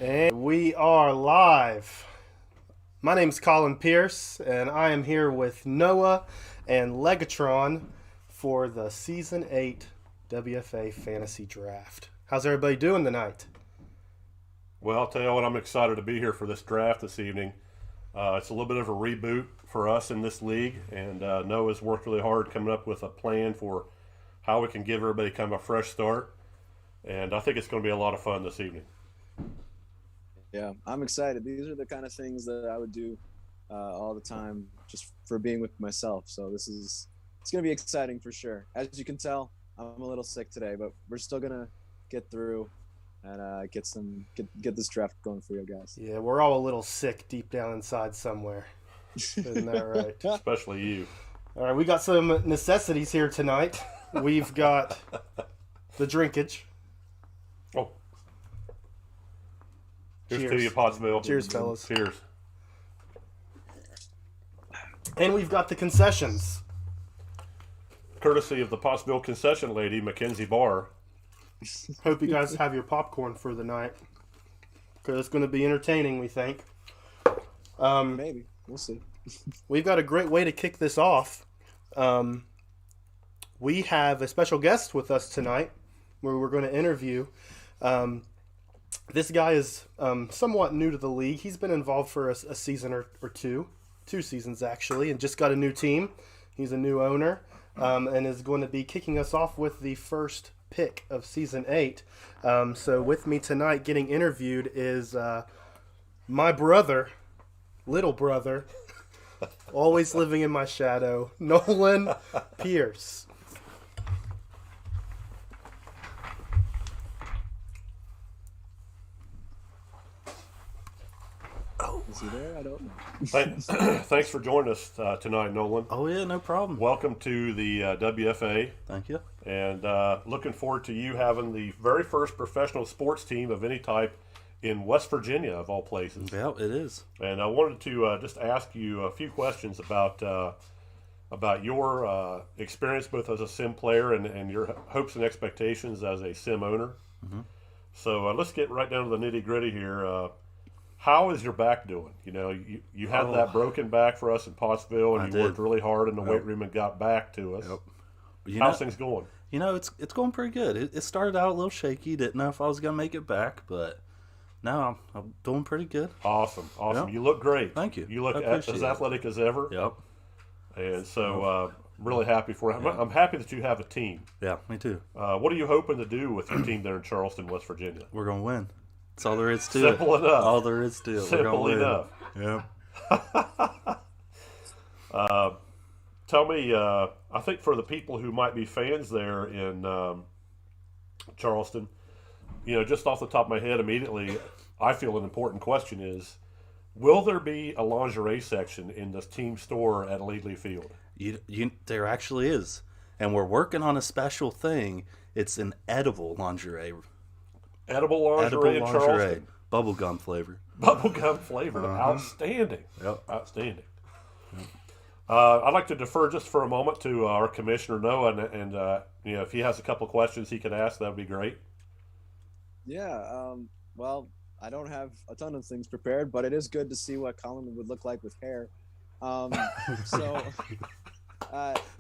And we are live. My name is Colin Pierce, and I am here with Noah and Legatron for the Season 8 WFA Fantasy Draft. How's everybody doing tonight? Well, I'll tell you what, I'm excited to be here for this draft this evening. It's a little bit of a reboot for us in this league, and Noah's worked really hard coming up with a plan for how we can give everybody kind of a fresh start, and I think it's going to be a lot of fun this evening. Yeah, I'm excited. These are the kind of things that I would do all the time just for being with myself. So it's going to be exciting for sure. As you can tell, I'm a little sick today, but we're still going to get through and get this draft going for you guys. Yeah, we're all a little sick deep down inside somewhere. Isn't that right? Especially you. All right, we got some necessities here tonight. We've got the drinkage. Oh. Here's Cheers. to you, Pottsville. Cheers, fellas. Cheers. And we've got the concessions. Courtesy of the Pottsville concession lady, Mackenzie Barr. Hope you guys have your popcorn for the night, because it's going to be entertaining, we think. Maybe. We'll see. We've got a great way to kick this off. We have a special guest with us tonight, where we're going to interview. This guy is somewhat new to the league. He's been involved for a season or two seasons actually, and just got a new team. He's a new owner, and is going to be kicking us off with the first pick of Season 8. So with me tonight getting interviewed is my brother, little brother, always living in my shadow, Nolan Pierce. Is he there? I don't know. Thanks for joining us tonight, Nolan. Oh, yeah, no problem. Welcome to the WFA. Thank you. And looking forward to you having the very first professional sports team of any type in West Virginia, of all places. Yeah, it is. And I wanted to just ask you a few questions about your experience both as a sim player and your hopes and expectations as a sim owner. Mm-hmm. So let's get right down to the nitty gritty here. How is your back doing? You know, you had that broken back for us in Pottsville, and you worked really hard in the weight room and got back to us. Yep. How's things going? You know, it's going pretty good. It started out a little shaky. Didn't know if I was going to make it back, but now I'm doing pretty good. Awesome. Yep. You look great. Thank you. You look as athletic as ever. Yep. And so really happy for you. I'm happy that you have a team. Yeah, me too. What are you hoping to do with your team there in Charleston, West Virginia? We're going to win. That's all there is to Simple it. enough. All there is to it. Simple enough. Yeah. Tell me, I think for the people who might be fans there in Charleston, you know, just off the top of my head immediately, I feel an important question is, will there be a lingerie section in this team store at Lately Field? There actually is. And we're working on a special thing. It's an edible lingerie. Edible lingerie in Charleston? Bubblegum flavor. Bubblegum flavor. Outstanding. Yep. Outstanding. I'd like to defer just for a moment to our commissioner, Noah, and you know, if he has a couple of questions he could ask, that would be great. Yeah. Well, I don't have a ton of things prepared, but it is good to see what Colin would look like with hair.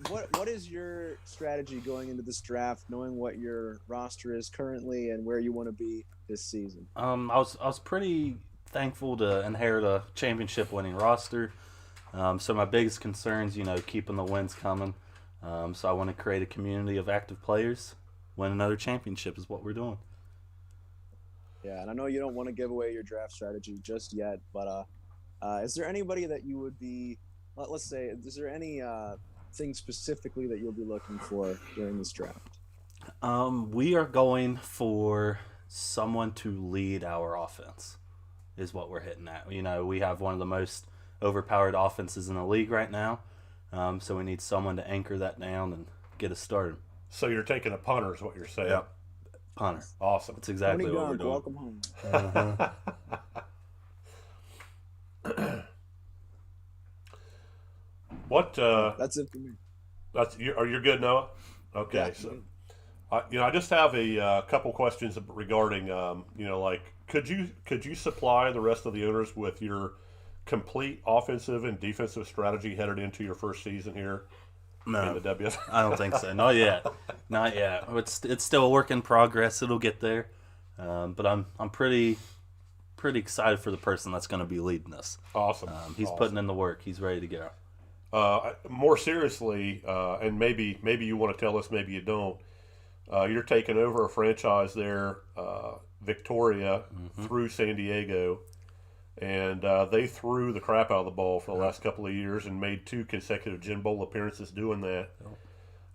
What is your strategy going into this draft, knowing what your roster is currently and where you want to be this season? I was pretty thankful to inherit a championship winning roster. So my biggest concerns, you know, keeping the wins coming. So I want to create a community of active players. Win another championship is what we're doing. Yeah, and I know you don't want to give away your draft strategy just yet, but is there anybody that you would be, let's say, is there any thing specifically that you'll be looking for during this draft? We are going for someone to lead our offense is what we're hitting at. You know, we have one of the most overpowered offenses in the league right now, so we need someone to anchor that down and get us started. So you're taking a punter is what you're saying? Yep. Punter. Awesome. That's exactly what we're doing. Welcome home. What? That's it for me. Are you good, Noah? Okay. Yeah, so, I just have a couple questions regarding, you know, like could you supply the rest of the owners with your complete offensive and defensive strategy headed into your first season here? No, in the WF? I don't think so. Not yet. Not yet. It's still a work in progress. It'll get there, but I'm pretty excited for the person that's going to be leading us. Awesome. He's putting in the work. He's ready to go. More seriously, and maybe you want to tell us, maybe you don't. You're taking over a franchise there, Victoria, through San Diego. And they threw the crap out of the ball for the last couple of years and made 2 consecutive Gin Bowl appearances doing that.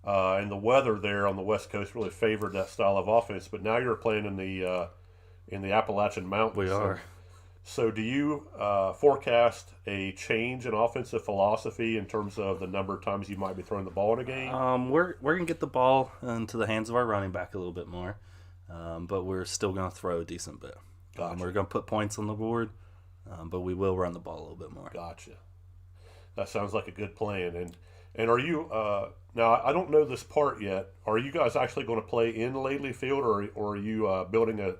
And the weather there on the West Coast really favored that style of offense. But now you're playing in the Appalachian Mountains. We are. So do you forecast a change in offensive philosophy in terms of the number of times you might be throwing the ball in a game? We're going to get the ball into the hands of our running back a little bit more, but we're still going to throw a decent bit. Gotcha. We're going to put points on the board. But we will run the ball a little bit more. Gotcha. That sounds like a good plan. And are you now? I don't know this part yet. Are you guys actually going to play in Lately Field, or are you building a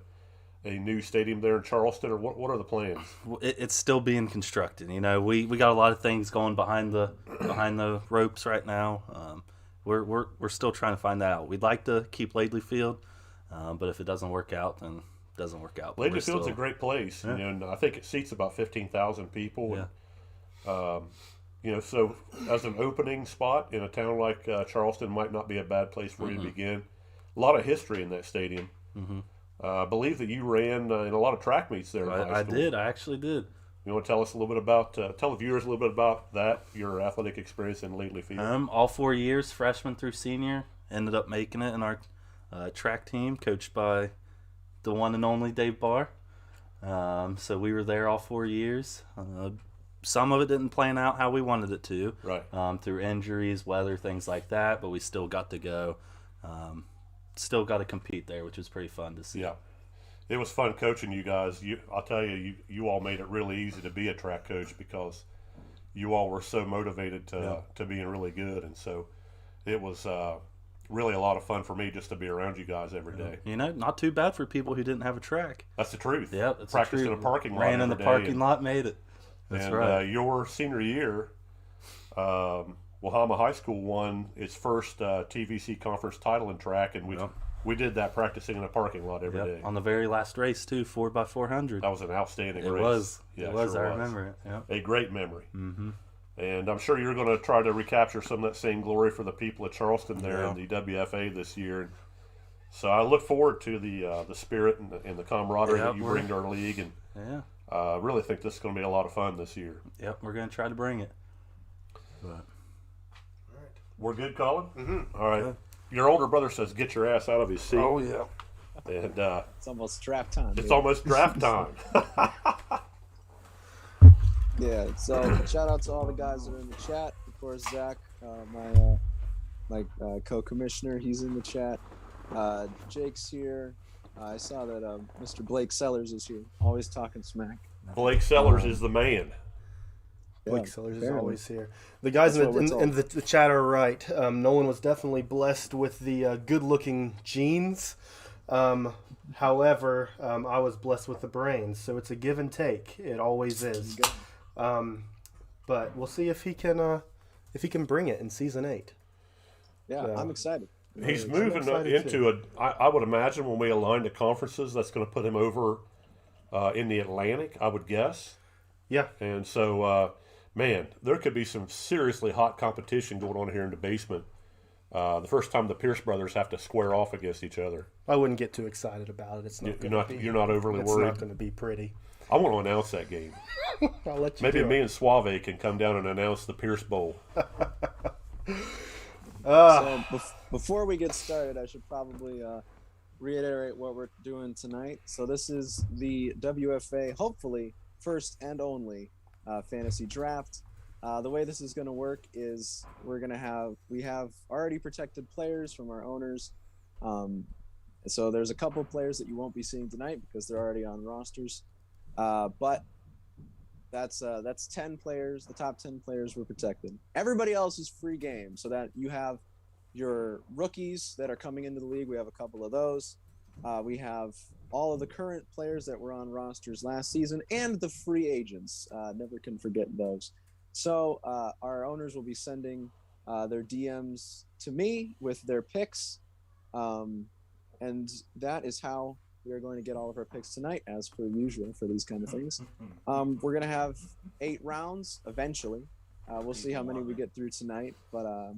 new stadium there in Charleston, or what are the plans? It's still being constructed. You know, we got a lot of things going behind the ropes right now. We're still trying to find that out. We'd like to keep Lately Field, but if it doesn't work out, then doesn't work out. Lately Field's a great place, you know, and I think it seats about 15,000 people. Yeah. And, you know, so as an opening spot in a town like Charleston might not be a bad place for you to begin. A lot of history in that stadium. I believe that you ran in a lot of track meets there. I did. I actually did. You want to tell us a little bit about, tell the viewers a little bit about that, your athletic experience in Lately Field? All 4 years, freshman through senior, ended up making it in our track team, coached by the one and only Dave Barr. So we were there all 4 years. Some of it didn't plan out how we wanted it to, Right. Through injuries, weather, things like that. But we still got to go. Still got to compete there, which was pretty fun to see. Yeah. It was fun coaching you guys. I'll tell you, you all made it really easy to be a track coach because you all were so motivated to being really good. And so it was really a lot of fun for me just to be around you guys every day. You know, not too bad for people who didn't have a track. That's the truth. Yeah, that's Practiced the truth. in a parking lot Ran in the every day parking lot, made it. That's and right. Your senior year, Wahama High School won its first TVC conference title in track, and we did that practicing in a parking lot every day. On the very last race too, 4x400. That was an outstanding race. It was. Yeah, it was. sure I remember it. Yeah. A great memory. Mm-hmm. And I'm sure you're going to try to recapture some of that same glory for the people at Charleston there in the WFA this year. And so I look forward to the spirit and the camaraderie that you bring to our league, and I really think this is going to be a lot of fun this year. Yep, we're going to try to bring it. But. We're good, Colin? Mm-hmm. All right. Yeah. Your older brother says get your ass out of his seat. Oh, yeah. And it's almost draft time. It's almost draft time. Yeah, so shout out to all the guys that are in the chat. Of course, Zach, my co-commissioner, he's in the chat. Jake's here. I saw that Mr. Blake Sellers is here, always talking smack. Blake Sellers is the man. Blake Sellers is always here. The guys in the chat are right. Nolan was definitely blessed with the good-looking genes. However, I was blessed with the brains, so it's a give and take. It always is. But we'll see if he can bring it in season 8. Yeah, so, I'm excited. He's moving into I would imagine when we align the conferences, that's going to put him over in the Atlantic, I would guess. Yeah. And so, man, there could be some seriously hot competition going on here in the basement. The first time the Pierce brothers have to square off against each other. I wouldn't get too excited about it. It's not. You're not overly worried. It's not going to be pretty. I want to announce that game. I'll let you. Maybe me and Suave can come down and announce the Pierce Bowl. So before we get started, I should probably reiterate what we're doing tonight. So this is the WFA, hopefully first and only fantasy draft. The way this is going to work is we have already protected players from our owners. So there's a couple players that you won't be seeing tonight because they're already on rosters. But that's 10 players. The top 10 players were protected. Everybody else is free game, so that you have your rookies that are coming into the league. We have a couple of those. We have all of the current players that were on rosters last season and the free agents. Never can forget those. So our owners will be sending their DMs to me with their picks. And that is how we are going to get all of our picks tonight, as per usual for these kind of things. We're going to have 8 rounds eventually. We'll see how many we get through tonight. But,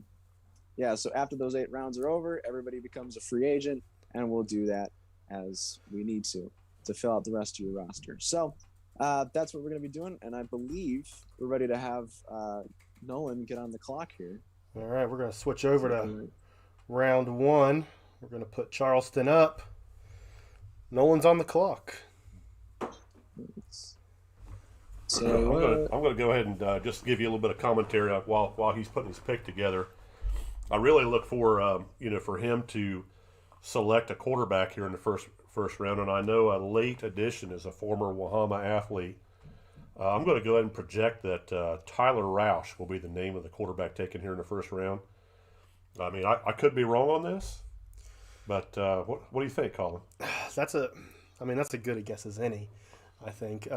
so after those 8 rounds are over, everybody becomes a free agent, and we'll do that as we need to fill out the rest of your roster. So that's what we're going to be doing, and I believe we're ready to have Nolan get on the clock here. All right, we're going to switch over to round 1. We're going to put Charleston up. Nolan's on the clock. So I'm going to go ahead and just give you a little bit of commentary while he's putting his pick together. I really look for for him to select a quarterback here in the first round, and I know a late addition is a former Wahama athlete. I'm going to go ahead and project that Tyler Roush will be the name of the quarterback taken here in the first round. I mean, I could be wrong on this, but what do you think, Colin? That's a good a guess as any. I think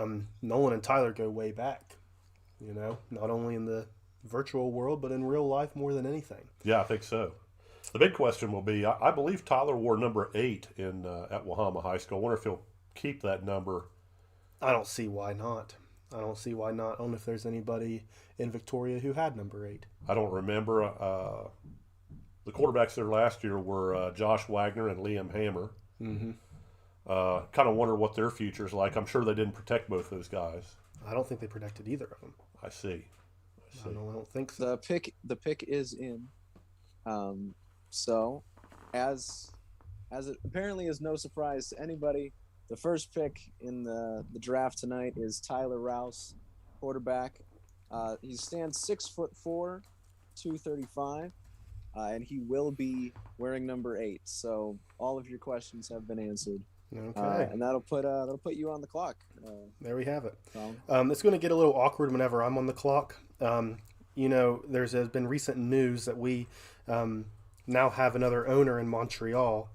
Nolan and Tyler go way back. Not only in the virtual world, but in real life more than anything. Yeah, I think so. The big question will be, I believe Tyler wore number 8 at Wahama High School. I wonder if he'll keep that number. I don't see why not. I don't know if there's anybody in Victoria who had number 8. I don't remember. The quarterbacks there last year were Josh Wagner and Liam Hammer. Mm-hmm. Kind of wonder what their future's like. I'm sure they didn't protect both those guys. I don't think they protected either of them. I see. I don't think so. The pick is in. So, as it apparently is no surprise to anybody, the first pick in the draft tonight is Tyler Rouse, quarterback. He stands 6'4", 235, and he will be wearing number 8. So all of your questions have been answered. Okay. And that'll put you on the clock. There we have it. It's going to get a little awkward whenever I'm on the clock. There's been recent news that we now have another owner in Montreal,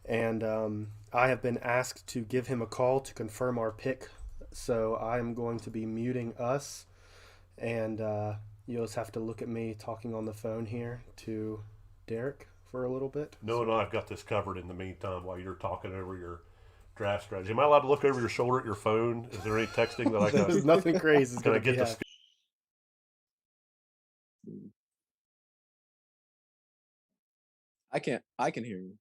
and I have been asked to give him a call to confirm our pick. So I'm going to be muting us, and you'll just have to look at me talking on the phone here to Derek for a little bit. No, I've got this covered in the meantime while you're talking over your draft strategy. Am I allowed to look over your shoulder at your phone? Is there any texting that I can? There's nothing crazy. Can I get this? I can hear you.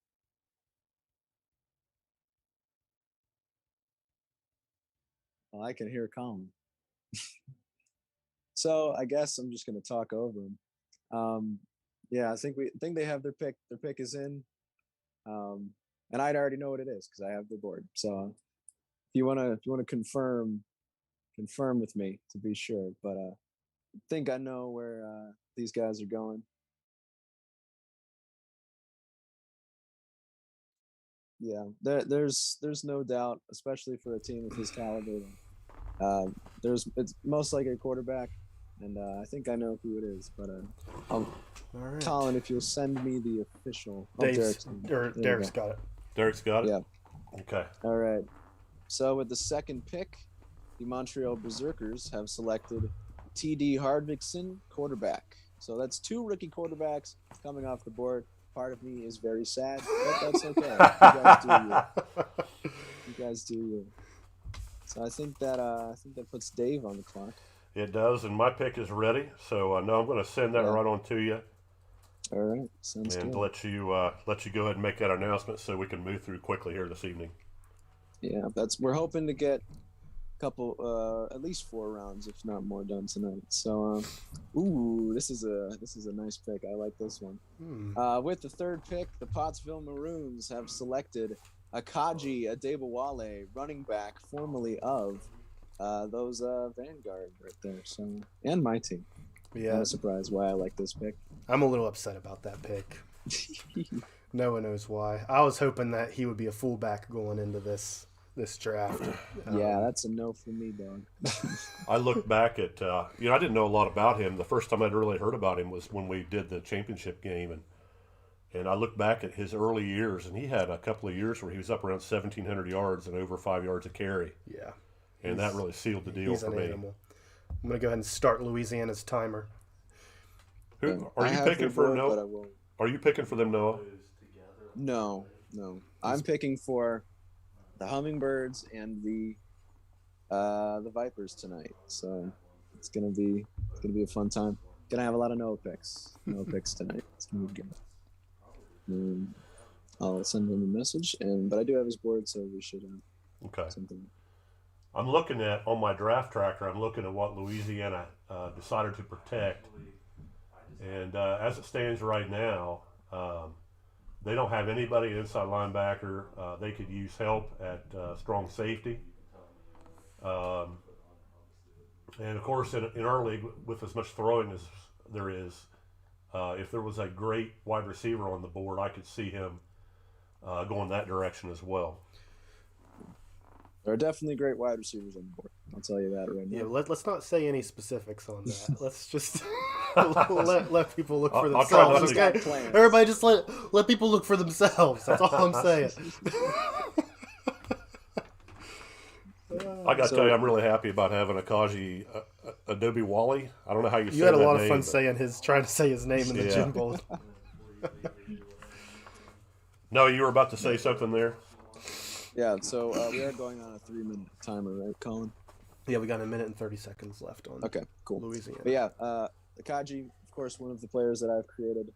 Well, I can hear Colin. So I guess I'm just going to talk over him. Yeah, I think they have their pick. Their pick is in, and I'd already know what it is because I have the board. So if you want to confirm with me to be sure. But I think I know where these guys are going. Yeah, there's no doubt, especially for a team of his caliber. It's most likely a quarterback, and I think I know who it is. But all right. Colin, if you'll send me the official. Derek's got it. Derek's got it? Yeah. Okay. All right. So with the second pick, the Montreal Berserkers have selected T.D. Hardvickson, quarterback. So that's 2 rookie quarterbacks coming off the board. Part of me is very sad, but that's okay. You guys do you. So I think that puts Dave on the clock. It does, and my pick is ready. So I know I'm going to send that right on to you. All right, sounds good. And let you go ahead and make that announcement so we can move through quickly here this evening. Yeah, we're hoping to get a couple, at least 4 rounds, if not more, done tonight. So, this is a nice pick. I like this one. With the third pick, the Pottsville Maroons have selected Akaji Adebawale, running back formerly of those Vanguard right there. So, and my team. Yeah, I'm not surprised why I like this pick. I'm a little upset about that pick. No one knows why. I was hoping that he would be a fullback going into this draft. Yeah, that's a no for me, dog. I look back at, I didn't know a lot about him. The first time I'd really heard about him was when we did the championship game. And I look back at his early years, and he had a couple of years where he was up around 1,700 yards and over 5 yards a carry. Yeah. And that really sealed the deal for me. Animal. I'm going to go ahead and start Louisiana's timer. Are you picking for Noah? Are you picking for them, Noah? No. I'm picking for the Hummingbirds and the Vipers tonight. So it's gonna be a fun time. Gonna have a lot of Noah picks tonight. It's gonna be good. I'll send him a message, but I do have his board, so we should. Okay. Something. I'm looking at on my draft tracker. I'm looking at what Louisiana decided to protect, and as it stands right now, they don't have anybody inside linebacker. They could use help at strong safety, and of course, in our league, with as much throwing as there is, if there was a great wide receiver on the board, I could see him going that direction as well. There are definitely great wide receivers on the board. I'll tell you that right now. Yeah, let's not say any specifics on that. Let's just let people look for themselves. Okay? Everybody just let people look for themselves. That's all I'm saying. I got to tell you, I'm really happy about having Akaji Adobe Wally. I don't know how you say that. You had a lot of fun trying to say his name in the gym bowl. No, you were about to say something there. Yeah, so we are going on a 3-minute timer, right, Colin? Yeah, we got 1 minute and 30 seconds left on. Okay, cool. Louisiana. But yeah, Akaji, of course, one of the players that I've created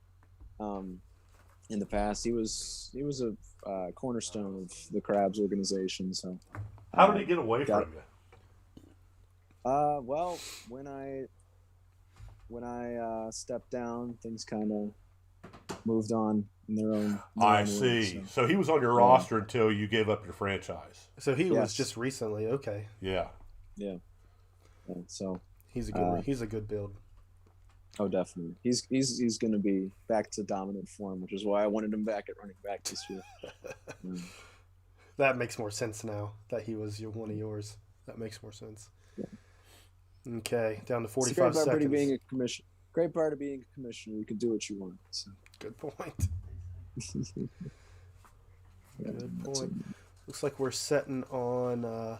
in the past. He was a cornerstone of the Crabs organization. So, how did he get away from you? Well, when I stepped down, things kind of moved on in their own. I see. So he was on your roster until you gave up your franchise. So he was just recently. Okay. Yeah. Yeah. So he's a good build. Oh, definitely. He's going to be back to dominant form, which is why I wanted him back at running back this year. That makes more sense now that he was one of yours. That makes more sense. Yeah. Okay, down to 45 seconds. Great part of being a commissioner. You can do what you want. So. Good point. Good point. Looks like we're sitting on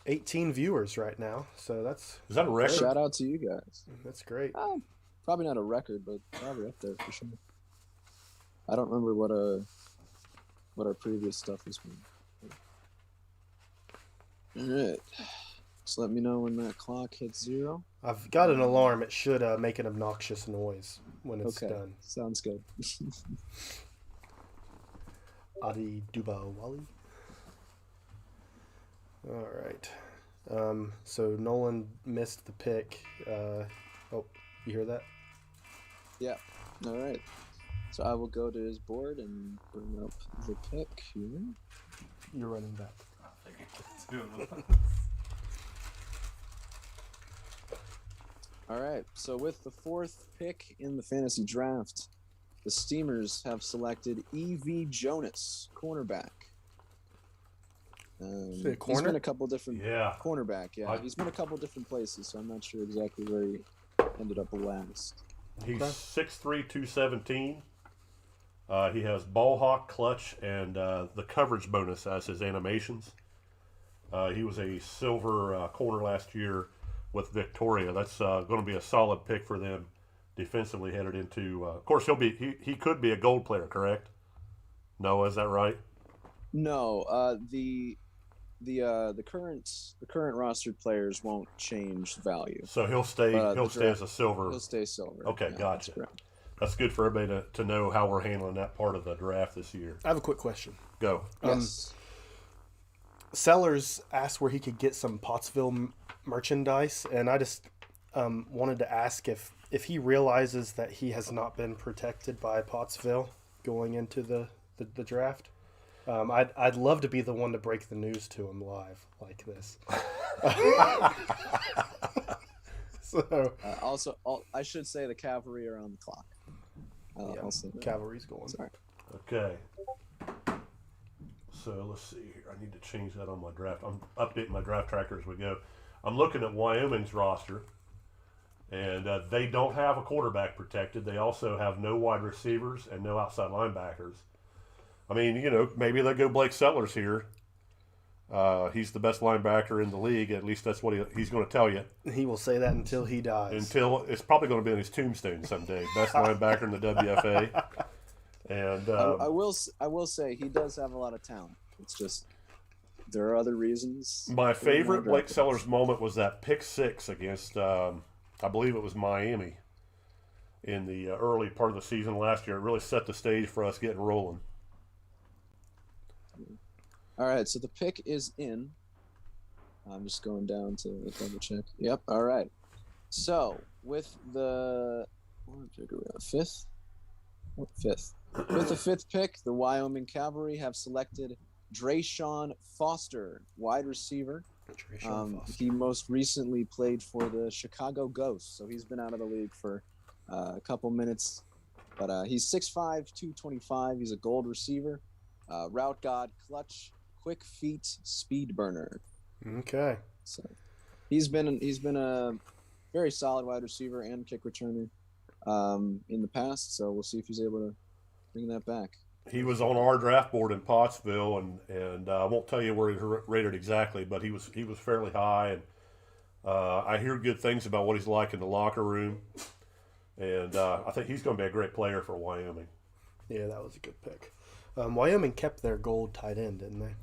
18 viewers right now, so is that a record? Shout out to you guys. That's great. Probably not a record, but probably up there for sure. I don't remember what our previous stuff has been. All right. Just let me know when that clock hits 0. I've got an alarm. It should make an obnoxious noise when it's done. Sounds good. Adi Duba Wali. All right. So Nolan missed the pick. You hear that? Yeah. All right. So I will go to his board and bring up the pick here. You're running back. All right. So with the 4th pick in the fantasy draft, the Steamers have selected E.V. Jonas, cornerback. He's been a couple different cornerback. Yeah, he's been a couple different places, so I'm not sure exactly where he ended up last. He's 6'3", 217. He has ball hawk, clutch, and the coverage bonus as his animations. He was a silver corner last year with Victoria. That's going to be a solid pick for them defensively headed into. Of course, he could be a gold player, correct? No, is that right? No, the current rostered players won't change value. So he'll stay as a silver. He'll stay silver. Okay, gotcha. That's good for everybody to know how we're handling that part of the draft this year. I have a quick question. Go. Yes. Sellers asked where he could get some Pottsville merchandise, and I just wanted to ask if he realizes that he has not been protected by Pottsville going into the draft. I'd love to be the one to break the news to him live like this. So also, I should say the cavalry are on the clock. Cavalry's going. Sorry. Okay. So let's see here. I need to change that on my draft. I'm updating my draft tracker as we go. I'm looking at Wyoming's roster, and they don't have a quarterback protected. They also have no wide receivers and no outside linebackers. I mean, maybe they'll go Blake Sellers here. He's the best linebacker in the league. At least that's what he's going to tell you. He will say that until he dies. Until it's probably going to be on his tombstone someday. Best linebacker in the WFA. And I will say he does have a lot of talent. It's just there are other reasons. My favorite Blake Sellers moment was that pick 6 against, I believe it was Miami, in the early part of the season last year. It really set the stage for us getting rolling. All right, so the pick is in. I'm just going down to double check. Yep. All right. So with the 5th. With the 5th pick, the Wyoming Cavalry have selected Drayshawn Foster, wide receiver. He most recently played for the Chicago Ghosts, so he's been out of the league for a couple minutes. But he's 6'5", 225. He's a gold receiver, route god, clutch, quick feet, speed burner. Okay. So he's been a very solid wide receiver and kick returner in the past. So we'll see if he's able to bring that back. He was on our draft board in Pottsville, and I won't tell you where he's rated exactly, but he was fairly high, and I hear good things about what he's like in the locker room, and I think he's going to be a great player for Wyoming. Yeah, that was a good pick. Wyoming kept their gold tight end, didn't they?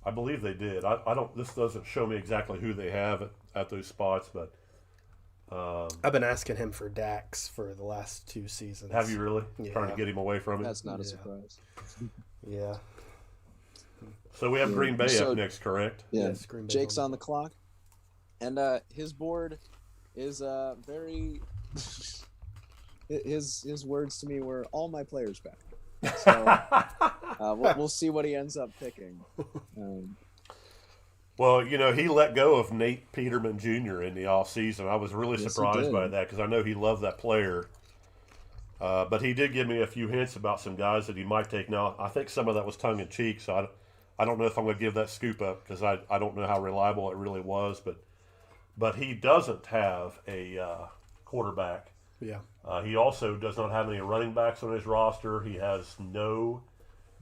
I believe they did. I don't. This doesn't show me exactly who they have at those spots, but I've been asking him for Dax for the last 2 seasons. Have you really? Yeah. Trying to get him away from it? That's not a surprise. Yeah. So we have Green Bay up next, correct? Yeah. Yes, Green Bay's Jake's on the clock. And his board is very his words to me were all my players back. So we'll see what he ends up picking. Well, he let go of Nate Peterman Jr. in the offseason. I was really surprised by that because I know he loved that player. But he did give me a few hints about some guys that he might take. Now, I think some of that was tongue-in-cheek, so I don't know if I'm going to give that scoop up because I don't know how reliable it really was. But he doesn't have a quarterback. Yeah. He also does not have any running backs on his roster. He has no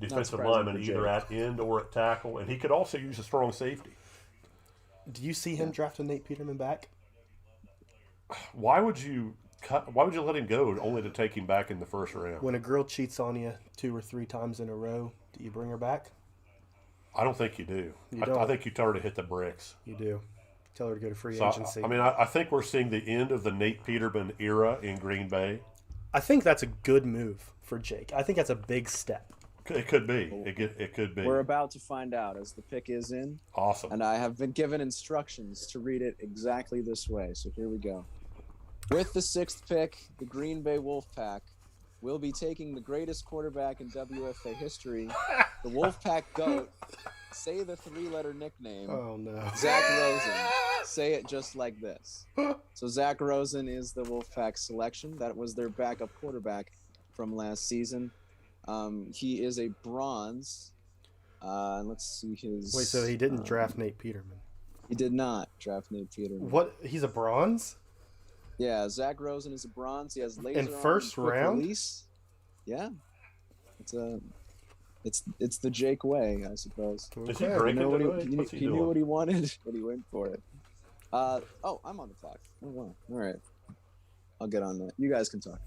defensive lineman either at end or at tackle, and he could also use a strong safety. Do you see him drafting Nate Peterman back? Why would you let him go only to take him back in the first round? When a girl cheats on you 2 or 3 times in a row, do you bring her back? I don't think you do. I think you tell her to hit the bricks. You do. Tell her to go to free agency. I think we're seeing the end of the Nate Peterman era in Green Bay. I think that's a good move for Jake. I think that's a big step. It could be. It could be. We're about to find out as the pick is in. Awesome. And I have been given instructions to read it exactly this way. So here we go. With the 6th pick, the Green Bay Wolfpack will be taking the greatest quarterback in WFA history, the Wolfpack GOAT. Say the 3-letter nickname. Oh, no. Zach Rosen. Say it just like this. So Zach Rosen is the Wolfpack selection. That was their backup quarterback from last season. He is a bronze. Let's see his. Wait, so he didn't draft Nate Peterman? He did not draft Nate Peterman. What? He's a bronze? Yeah, Zach Rosen is a bronze. He has laser in first round. Release. Yeah, it's the Jake way, I suppose. Is he drinking today? He knew what he wanted, but he went for it. I'm on the clock. Oh wow! All right, I'll get on that. You guys can talk.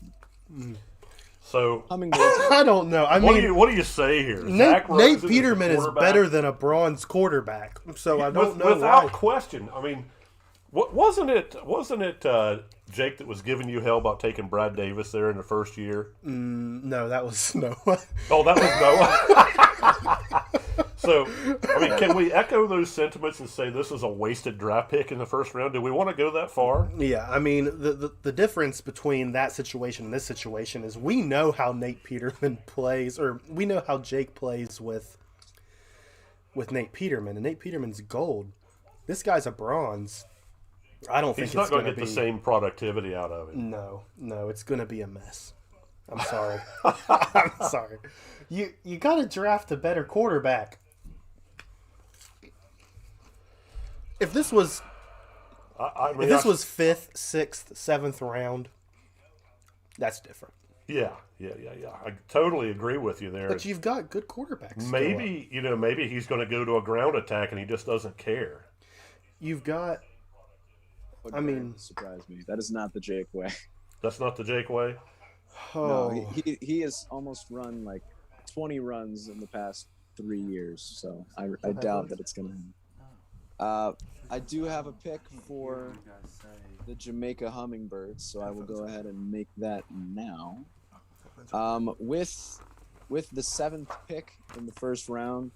So I don't know. I mean, what do you say here? Nate Peterman is better than a bronze quarterback. So I don't know without why. question. I mean, wasn't it Jake that was giving you hell about taking Brad Davis there in the first year? No, that was Noah. Oh, that was Noah. So, I mean, can we echo those sentiments and say this is a wasted draft pick in the first round? Do we want to go that far? Yeah, I mean, the difference between that situation and this situation is we know how Nate Peterman plays, or we know how Jake plays with Nate Peterman, and Nate Peterman's gold. This guy's a bronze. I don't think he's not going to get the same productivity out of it. No, it's going to be a mess. I'm sorry. I'm sorry. You got to draft a better quarterback. If this was, was 5th, 6th, 7th round, that's different. Yeah. I totally agree with you there. But you've got good quarterbacks. Maybe he's going to go to a ground attack and he just doesn't care. You've got. Surprise me. That is not the Jake way. That's not the Jake way. Oh. No, he has almost run like 20 runs in the past 3 years, so I doubt that it's going to happen. I do have a pick for the Jamaica Hummingbirds, so I will go ahead and make that now. With the 7th pick in the first round,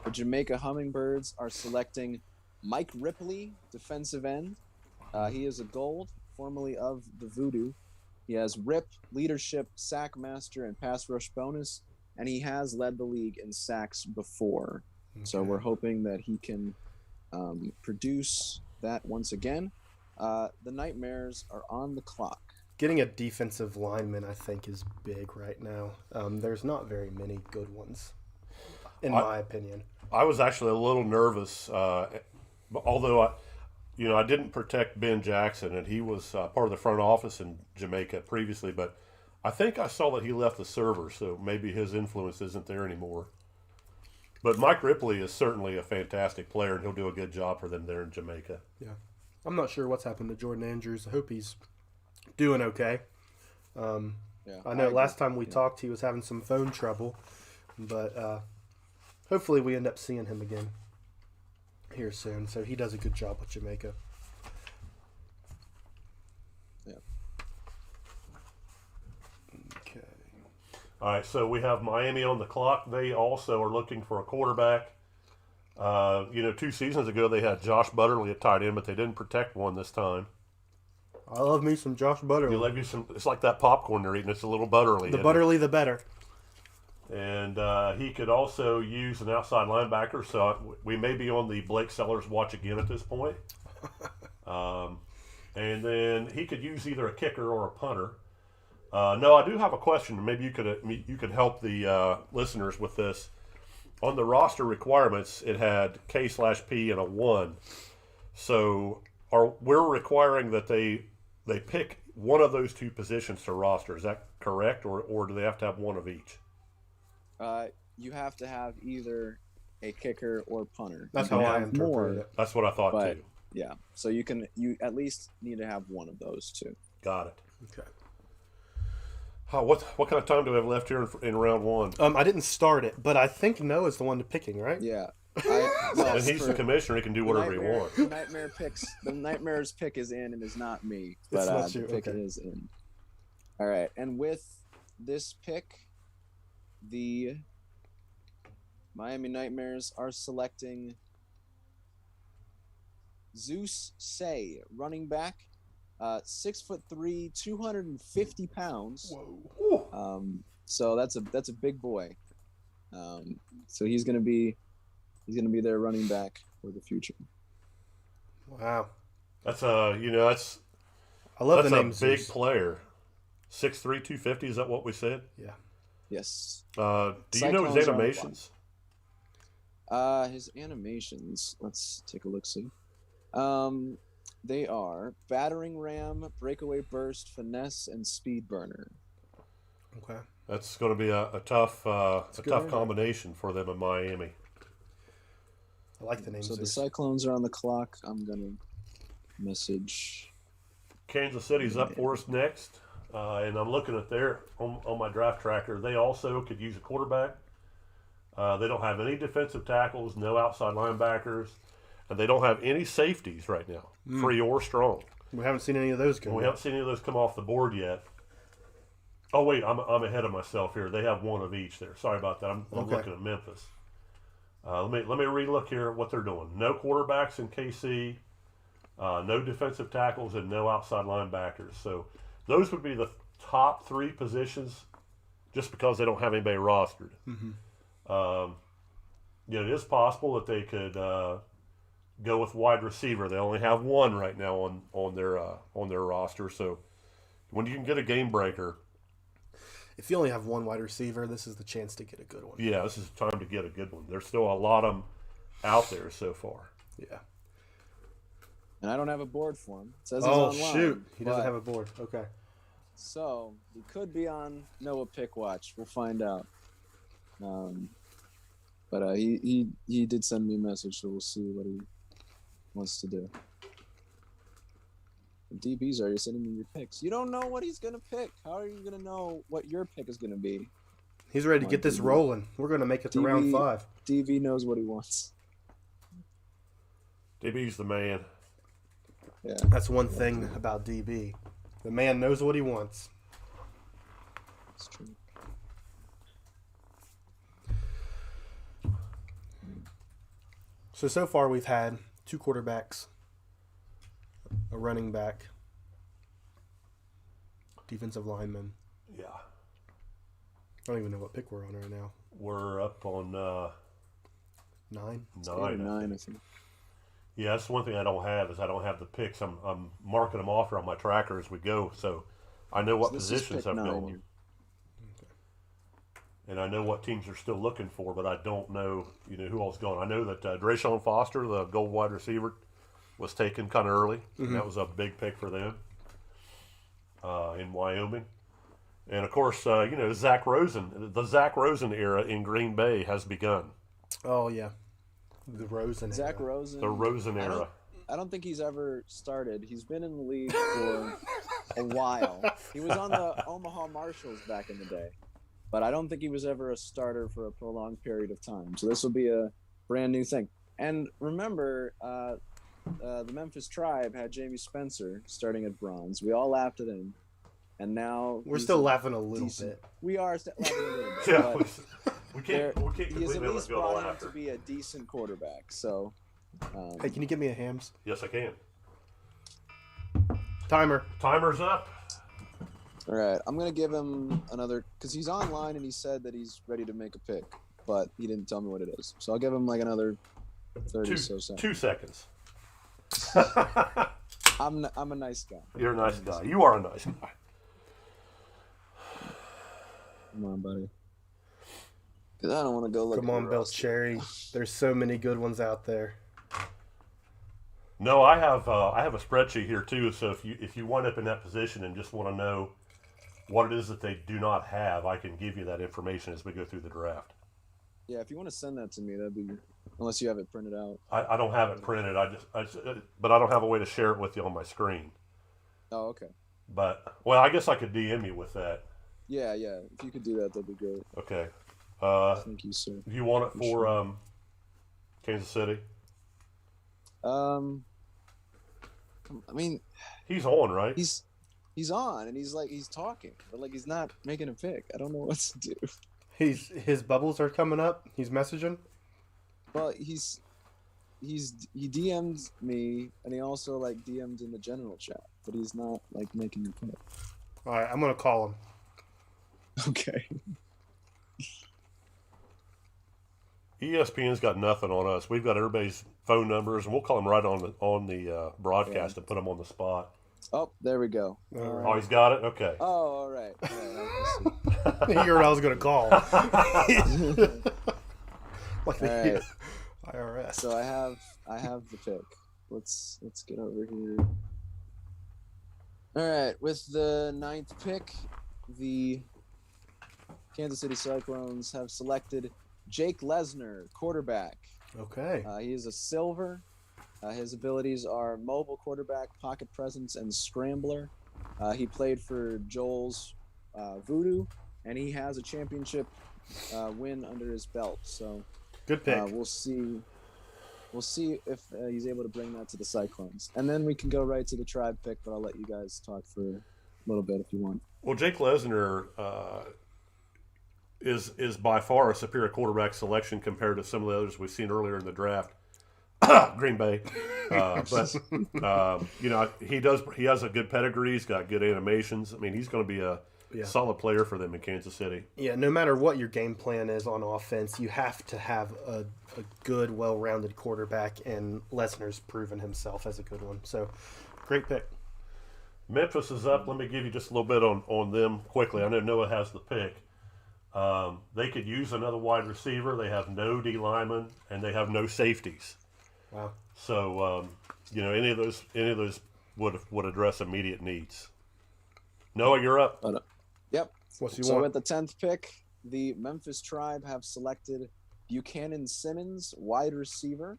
the Jamaica Hummingbirds are selecting Mike Ripley, defensive end. He is a gold, formerly of the Voodoo. He has RIP, leadership, sack master, and pass rush bonus, and he has led the league in sacks before. Okay. So we're hoping that he can produce that once again. The Nightmares are on the clock. Getting a defensive lineman, I think, is big right now. There's not very many good ones, in my opinion. I was actually a little nervous, although I didn't protect Ben Jackson, and he was part of the front office in Jamaica previously, but I think I saw that he left the server, so maybe his influence isn't there anymore. But Mike Ripley is certainly a fantastic player, and he'll do a good job for them there in Jamaica. Yeah. I'm not sure what's happened to Jordan Andrews. I hope he's doing okay. I know last time we talked, he was having some phone trouble, but hopefully we end up seeing him again here soon. So he does a good job with Jamaica. Yeah. Okay. All right, so we have Miami on the clock. They also are looking for a quarterback. 2 seasons ago they had Josh Butterly at tight end, but they didn't protect one this time. I love me some Josh Butterly. You love you some. It's like that popcorn you're eating. It's a little butterly. The Butterly, the better. And he could also use an outside linebacker. So we may be on the Blake Sellers watch again at this point. And then he could use either a kicker or a punter. No, I do have a question. Maybe you could help the listeners with this. On the roster requirements, it had K/P and a 1. So we're requiring that they pick one of those two positions to roster. Is that correct, or do they have to have one of each? You have to have either a kicker or punter. That's how I interpret it. That's what I thought too. Yeah, so you at least need to have one of those two. Got it. Okay. What kind of time do we have left here in round 1? I didn't start it, but I think Noah's the one picking, right? Yeah. And he's the commissioner. He can do whatever he wants. The Nightmare's pick is in and is not me. But the pick is in. All right. And with this pick, the Miami Nightmares are selecting Zeus Say, running back, 6'3", 250 pounds. Whoa. So that's a big boy. So he's gonna be their running back for the future. Wow. That's I love the name That's a big Zeus. player. 6'3", 250. Is that what we said? Yeah. Yes. Do you know his animations? His animations. Let's take a look. See. They are battering ram, breakaway burst, finesse, and speed burner. Okay. That's going to be a tough combination for them in Miami. I like the name So Zeus. the Cyclones are on the clock. I'm gonna message. Kansas City's up for us next, and I'm looking at on my draft tracker. They also could use a quarterback. They don't have any defensive tackles, no outside linebackers, and they don't have any safeties right now, free or strong. We haven't seen any of those go. We haven't seen any of those come off the board yet. Oh wait, I'm ahead of myself here. They have one of each there. Sorry about that. I'm looking at Memphis. Let me relook here at what they're doing. No quarterbacks in KC, no defensive tackles, and no outside linebackers. So those would be the top 3 positions, just because they don't have anybody rostered. Mm-hmm. It is possible that they could go with wide receiver. They only have one right now on their roster. So when you can get a game breaker. If you only have one wide receiver, this is the chance to get a good one. Yeah, this is the time to get a good one. There's still a lot of them out there so far. Yeah. And I don't have a board for him. It says he's online. Shoot. He doesn't have a board. Okay. So he could be on Noah Pick Watch. We'll find out. But he did send me a message, so we'll see what he wants to do. The DBs are sending me your picks. You don't know what he's gonna pick. How are you gonna know what your pick is gonna be? He's ready to get this rolling. We're gonna make it to round 5. DB knows what he wants. DB's the man. Yeah. That's one thing about DB. The man knows what he wants. It's true. So far we've had 2 quarterbacks, a running back, defensive lineman. Yeah. I don't even know what pick we're on right now. We're up on 9? 9, I think. Yeah, that's one thing I don't have is I don't have the picks. I'm marking them off here on my tracker as we go, so I know what positions I'm going. Here. And I know what teams are still looking for, but I don't know, who all's going. I know that Drayshawn Foster, the gold wide receiver, was taken kind of early. Mm-hmm. And that was a big pick for them in Wyoming. And, of course, Zach Rosen. The Zach Rosen era in Green Bay has begun. Oh, yeah. The Rosen Zach era. Rosen. The Rosen era. I don't think he's ever started. He's been in the league for a while. He was on the Omaha Marshals back in the day. But I don't think he was ever a starter for a prolonged period of time. So this will be a brand new thing. And remember, the Memphis Tribe had Jamie Spencer starting at bronze. We all laughed at him. And now we're still laughing a little bit. We are still laughing a little bit. Yeah, but we can't he has completely at let least go of the brought him laughter. to be a decent quarterback. So, Hey, can you give me a Hams? Yes, I can. Timer's up. All right, I'm gonna give him another because he's online and he said that he's ready to make a pick, but he didn't tell me what it is. So I'll give him like another 30 seconds. 2 seconds. I'm a nice guy. You're a nice guy. You are a nice guy. Come on, buddy. Because I don't want to go look. Come on, Belcherry. There's so many good ones out there. No, I have a spreadsheet here too. So if you wind up in that position and just want to know what it is that they do not have, I can give you that information as we go through the draft. Yeah, if you want to send that to me, that'd be. Unless you have it printed out. I don't have it printed. But I don't have a way to share it with you on my screen. Oh, okay. But I guess I could DM you with that. Yeah. If you could do that, that'd be great. Okay. Thank you, sir. Do you want it for Kansas City? I mean, he's on, right? He's on, and he's talking, but like he's not making a pick. I don't know what to do. His bubbles are coming up. He's messaging. Well, he DM'd me, and he also like DM'd in the general chat, but he's not like making a pick. All right, I'm gonna call him. Okay. ESPN's got nothing on us. We've got everybody's phone numbers, and we'll call them right on the broadcast and put them on the spot. Oh, there we go. Oh, he's got it? Okay. Oh, all right. You heard I was going to call. Like the right. IRS. So I have the pick. Let's get over here. All right, with the 9th pick, the Kansas City Cyclones have selected Jake Lesner, quarterback. Okay. He is a silver. His abilities are mobile quarterback, pocket presence, and scrambler. He played for Joel's Voodoo, and he has a championship win under his belt. So good pick. We'll see if he's able to bring that to the Cyclones. And then we can go right to the Tribe pick, but I'll let you guys talk for a little bit if you want. Well, Jake Lesner is by far a superior quarterback selection compared to some of the others we've seen earlier in the draft. Green Bay, but he has a good pedigree. He's got good animations. I mean, he's going to be a solid player for them in Kansas City. Yeah, no matter what your game plan is on offense, you have to have a good, well-rounded quarterback, and Lesner's proven himself as a good one. So, great pick. Memphis is up. Let me give you just a little bit on them quickly. I know Noah has the pick. They could use another wide receiver. They have no D lineman, and they have no safeties. Wow. So, any of those would address immediate needs. Noah, you're up. Yep. What's you so want? with the 10th pick, the Memphis Tribe have selected Buchanan Simmons, wide receiver.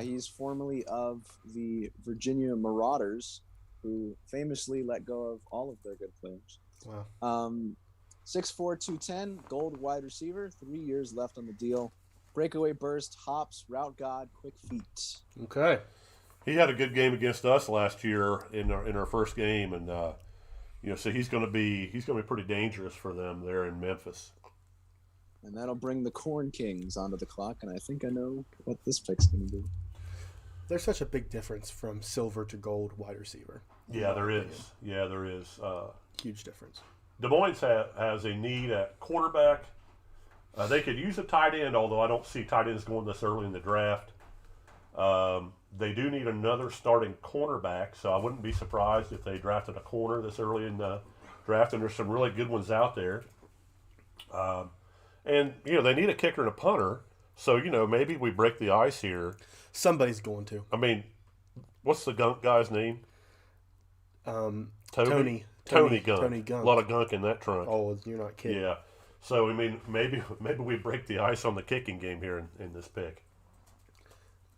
He's formerly of the Virginia Marauders, who famously let go of all of their good players. Wow. 6'4", 210, gold wide receiver, 3 years left on the deal. Breakaway burst, hops, route god, quick feet. Okay. He had a good game against us last year in our first game, and so he's going to be pretty dangerous for them there in Memphis. And that'll bring the Corn Kings onto the clock, and I think I know what this pick's going to be. There's such a big difference from silver to gold wide receiver. Yeah, there is. Yeah, there is. Huge difference. Des Moines has a need at quarterback. They could use a tight end, although I don't see tight ends going this early in the draft. They do need another starting cornerback, so I wouldn't be surprised if they drafted a corner this early in the draft, and there's some really good ones out there. And they need a kicker and a punter, so maybe we break the ice here. Somebody's going to. I mean, what's the gunk guy's name? Tony Gunk. Tony Gunk. A lot of gunk in that trunk. Oh, you're not kidding. Yeah. So, I mean, maybe we break the ice on the kicking game here in this pick.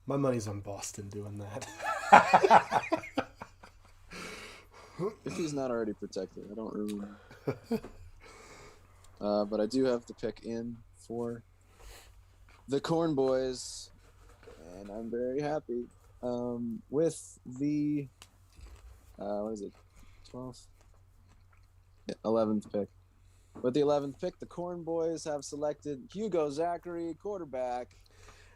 My money's on Boston doing that. If he's not already protected, I don't remember. But I do have the pick in for the Corn Boys, and I'm very happy with the what is it, 12th, 11th pick. With the 11th pick, the Corn Boys have selected Hugo Zachary, quarterback.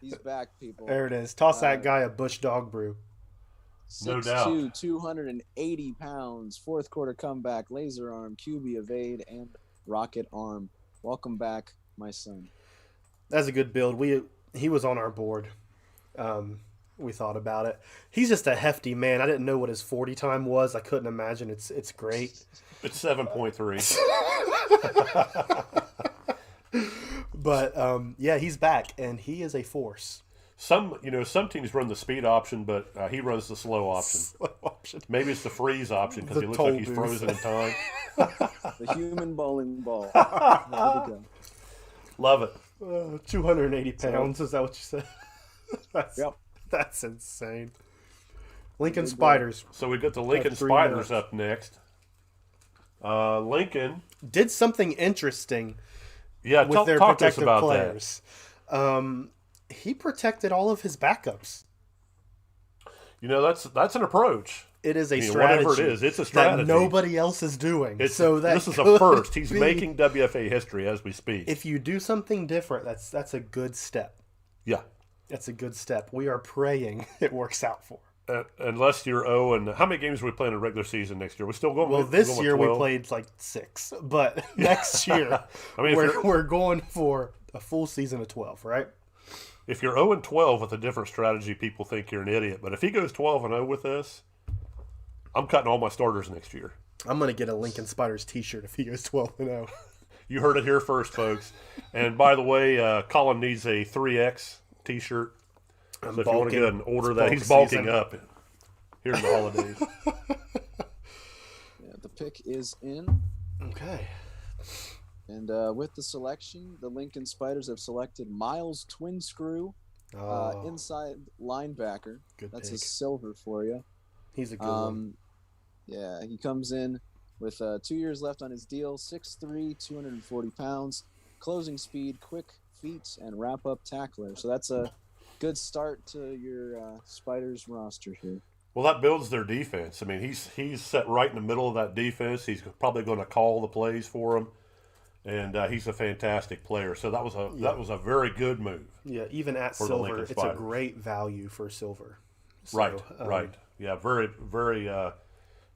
He's back, people. There it is. Toss that guy a Bush Dog Brew. No doubt. 6'2", 280 pounds, fourth quarter comeback, laser arm, QB evade, and rocket arm. Welcome back, my son. That's a good build. He was on our board. We thought about it. He's just a hefty man. I didn't know what his 40 time was. I couldn't imagine. It's great. It's 7.3. But yeah, he's back, and he is a force. Some teams run the speed option, but he runs the slow option. Slow option. Maybe it's the freeze option because The he looks toll like he's booth. frozen in time. The human bowling ball. There we go. Love it. 280 pounds. Is that what you said? Yep. That's insane. Lincoln Spiders So we got the Lincoln Have 3 Spiders minutes. up next. Lincoln, did something interesting yeah, with their talk to us protective about players. He protected all of his backups. that. That's an approach. It is a Whatever strategy. it is, it's a strategy. that nobody else is doing. This is a could first. He's be- making WFA history as we speak. If you do something different, that's a good step. Yeah. That's a good step. We are praying it works out for him. Unless you're 0 and how many games are we playing in regular season next year? We're still going. Well, we're this going with year we 12? played like 6, but next year I mean, if we're going for a full season of 12, right? If you're 0 and 12 with a different strategy, people think you're an idiot. But if he goes 12 and 0 with this, I'm cutting all my starters next year. I'm gonna get a Lincoln Spiders T-shirt if he goes 12 and 0. You heard it here first, folks. And by the way, Colin needs a 3X T-shirt. So if you want to go ahead and order that, he's bulking season. up here in the holidays. Yeah, the pick is in. Okay. And with the selection, the Lincoln Spiders have selected Miles Twin Screw, inside linebacker. Good That's pick. a silver for you. He's a good one. Yeah, he comes in with 2 years left on his deal, 6'3", 240 pounds, closing speed, quick feet, and wrap-up tackler. So that's a good start to your Spiders roster here. Well, that builds their defense. I mean, he's set right in the middle of that defense. He's probably going to call the plays for them, and he's a fantastic player. So that was a very good move. Yeah, even at for the silver, Lincoln it's a Spiders. great value for silver. So, Right. Yeah, very, very,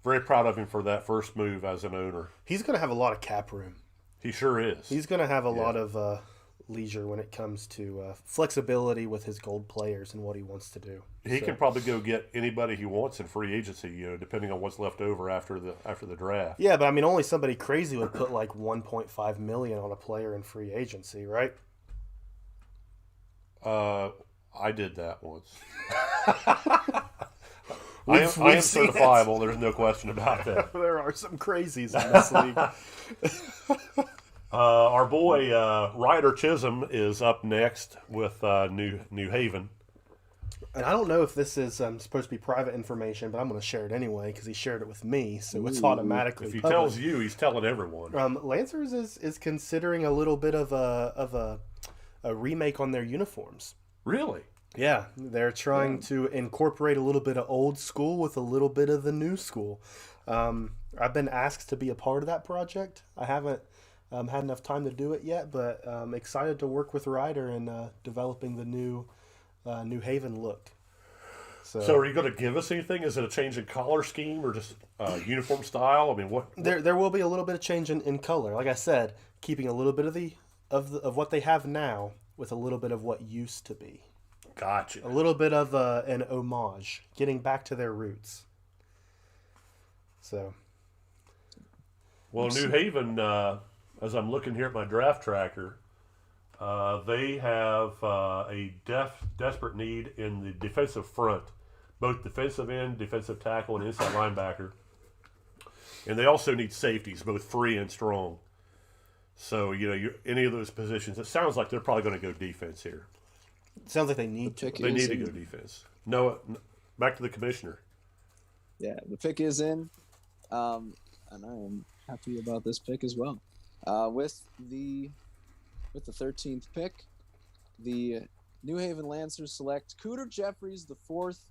very proud of him for that first move as an owner. He's going to have a lot of cap room. He sure is. He's going to have a lot of leisure when it comes to flexibility with his gold players and what he wants to do. He can probably go get anybody he wants in free agency, depending on what's left over after the draft. Yeah, but I mean, only somebody crazy would put like $1.5 million on a player in free agency, right? I did that once. I We've am seen it. certifiable. There's no question about that. There are some crazies in this league. Our boy Ryder Chisholm is up next with New Haven. And I don't know if this is supposed to be private information, but I'm going to share it anyway because he shared it with me, so it's automatically If he public. tells you, he's telling everyone. Lancers is considering a little bit of a remake on their uniforms. Really? Yeah, they're trying to incorporate a little bit of old school with a little bit of the new school. I've been asked to be a part of that project. I haven't had enough time to do it yet, but I'm excited to work with Ryder in developing the new New Haven look. So are you going to give us anything? Is it a change in color scheme or just uniform style? I mean, what? There will be a little bit of change in color. Like I said, keeping a little bit of what they have now with a little bit of what used to be. Gotcha. A little bit of an homage, getting back to their roots. So, Well, New Haven, as I'm looking here at my draft tracker, they have a desperate need in the defensive front, both defensive end, defensive tackle, and inside linebacker. And they also need safeties, both free and strong. So, any of those positions, it sounds like they're probably going to go defense here. it sounds like they need to. They need to go defense. No, back to the commissioner. Yeah, the pick is in, and I am happy about this pick as well. With the 13th pick, the New Haven Lancers select Cooter Jeffries, the fourth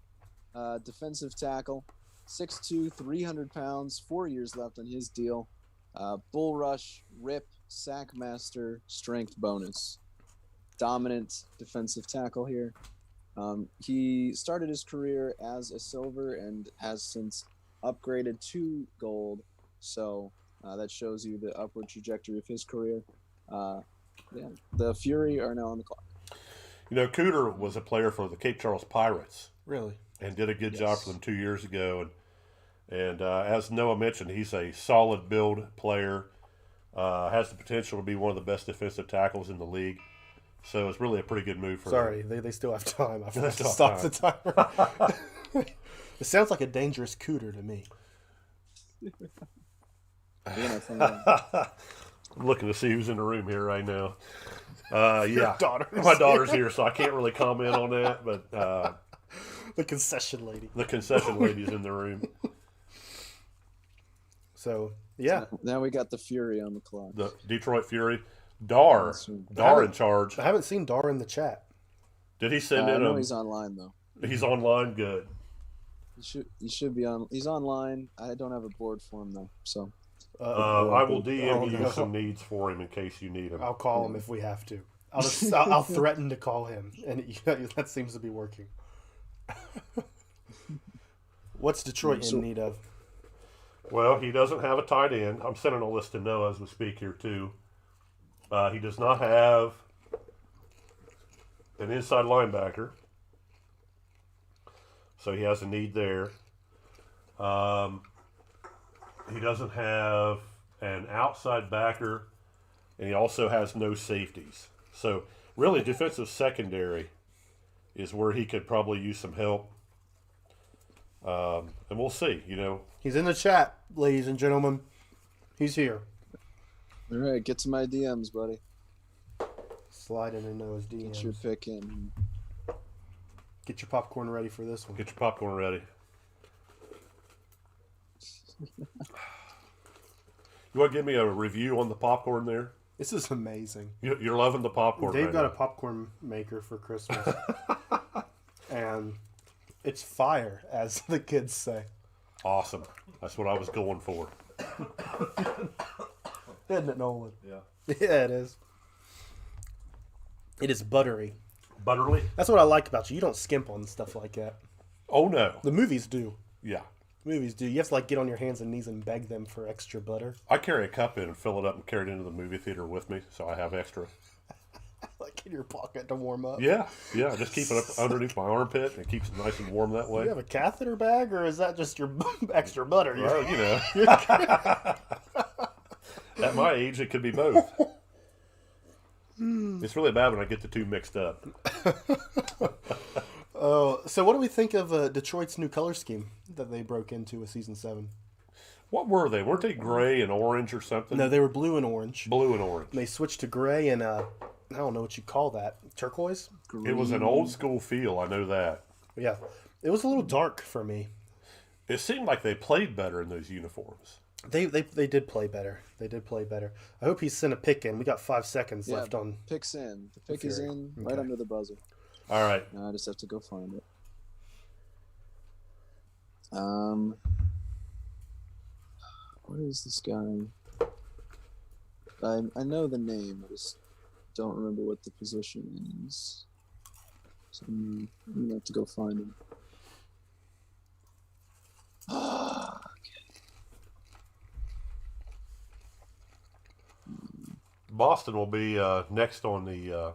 defensive tackle, 6'2", 300 pounds, 4 years left on his deal. Bull rush, rip, sack master, strength bonus. Dominant defensive tackle here. He started his career as a silver and has since upgraded to gold. So that shows you the upward trajectory of his career. The Fury are now on the clock. You know, Cooter was a player for the Cape Charles Pirates. Really? And did a good job for them 2 years ago. And as Noah mentioned, he's a solid build player. Has the potential to be one of the best defensive tackles in the league. So it's really a pretty good move for Sorry, them. they still have time. I forgot to stop the timer. It sounds like a dangerous Cooter to me. I'm looking to see who's in the room here right now. Yeah, my daughter's here, so I can't really comment on that. But the concession lady. The concession lady's in the room. So yeah, now we got the Fury on the clock. The Detroit Fury. Dar in charge. I haven't seen Dar in the chat. Did he send in? I know he's online though. He's online. Good. He should be on. He's online. I don't have a board for him though. So I will DM you some needs for him in case you need him. I'll call him if we have to. I'll threaten to call him, and that seems to be working. What's Detroit in need of? Well, he doesn't have a tight end. I'm sending a list to Noah as we speak here too. He does not have an inside linebacker, so he has a need there. He doesn't have an outside backer, and he also has no safeties. So really, defensive secondary is where he could probably use some help. And we'll see, He's in the chat, ladies and gentlemen. He's here. All right, get to my DMs, buddy. Slide in Noah's DMs. Get your pick in. Get your popcorn ready for this one. Get your popcorn ready. You want to give me a review on the popcorn there? This is amazing. You're loving the popcorn. Dave right got now. a popcorn maker for Christmas. And it's fire, as the kids say. Awesome. That's what I was going for. Isn't it, Nolan? Yeah. Yeah, it is. It is buttery. Butterly? That's what I like about you. You don't skimp on stuff like that. Oh, no. The movies do. Yeah. Movies do. You have to get on your hands and knees and beg them for extra butter. I carry a cup in and fill it up and carry it into the movie theater with me, so I have extra. Like in your pocket to warm up. Yeah. Just keep it up underneath my armpit and it keeps it nice and warm that way. Do you have a catheter bag, or is that just your extra butter? Well, at my age, it could be both. It's really bad when I get the two mixed up. So what do we think of Detroit's new color scheme that they broke into with Season 7? What were they? Weren't they gray and orange or something? No, they were blue and orange. Blue and orange. And they switched to gray and, I don't know what you call that, turquoise? Green. It was an old school feel, I know that. Yeah. It was a little dark for me. It seemed like they played better in those uniforms. They did play better. They did play better. I hope he sent a pick in. We got 5 seconds left on. Pick's in. The pick is in right Okay. under the buzzer. All right. Now I just have to go find it. What is this guy? I know the name. I just don't remember what the position is. So I'm gonna have to go find him. Boston will be next on the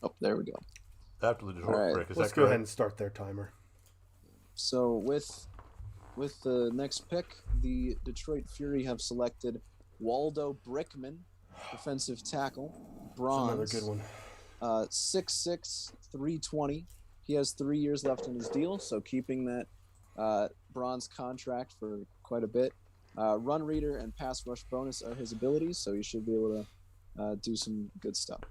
Oh, there we go. after the Detroit All right. break. Is Let's that go correct? ahead and start their timer. So with the next pick, the Detroit Fury have selected Waldo Brickman, defensive tackle, bronze. Another good one. 6'6", 320. He has 3 years left in his deal, so keeping that bronze contract for quite a bit. Run reader and pass rush bonus are his abilities, so he should be able to do some good stuff.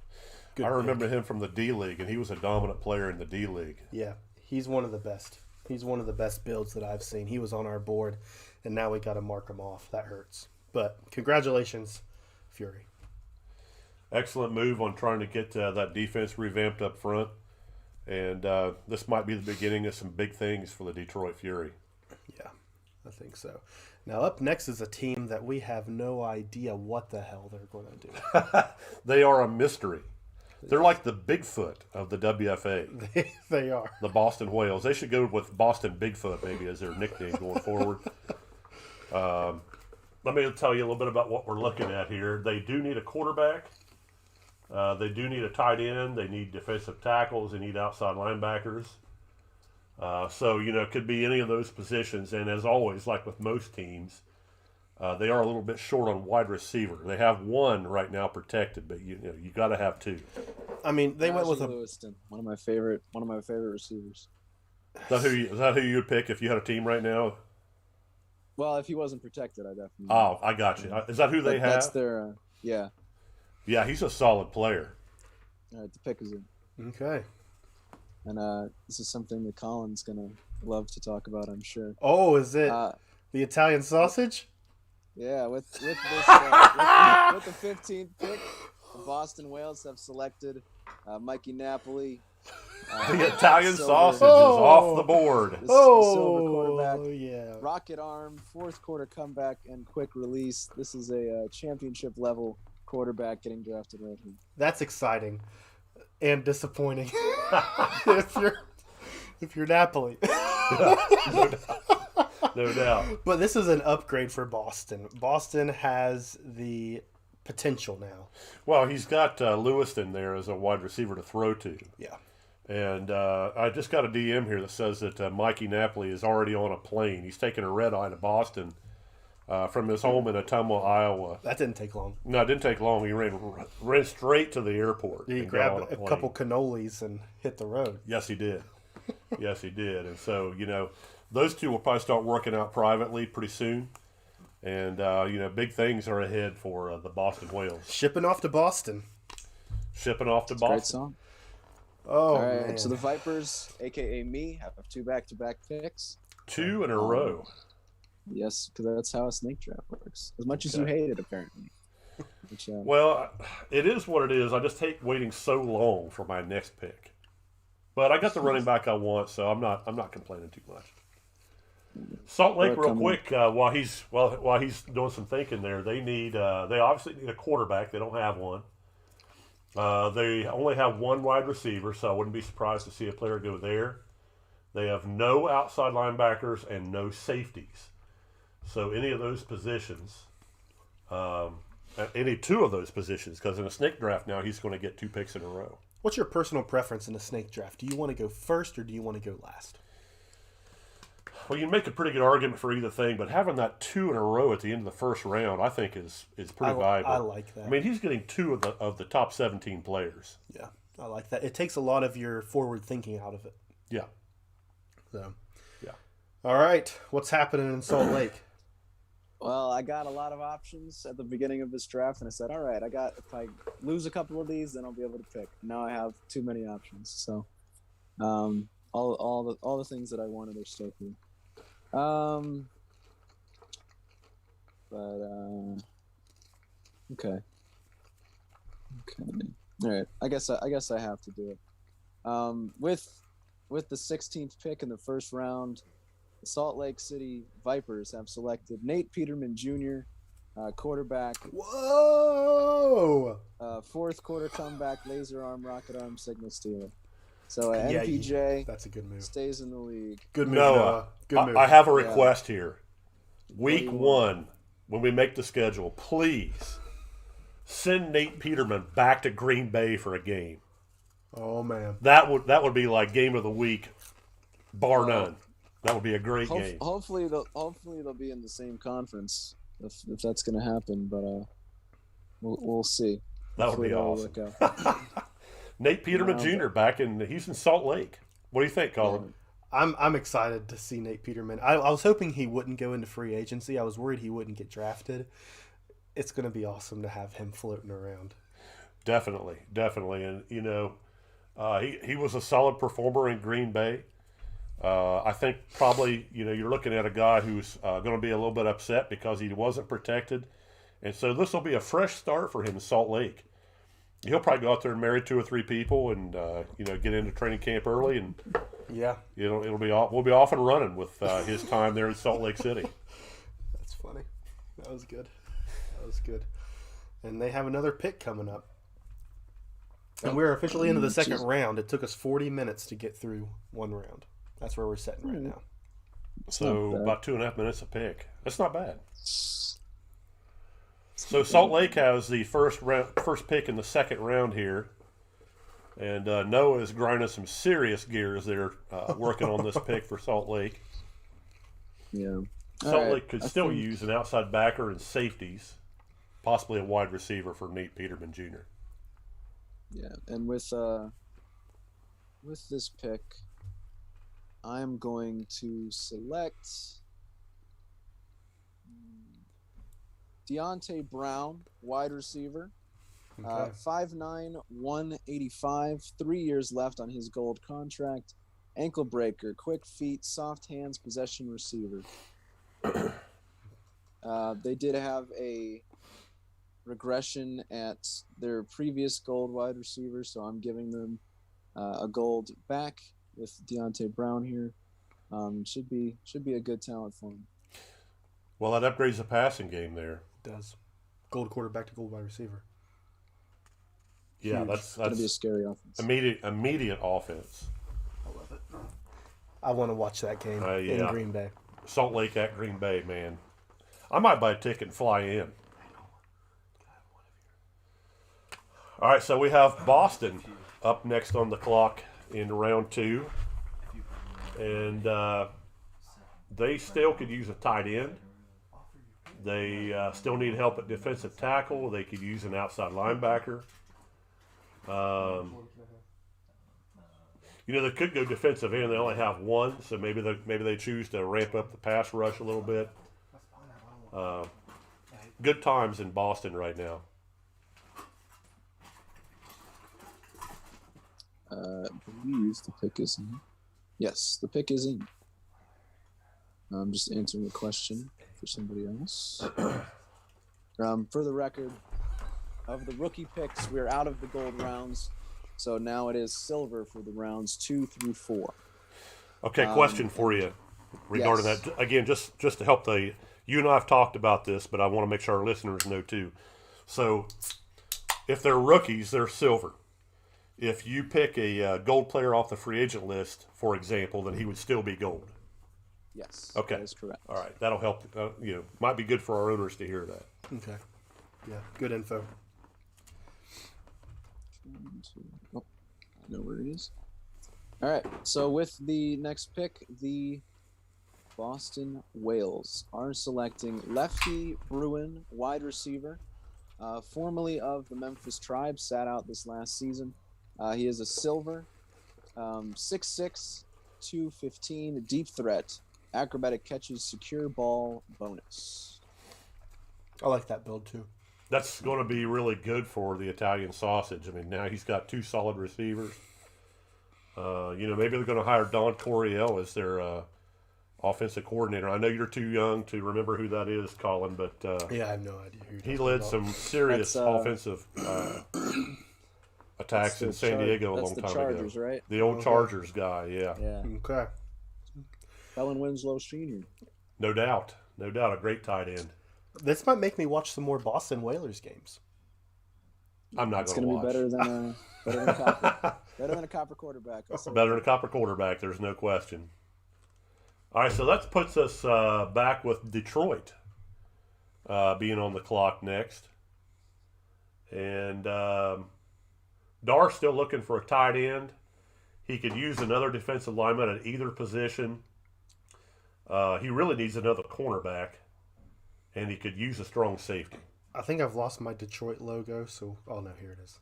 Good I pick. remember him from the D League, and he was a dominant player in the D League. Yeah, he's one of the best. He's one of the best builds that I've seen. He was on our board, and now we got to mark him off. That hurts. But congratulations, Fury. Excellent move on trying to get that defense revamped up front. And this might be the beginning of some big things for the Detroit Fury. Yeah, I think so. Now, up next is a team that we have no idea what the hell they're going to do. They are a mystery. They're like the Bigfoot of the WFA. They are. The Boston Whales. They should go with Boston Bigfoot maybe as their nickname going forward. Let me tell you a little bit about what we're looking at here. They do need a quarterback. They do need a tight end. They need defensive tackles. They need outside linebackers. So, it could be any of those positions. And as always, like with most teams, they are a little bit short on wide receiver. They have one right now protected, but you got to have two. I mean, they went with Lewiston, one of my favorite receivers. Is that who you would pick if you had a team right now? Well, if he wasn't protected, I definitely. Oh, I got you. Is that who they have? That's their. Yeah. Yeah, he's a solid player. All right, the pick is in. Okay. And this is something that Colin's gonna love to talk about, I'm sure. Oh, is it the Italian sausage? Yeah, with this with the 15th pick, the Boston Whales have selected Mikey Napoli. The Italian sausage is off the board. The silver quarterback. Yeah. Rocket arm, fourth quarter comeback, and quick release. This is a championship level quarterback getting drafted right here. That's exciting and disappointing if you're Napoli. No doubt. But this is an upgrade for Boston. Boston has the potential now. Well, he's got Lewiston there as a wide receiver to throw to. Yeah. And I just got a DM here that says that Mikey Napoli is already on a plane. He's taking a red eye to Boston from his home in Ottumwa, Iowa. That didn't take long. No, it didn't take long. He ran straight to the airport. He grabbed a couple cannolis and hit the road. Yes, he did. Yes, he did. And so, those two will probably start working out privately pretty soon. And, big things are ahead for the Boston Whales. Shipping off to Boston. Great song. Oh, all right, man. so the Vipers, a.k.a. me, have 2 back-to-back picks. 2 in a row. Yes, because that's how a snake draft works. As much as you hate it, apparently. Which, well, it is what it is. I just hate waiting so long for my next pick. But I got the running back I want, so I'm not complaining too much. Salt Lake, real quick, while he's doing some thinking there, they obviously need a quarterback. They don't have one. They only have one wide receiver, so I wouldn't be surprised to see a player go there. They have no outside linebackers and no safeties. So any of those positions, any 2 of those positions, because in a snake draft now he's going to get 2 picks in a row. What's your personal preference in a snake draft? Do you want to go first or do you want to go last? Well, you can make a pretty good argument for either thing, but having that 2 in a row at the end of the first round, I think is pretty valuable. I like that. I mean, he's getting 2 of the top 17 players. Yeah, I like that. It takes a lot of your forward thinking out of it. Yeah. So. Yeah. All right, what's happening in Salt Lake? Well, I got a lot of options at the beginning of this draft, and I said, all right, if I lose a couple of these, then I'll be able to pick. Now I have too many options, so all the things that I wanted are still here. Okay. All right. I guess I have to do it. With the 16th pick in the first round, the Salt Lake City Vipers have selected Nate Peterman Jr., quarterback. Whoa! Fourth quarter comeback, laser arm, rocket arm, signal stealer. So NPJ that's a good move. Stays in the league. Good move, Noah. Good move. I have a request here. Week 1, when we make the schedule, please send Nate Peterman back to Green Bay for a game. Oh man, that would be like game of the week, bar none. That would be a great game. Hopefully they'll be in the same conference if that's going to happen, but we'll see. That would be awesome. Nate Peterman Jr. he's in Salt Lake. What do you think, Colin? I'm excited to see Nate Peterman. I was hoping he wouldn't go into free agency. I was worried he wouldn't get drafted. It's going to be awesome to have him floating around. Definitely. And he was a solid performer in Green Bay. I think probably you're looking at a guy who's going to be a little bit upset because he wasn't protected, and so this will be a fresh start for him in Salt Lake. He'll probably go out there and marry 2 or 3 people, and get into training camp early, and we'll be off and running with his time there in Salt Lake City. That's funny. That was good. And they have another pick coming up. And we're officially into the second Jeez. round. It took us 40 minutes to get through one round. That's where we're sitting right now. So bad. about 2.5 minutes a pick. That's not bad. So Salt Lake has the first pick in the second round here. And Noah is grinding some serious gears there, working on this pick for Salt Lake. Yeah. Salt Lake could still use an outside backer and safeties, possibly a wide receiver for Nate Peterman Jr. Yeah, and with this pick, I'm going to select Deontay Brown, wide receiver. Okay. 5'9", 185, 3 years left on his gold contract. Ankle breaker, quick feet, soft hands, possession receiver. They did have a regression at their previous gold wide receiver, so I'm giving them a gold back with Deontay Brown here. Should be a good talent for him. Well, that upgrades the passing game there. It does. Gold quarterback to gold wide receiver. Yeah, Huge. that's Gonna be a scary offense. immediate offense. I love it. I want to watch that game in Yeah. Green Bay. Salt Lake at Green Bay, man. I might buy a ticket and fly in. All right, so we have Boston up next on the clock in round 2. And they still could use a tight end. They still need help at defensive tackle. They could use an outside linebacker. They could go defensive end. They only have one, so maybe they choose to ramp up the pass rush a little bit. Good times in Boston right now. I believe the pick is in. Yes, the pick is in. I'm just answering a question for somebody else. For the record, of the rookie picks, we're out of the gold rounds. So now it is silver for the rounds 2 through 4. Okay, question for you regarding yes. that. Again, just to help you and I have talked about this, but I want to make sure our listeners know too. So if they're rookies, they're silver. If you pick a gold player off the free agent list, for example, then he would still be gold. Yes. Okay. That is correct. All right. That'll help. Might be good for our owners to hear that. Okay. Yeah, good info. Oh, I know where it is. All right. So with the next pick, the Boston Whales are selecting lefty Bruin, wide receiver, formerly of the Memphis Tribe, sat out this last season. He is a silver, 6'6", 215, deep threat, acrobatic catches, secure ball, bonus. I like that build too. That's going to be really good for the Italian sausage. I mean, now he's got 2 solid receivers. Maybe they're going to hire Don Coryell as their offensive coordinator. I know you're too young to remember who that is, Colin, but Yeah, I have no idea who he led some serious offensive attacks in San Diego a long time Chargers, ago. Right? The old Chargers guy, yeah. Yeah. Okay. Helen Winslow Sr. No doubt. A great tight end. This might make me watch some more Boston Whalers games. I'm not It's going to watch. be better than a copper. Better than a copper quarterback. Better than a copper quarterback, there's no question. All right, so that puts us back with Detroit being on the clock next. And Dar's still looking for a tight end. He could use another defensive lineman at either position. He really needs another cornerback. And he could use a strong safety. I think I've lost my Detroit logo, so oh no, here it is.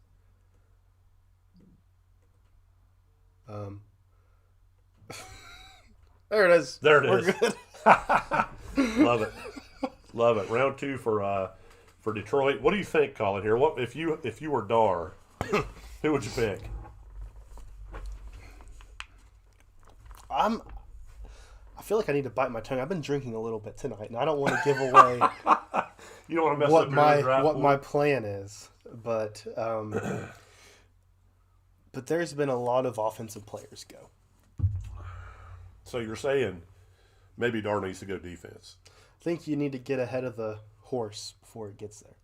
There it is. There it We're is. Good. Love it. Love it. Round 2 for Detroit. What do you think, Colin? Here, what if you were Dar? Who would you pick? I feel like I need to bite my tongue. I've been drinking a little bit tonight, and I don't want to give away You don't want to mess what up your draft my pool? plan is. But there's been a lot of offensive players go. So you're saying maybe Dar needs to go defense. I think you need to get ahead of the horse before it gets there.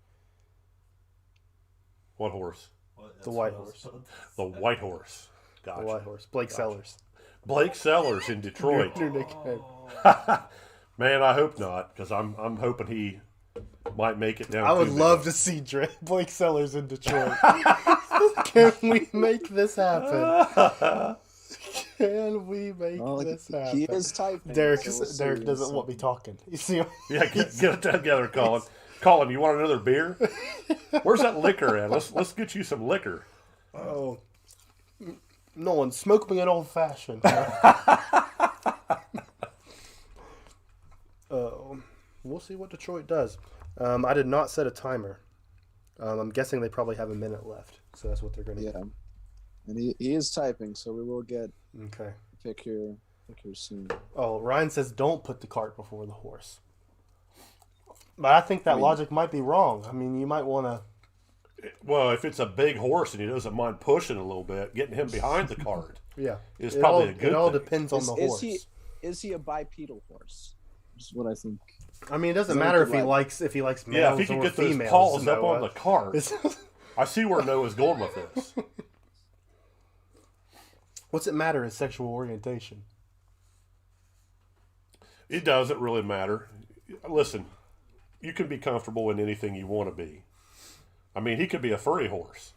What horse? The white horse. The white horse. Gotcha. The white horse. Blake Sellers. Blake Sellers in Detroit. New nickname. Man, I hope not, because I'm hoping he might make it down. I would love to see Blake Sellers in Detroit. Can we make this happen? Can we make this happen? He is typing. Derek, so we'll Derek doesn't want me talking. You see him? Yeah, get it together, Colin. Colin, you want another beer? Where's that liquor at? Let's get you some liquor. Oh, Nolan, smoke me an old fashioned. We'll see what Detroit does. I did not set a timer. I'm guessing they probably have a minute left, so that's what they're going to do. Yeah, and he is typing, so we will get Okay. a pick here soon. Oh, Ryan says don't put the cart before the horse. But I think that logic might be wrong. I mean, you might want to... Well, if it's a big horse and he doesn't mind pushing a little bit, getting him behind the cart Yeah. is probably a good thing. It all depends on the horse. Is he a bipedal horse? Is what I think. I mean, it doesn't matter if he likes males Yeah, if he can or get those females. paws up on the cart. It's- I see where Noah's going with this. What's it matter is sexual orientation. It doesn't really matter. Listen, you can be comfortable in anything you want to be. I mean, he could be a furry horse.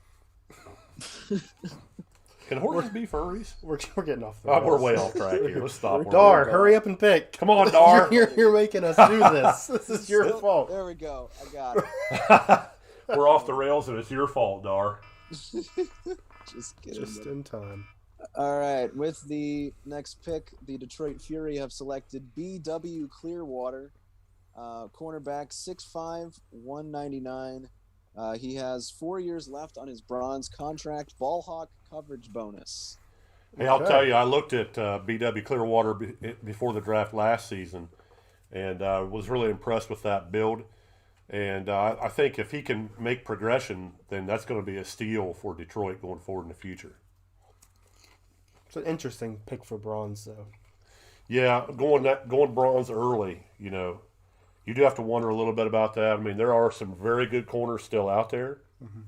Can horses be furries? We're getting off the Oh, we're rails. way off track here. Let's stop. Dar, hurry up and pick. Come on, Dar. You're making us do this. This is your fault. There we go. I got it. We're off the rails, and it's your fault, Dar. Just kidding. Just in time. All right. With the next pick, the Detroit Fury have selected B.W. Clearwater, cornerback, 6'5", 199. He has 4 years left on his bronze contract. Ball hawk coverage bonus. Hey, I'll tell you, I looked at B.W. Clearwater before the draft last season, and was really impressed with that build. And I think if he can make progression, then that's going to be a steal for Detroit going forward in the future. It's an interesting pick for bronze, though. Yeah, going bronze early, you know, you do have to wonder a little bit about that. I mean, there are some very good corners still out there. Mm-hmm.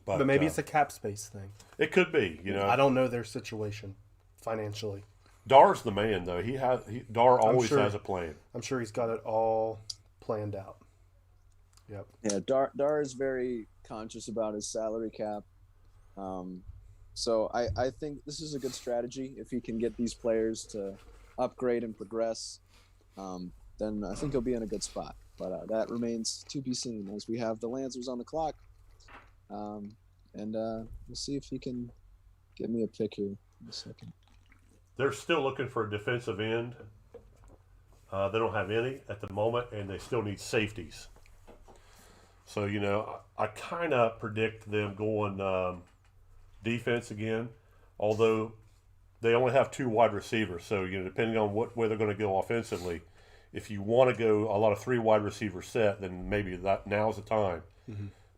But But maybe it's a cap space thing. it could be, you know. I don't know their situation financially. Dar's the man, though. Dar always sure. has a plan. I'm sure he's got it all planned out. Yep. Yeah, Dar is very conscious about his salary cap. So I think this is a good strategy. If he can get these players to upgrade and progress, then I think he'll be in a good spot. But that remains to be seen as we have the Lancers on the clock. And we'll see if he can get me a pick here in a second. They're still looking for a defensive end. They don't have any at the moment, and they still need safeties. So, you know, I kind of predict them going defense again, although they only have 2 wide receivers. So, you know, depending on what way they're going to go offensively, if you want to go a lot of 3 wide receiver set, then maybe now's the time,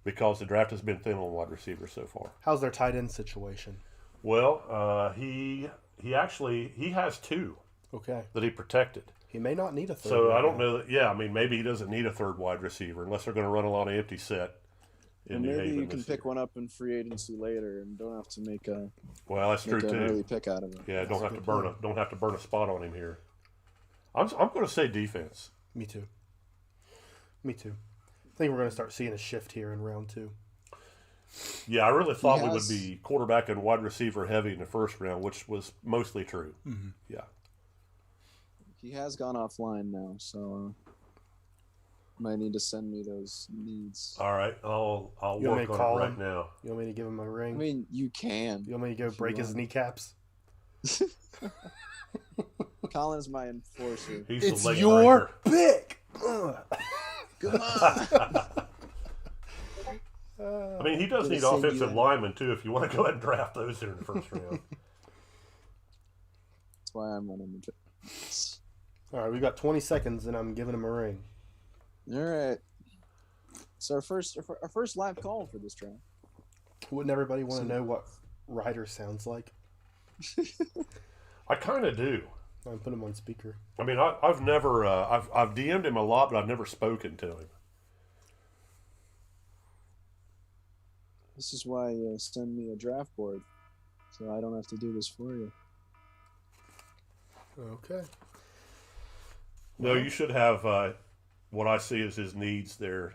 because the draft has been thin on wide receivers so far. How's their tight end situation? Well, he has 2 Okay. that he protected. He may not need a third. So right I don't now. know that. Yeah, I mean, maybe he doesn't need a 3rd wide receiver unless they're going to run a lot of empty set. And maybe you can pick one up in free agency later and don't have to make an That's true early too. pick out of it. Yeah, don't have to burn a spot on him here. I'm going to say defense. Me too. I think we're going to start seeing a shift here in round 2. Yeah, I really thought we would be quarterback and wide receiver heavy in the first round, which was mostly true. Mm-hmm. Yeah. He has gone offline now, so might need to send me those needs. All right, I'll You want me work to on call it right him? now. You want me to give him a ring? I mean, you can. You want me to go if you break his want. kneecaps? Colin's my enforcer. He's It's the leg your breaker. pick. Ugh. Come on. I mean, he does Gonna need send offensive you- linemen too. If you want to go ahead and draft those here in the first round. That's why I'm running the draft. All right, we got 20 seconds, and I'm giving him a ring. All right. So our first live call for this draft. Wouldn't everybody want to know what Ryder sounds like? I kind of do. I'm put him on speaker. I mean, I've never I've DM'd him a lot, but I've never spoken to him. This is why you send me a draft board, so I don't have to do this for you. Okay. No, you should have what I see as his needs there.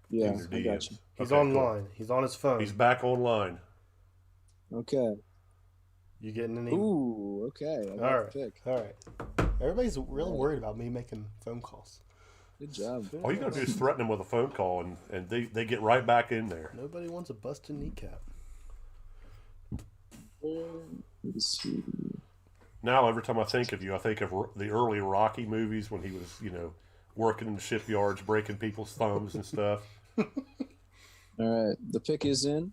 Yeah, in your I got DMs. you. He's Okay, online. cool. He's on his phone. He's back online. Okay. You getting any? Ooh, okay. I got All right. the pick. All right. Everybody's really worried about me making phone calls. Good job. All you got to do is threaten them with a phone call, and they get right back in there. Nobody wants a busted kneecap. Let's see. Now, every time I think of you, I think of the early Rocky movies when he was, working in the shipyards, breaking people's thumbs and stuff. All right. The pick is in.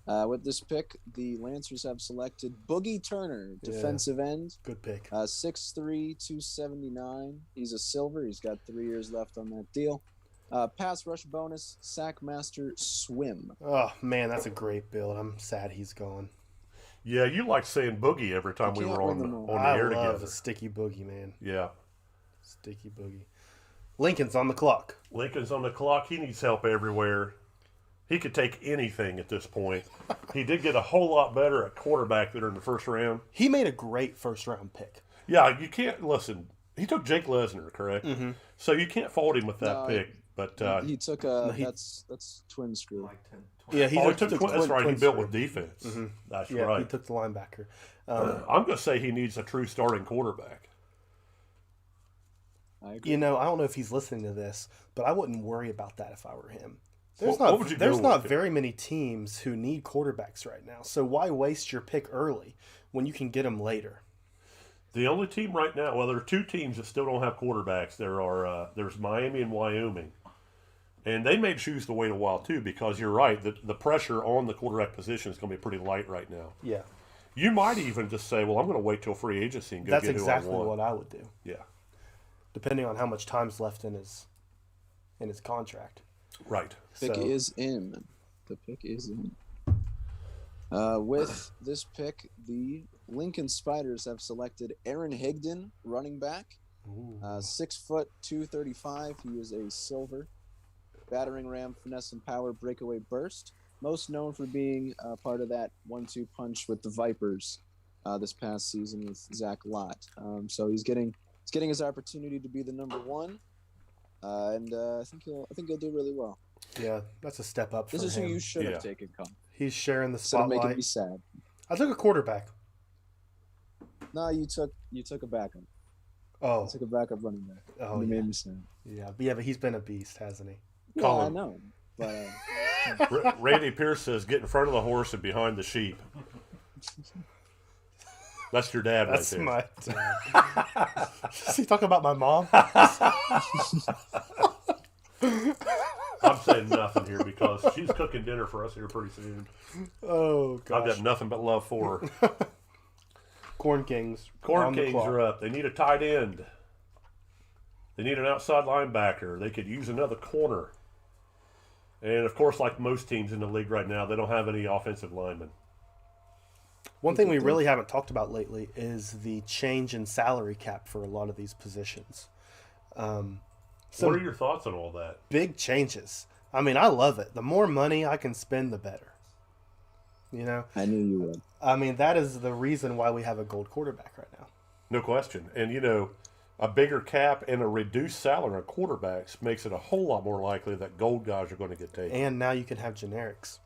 With this pick, the Lancers have selected Boogie Turner, defensive end. Good pick. 6'3", 279. He's a silver. He's got 3 years left on that deal. Pass rush bonus, sack master, swim. Oh, man, that's a great build. I'm sad he's gone. Yeah, you liked saying Boogie every time we were on the air together. I love a sticky boogie, man. Yeah. Sticky boogie. Lincoln's on the clock. Lincoln's on the clock. He needs help everywhere. He could take anything at this point. He did get a whole lot better at quarterback there in the first round. He made a great first-round pick. Yeah, you can't listen. He took Jake Lesner, correct? Mm-hmm. So you can't fault him with that pick. But he took a that's twin screw. Yeah, he took that's right. He built with defense. Mm-hmm. That's right. He took the linebacker. I'm going to say he needs a true starting quarterback. I agree. I don't know if he's listening to this, but I wouldn't worry about that if I were him. There's there's not very many teams who need quarterbacks right now. So why waste your pick early when you can get them later? The only team right now, well, there are two teams that still don't have quarterbacks. There's Miami and Wyoming. And they may choose to wait a while, too, because you're right. The pressure on the quarterback position is going to be pretty light right now. Yeah. You might even just say, well, I'm going to wait till free agency and go That's get who exactly I want. what I would do. Yeah. Depending on how much time's left in his contract. Right. Pick is in. The pick is in. With this pick, the Lincoln Spiders have selected Aaron Higdon, running back. 6 foot 235. He is a silver. Battering ram, finesse and power, breakaway burst. Most known for being part of that 1-2 punch with the Vipers this past season with Zach Lott. So he's getting his opportunity to be the number one, and I think he'll do really well. Yeah, that's a step up for him. This is who you should have taken, Con. He's sharing the Instead of spotlight. making me sad. I took a quarterback. No, you took a backup. Oh. You took a backup running back. Oh, you made me sad. Yeah, but he's been a beast, hasn't he? Yeah, I know. But Randy Pierce says, get in front of the horse and behind the sheep. That's your dad That's right there. my dad. Is he talking about my mom? I'm saying nothing here because she's cooking dinner for us here pretty soon. Oh, gosh. I've got nothing but love for her. Corn Kings. Corn Kings are up. They need a tight end. They need an outside linebacker. They could use another corner. And, of course, like most teams in the league right now, they don't have any offensive linemen. One thing we really haven't talked about lately is the change in salary cap for a lot of these positions. What are your thoughts on all that? Big changes. I mean, I love it. The more money I can spend, the better. I knew you would. I mean, that is the reason why we have a gold quarterback right now. No question. And, a bigger cap and a reduced salary on quarterbacks makes it a whole lot more likely that gold guys are going to get taken. And now you can have generics.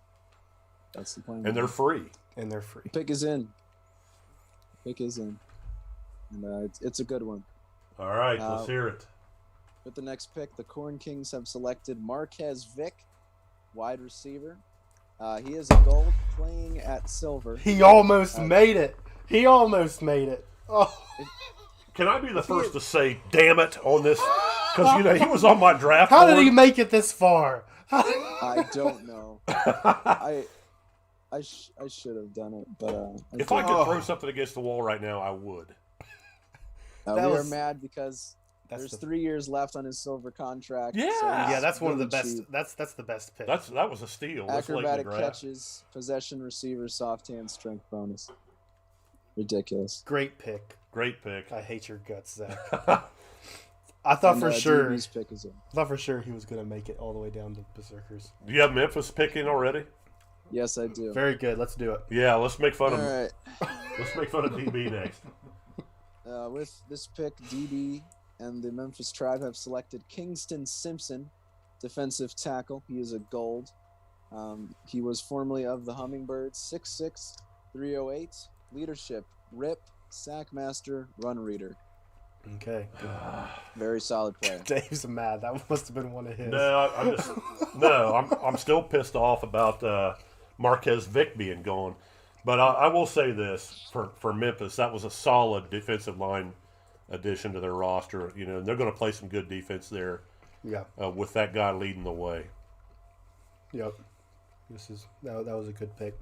That's the plan. And they're free. Pick is in. And it's a good one. All right, let's hear it. With the next pick, the Corn Kings have selected Marquez Vick, wide receiver. He is a gold, playing at silver. He almost made it. Oh. Can I be the first to say, damn it, on this? Because, he was on my draft How board. did he make it this far? I don't know. I should have done it, but if I could throw something against the wall right now, I would. We are mad because there's 3 years left on his silver contract. Yeah, so Yeah, that's one of the really best. cheap. That's the best pick. That was a steal. This late in the Acrobatic draft. catches, possession receiver, soft hand, strength bonus. Ridiculous. Great pick. Great pick. I hate your guts, Zach. I thought for sure. DB's pick is in. I thought for sure he was going to make it all the way down to Berserkers. Do you have Memphis picking already? Yes, I do. Very good. Let's do it. Yeah, let's make fun All of right. let's make fun of DB next. With this pick, DB and the Memphis Tribe have selected Kingston Simpson, defensive tackle. He is a gold. He was formerly of the Hummingbirds, 6'6", 308. Leadership, rip, sack master, run reader. Okay. Very solid player. Dave's mad. That must have been one of his. I'm still pissed off about Marquez Vick being gone. But I will say this for Memphis, that was a solid defensive line addition to their roster. You know, and they're going to play some good defense there. Yeah. With that guy leading the way. Yep. That was a good pick.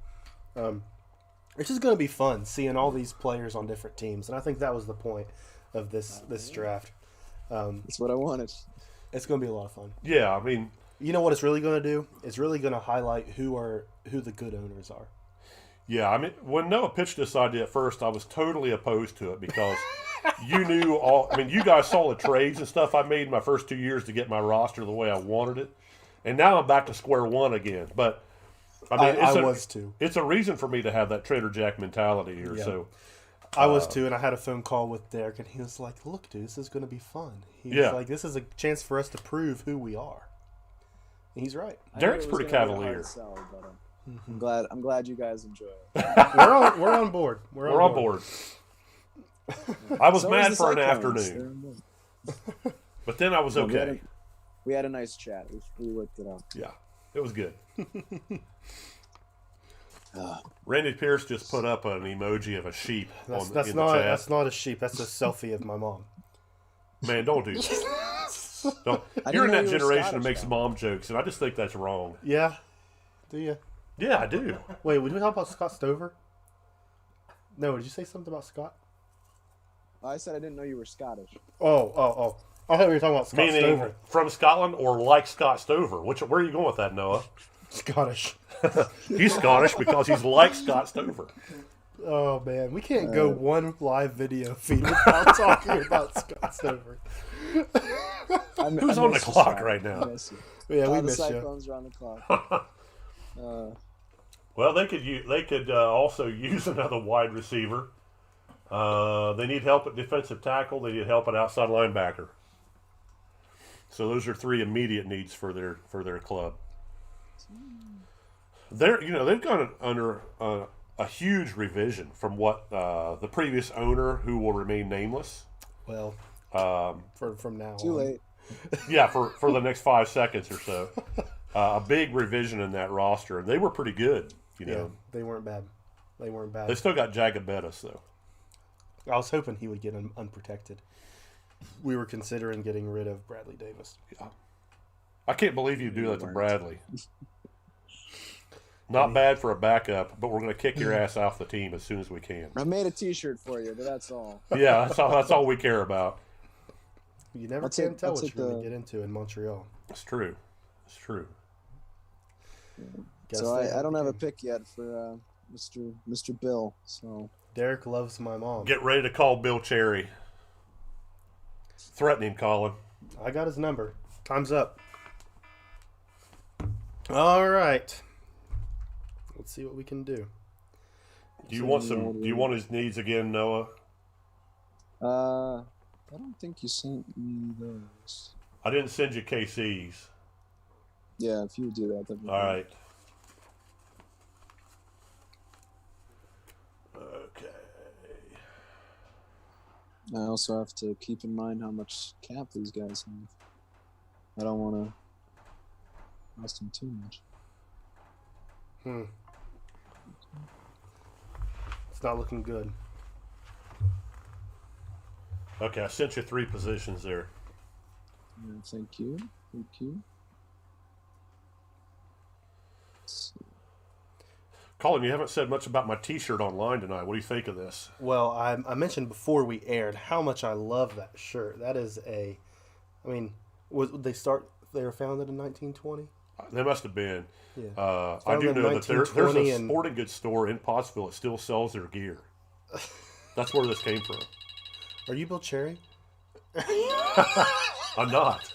It's just going to be fun seeing all these players on different teams, and I think that was the point of this draft. That's what I wanted. It's going to be a lot of fun. Yeah, I mean, you know what it's really going to do? It's really going to highlight who the good owners are. Yeah, I mean, when Noah pitched this idea at first, I was totally opposed to it because you knew all. I mean, you guys saw the trades and stuff I made my first 2 years to get my roster the way I wanted it, and now I'm back to square one again. But I mean, I was too. It's a reason for me to have that Trader Jack mentality here. Yeah. So I was too, and I had a phone call with Derek, and he was like, "Look, dude, this is going to be fun." He's like, "This is a chance for us to prove who we are." And he's right. Derek's pretty cavalier. Sell, but, I'm glad you guys enjoy it. We're on board. We're on board. I was mad for an afternoon, but then I was okay. We had a nice chat. We worked it out. Yeah, it was good. Randy Pierce just put up an emoji of a sheep in the chat. That's not a sheep. That's a selfie of my mom. Man, don't do that. You're in that generation that makes mom jokes, and I just think that's wrong. Yeah. Do you? Yeah, I do. Wait, did we talk about Scott Stover? No, did you say something about Scott? I said I didn't know you were Scottish. Oh. I thought we were talking about Scott Meaning Stover. From Scotland or like Scott Stover? Where are you going with that, Noah? Scottish. He's Scottish because he's like Scott Stover. Oh, man. We can't go one live video feed without talking about Scott Stover. Who's on the clock right now? Yeah, we miss the you. Cyclones are on the clock. Well, they could also use another wide receiver. They need help at defensive tackle. They need help at outside linebacker. So those are three immediate needs for their club. They've gone under a huge revision from what the previous owner, who will remain nameless. Well, from now too on. late. Yeah, for the next 5 seconds or so. A big revision in that roster, and they were pretty good. You know, yeah, they weren't bad. They still got Jacob Bettis though. I was hoping he would get unprotected. We were considering getting rid of Bradley Davis. Yeah. I can't believe you do that to Bradley. Not bad for a backup, but we're going to kick your ass off the team as soon as we can. I made a T-shirt for you, but that's all. Yeah, that's all we care about. You never can tell what you're going to get into in Montreal. It's true. So I don't have a pick yet for Mr. Bill. So Derek loves my mom. Get ready to call Bill Cherry. Threaten him, Colin. I got his number. Time's up. All right. Let's see what we can do. Do you want his needs again, Noah? I don't think you sent me those. I didn't send you KC's. Yeah, if you would do that, that'd be all good. right. Okay. I also have to keep in mind how much cap these guys have. I don't want to cost them too much. It's not looking good. Okay, I sent you 3 positions there. Yeah, thank you. Colin, you haven't said much about my T-shirt online tonight. What do you think of this? Well, I mentioned before we aired how much I love that shirt. That is they were founded in 1920? They must have been. Yeah. I do know that there's a and... sporting goods store in Pottsville that still sells their gear. That's where this came from. Are you Bill Cherry? I'm not.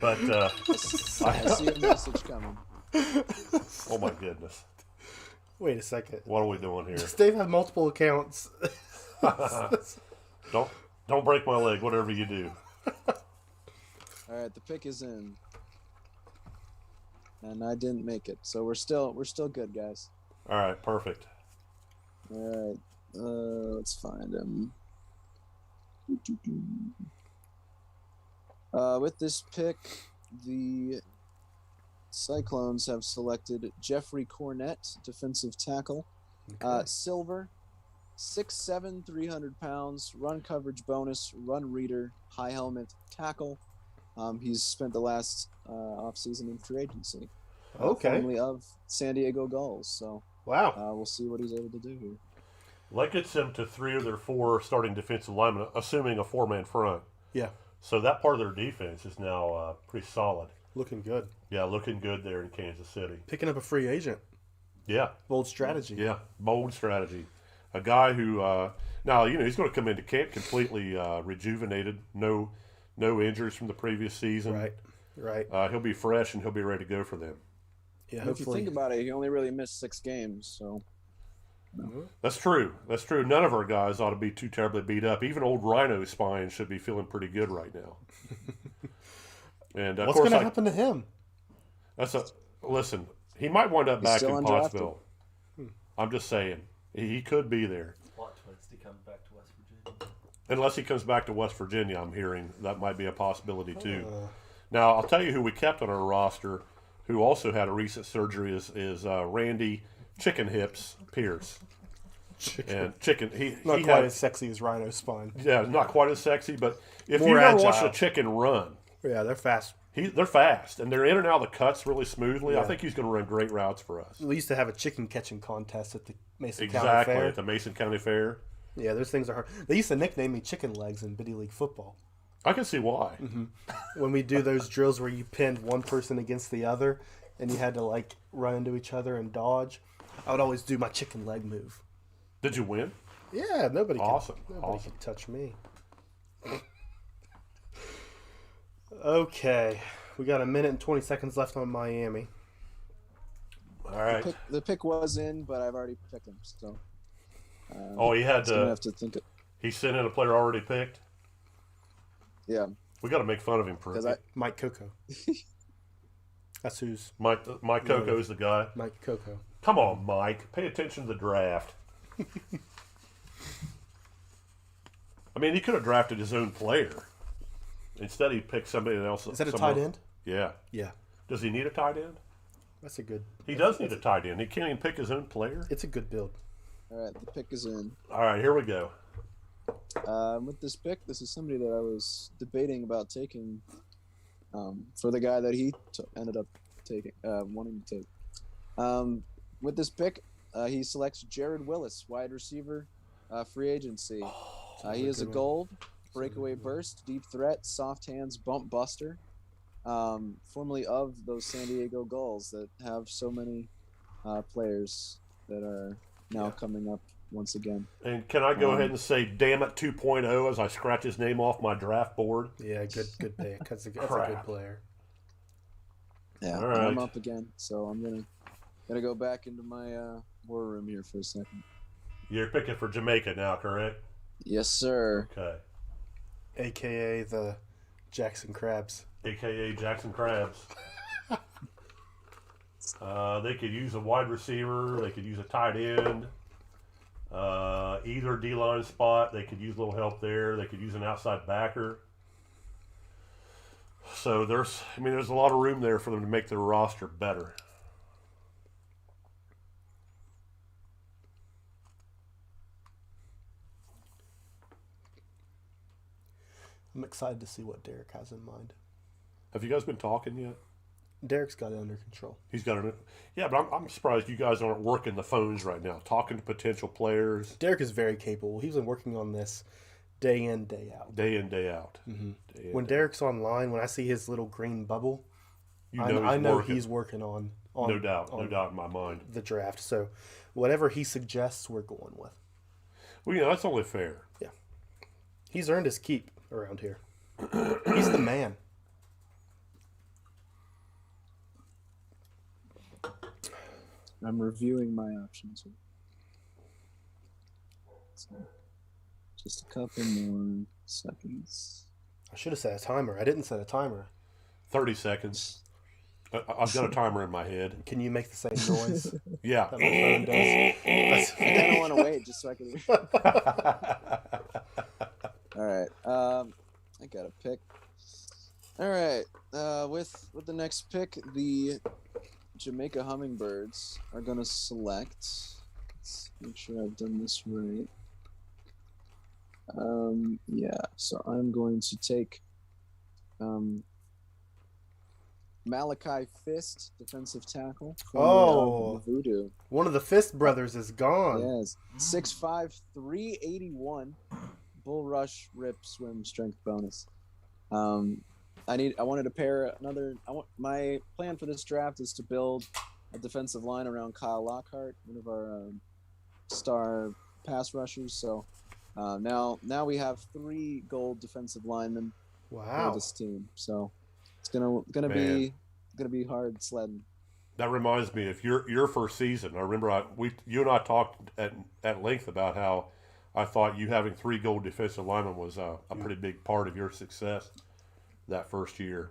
But I see a message coming. Oh my goodness! Wait a second. What are we doing here? Does Dave have multiple accounts? Don't break my leg. Whatever you do. All right, the pick is in, and I didn't make it, so we're still good, guys. All right, perfect. All right, let's find him. With this pick, the Cyclones have selected Jeffrey Cornett, defensive tackle. Okay. Silver, 6'7", 300 pounds, run coverage bonus, run reader, high helmet, tackle. He's spent the last offseason in free agency. Okay. Formerly of San Diego Gulls. So Wow. we'll see what he's able to do here. That gets them to 3 of their 4 starting defensive linemen, assuming a 4-man front. Yeah. So that part of their defense is now pretty solid. Looking good. Yeah, looking good there in Kansas City. Picking up a free agent. Yeah. Bold strategy. Yeah, bold strategy. A guy who, now, he's going to come into camp completely rejuvenated. No injuries from the previous season. Right. He'll be fresh and he'll be ready to go for them. Yeah, And if you think about it, he only really missed 6 games. So That's true. None of our guys ought to be too terribly beat up. Even old Rhino Spine should be feeling pretty good right now. And of what's course, going to happen to him? Listen. He might wind up back in still undrafted. Pottsville. I'm just saying he could be there. Plot twist, he comes back to West Virginia. Unless he comes back to West Virginia, I'm hearing that might be a possibility too. Now I'll tell you who we kept on our roster, who also had a recent surgery is Randy Chicken Hips Pierce. And Chicken, Not he quite had, as sexy as Rhino Spine. yeah, not quite as sexy, but if More you ever watch agile. a chicken run, Yeah, they're fast. they're fast and they're in and out of the cuts really smoothly. I Yeah. think he's going to run great routes for us. We used to have a chicken catching contest at the Mason County Exactly Fair. at the Mason County Fair. Yeah, those things are hard. They used to nickname me Chicken Legs in Biddy League football. I can see why. When we do those drills where you pinned one person against the other and you had to like run into each other and dodge, I would always do my chicken leg move. Did you win? Yeah, nobody Awesome. could touch me. Okay, we got a minute and 20 seconds left on Miami. All right. the pick was in, but I've already picked him. So He had so I'm gonna to. have to think. He sent in a player already picked. Yeah, We got to make fun of him for because it. Mike Coco. That's who's Mike Coco's the guy. Mike Coco. Come on, Mike. Pay attention to the draft. I mean, he could have drafted his own player. Instead, he picked somebody else. Is that a tight end? Yeah. Yeah, Does he need a tight end? that's a good. He does need a tight end. He can't even pick his own player. It's a good build. all right, the pick is in. All right, here we go. With this pick, this is somebody that I was debating about taking for the guy that he ended up taking, wanting to take. With this pick, he selects Jared Willis, wide receiver, free agency. He is a gold, breakaway burst, deep threat, soft hands, bump buster, formerly of those San Diego Gulls that have so many players that are now coming up once again. And can I go ahead and say, damn it, 2.0 as I scratch his name off my draft board? Yeah, good pick. That's a good player. Yeah, All and I'm right. up again, so I'm gonna go back into my war room here for a second. You're picking for Jamaica now, correct? Yes, sir. Okay. AKA the Jackson Crabs. AKA Jackson Crabs. They could use a wide receiver. They could use a tight end. Either D-line spot. They could use a little help there. They could use an outside backer. So there's a lot of room there for them to make their roster better. I'm excited to see what Derek has in mind. Have you guys been talking yet? Derek's got it under control. He's got it. Yeah, but I'm surprised you guys aren't working the phones right now, talking to potential players Derek is very capable. He's been working on this day in, day out. day in, day out. Mm-hmm. Day in, When day Derek's online, when I see his little green bubble, out. I know working. he's working on No doubt in my mind. the draft. So whatever he suggests, we're going with. Well, that's only fair. He's earned his keep around here. He's the man. I'm reviewing my options here. So, just a couple more seconds. I should have set a timer. I didn't set a timer. 30 seconds. I've got a timer in my head. Can you make the same noise Yeah. that my phone does? I don't want to wait just so I can. All right. I got a pick. All right. With the next pick, the Jamaica Hummingbirds are going to select. Let's make sure I've done this right. Yeah. So I'm going to take Malachi Fist, defensive tackle. Oh. The Voodoo. One of the Fist brothers is gone. Yes. 6'5", 381. Bull rush, rip, swim, strength bonus. I wanted to pair my plan for this draft is to build a defensive line around Kyle Lockhart, one of our star pass rushers. So now we have 3 gold defensive linemen Wow. for this team. So it's gonna be hard sledding. That reminds me of your first season. I remember you and I talked at length about how I thought you having 3 gold defensive linemen was a pretty big part of your success that first year.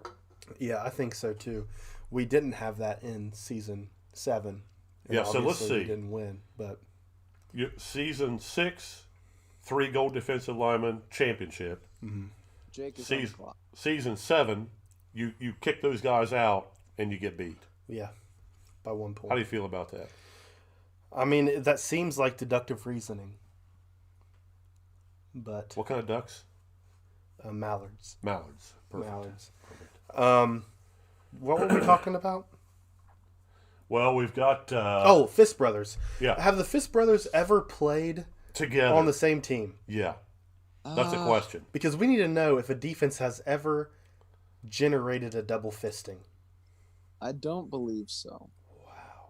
Yeah, I think so too. We didn't have that in season 7. Yeah, so let's see. We didn't win, but season 6, 3 gold defensive linemen, championship. Mm-hmm. Jake is on the clock. Season 7, you kick those guys out and you get beat. Yeah, by 1 point. How do you feel about that? I mean, that seems like deductive reasoning. But What kind of ducks? mallards. Mallards. Perfect. Mallards. What were we talking about? Well, we've got Fist brothers. Yeah. Have the Fist brothers ever played together on the same team? Yeah. That's the question. Because we need to know if a defense has ever generated a double fisting. I don't believe so. Wow.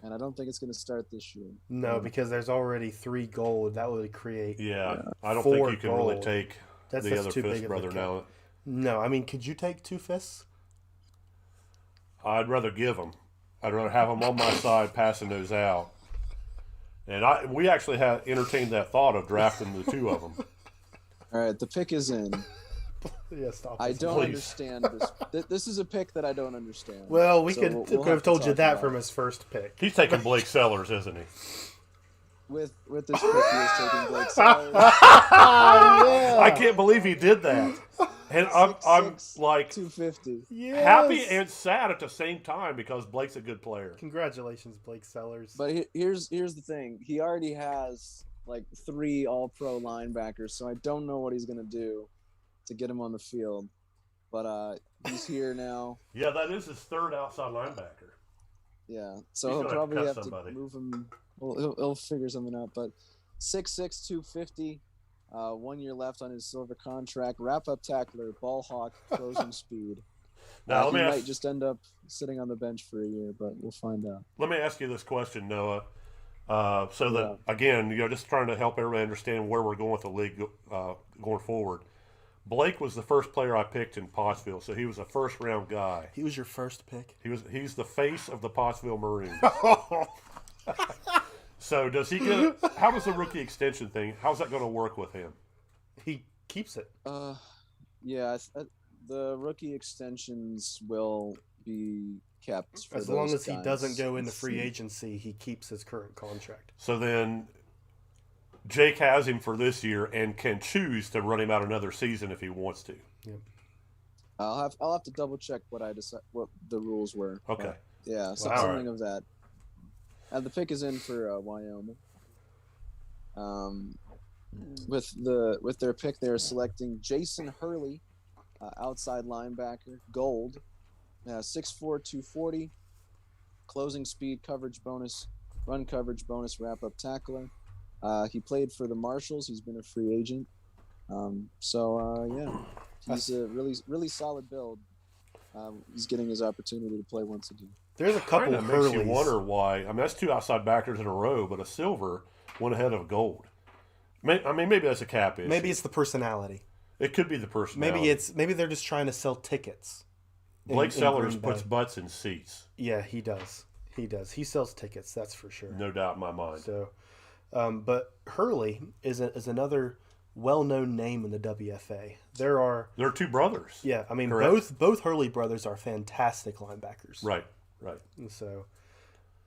And I don't think it's going to start this year. No, because there's already 3 gold. That would create. Yeah. I don't 4 think you can really gold. take That's the other too big Fist of a brother cut. now. No, I mean, could you take 2 fists? I'd rather give them. I'd rather have them on my side passing those out. And we actually had entertained that thought of drafting the 2 of them. All right, the pick is in. Yeah, stop. I don't Please. understand this. This is a pick that I don't understand. Well, we So could we'll could have have to told you talk that about from it. his first pick. He's taking Blake Sellers, isn't he? With this pick, he is taking Blake Sellers. I can't believe he did that. And I'm 6'6", like 250. Yes. happy and sad at the same time because Blake's a good player. Congratulations, Blake Sellers. But here's the thing. He already has like 3 all-pro linebackers, so I don't know what he's going to do to get him on the field. But he's here now. Yeah, that is his 3rd outside linebacker. Yeah, so He's he'll gonna probably cut have somebody. to move him. Well, he'll figure something out. But 6'6", 250, 1 year left on his silver contract. Wrap-up tackler, ball hawk, closing speed. Now, He let me might ask, just end up sitting on the bench for a year, but we'll find out. let me ask you this question, Noah. So that, again, just trying to help everybody understand where we're going with the league going forward. Blake was the first player I picked in Pottsville, so he was a first-round guy. He was your first pick? He's the face of the Pottsville Maroons. So does he get? How does the rookie extension thing? How's that going to work with him? He keeps it. Yeah, the rookie extensions will be kept for As long those as he guys. doesn't go into free agency, he keeps his current contract. So then Jake has him for this year and can choose to run him out another season if he wants to. Yep. I'll have to double check what the rules were. Okay. But yeah, Wow. something of that. The pick is in for Wyoming. With their pick, they're selecting Jason Hurley, outside linebacker, gold, 6'4", 240, closing speed, coverage bonus, run coverage bonus, wrap-up tackler. He played for the Marshals. He's been a free agent. Yeah, he's a really solid build. He's getting his opportunity to play once again. There's a couple Kind of of makes you Hurleys. wonder why. I mean, that's 2 outside backers in a row, but a silver went ahead of gold. Maybe that's a cap issue. Maybe it's the personality. It could be the personality. Maybe they're just trying to sell tickets. Blake in Sellers Green Bay. puts butts in seats. Yeah, he does. He does. He sells tickets, that's for sure. No doubt in my mind. So, but Hurley is another well-known name in the WFA. There are 2 brothers. Yeah, I mean Correct. both Hurley brothers are fantastic linebackers. Right. And so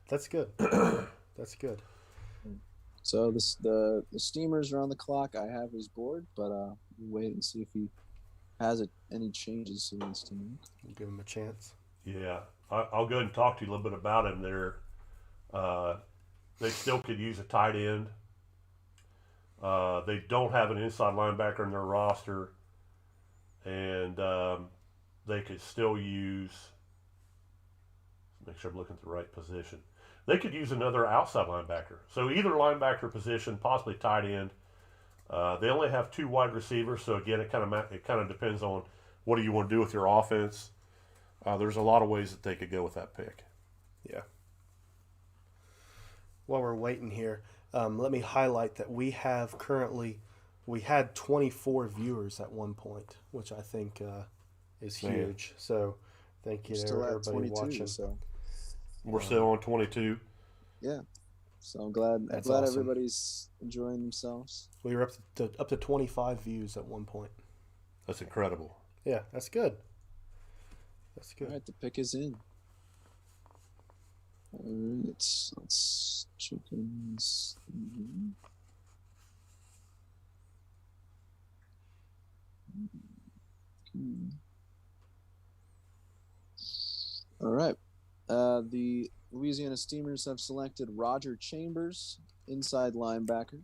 that's good. That's good. So the Steamers are on the clock. I have his board, but we'll wait and see if he has any changes he wants to make. We'll give him a chance. Yeah, I'll go ahead and talk to you a little bit about him there. They still could use a tight end. They don't have an inside linebacker in their roster, and they could still use. Make sure I'm looking at the right position. They could use another outside linebacker. So either linebacker position, possibly tight end. They only have 2 wide receivers, so again, it kind of depends on what do you want to do with your offense. There's a lot of ways that they could go with that pick. Yeah. While we're waiting here, let me highlight that we had 24 viewers at one point, which I think is huge. Man. So thank you to everybody watching. So. We're still on 22. Yeah. So I'm glad awesome. Everybody's enjoying themselves. We were up to 25 views at one point. That's incredible. Yeah, that's good. That's good. All right, the pick is in. All right, let's chickens. All right. The Louisiana Steamers have selected Roger Chambers, inside linebacker.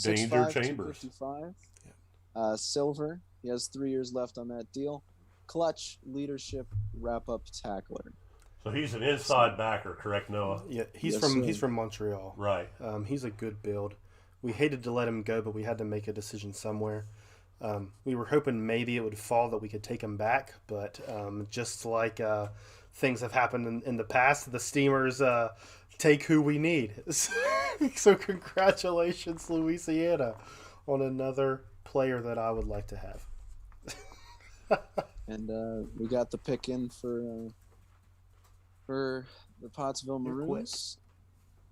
Danger 6'5", Chambers. 255. Silver. He has 3 years left on that deal. Clutch, leadership, wrap-up tackler. So he's an inside backer, correct, Noah? Yeah, he's from Montreal. Right. He's a good build. We hated to let him go, but we had to make a decision somewhere. We were hoping maybe it would fall that we could take him back, but just like things have happened in the past, the Steamers take who we need. So congratulations, Louisiana, on another player that I would like to have. And we got the pick in for the Pottsville Maroons.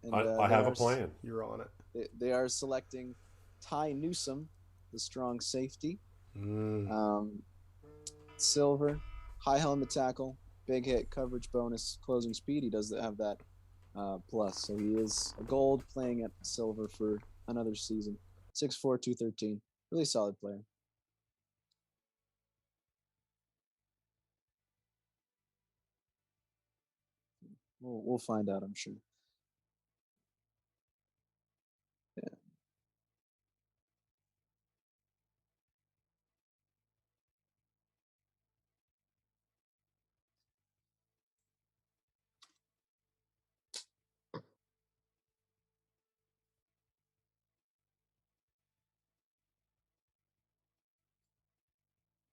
And, I have a plan. You're on it. They are selecting Ty Newsome, the strong safety. Silver, high helmet tackle, big hit, coverage bonus, closing speed. He does have that plus. So he is a gold playing at silver for another season. 6'4", 213. Really solid player. We'll find out, I'm sure. Yeah.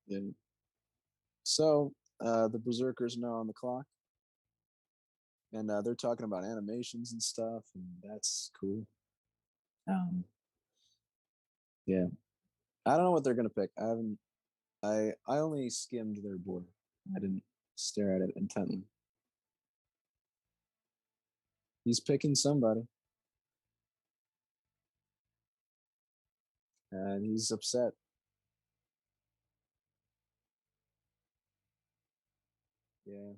Yeah. So the Berserkers are now on the clock. And they're talking about animations and stuff, and that's cool. Yeah, I don't know what they're gonna pick. I only skimmed their board. I didn't stare at it intently. He's picking somebody, and he's upset. Yeah.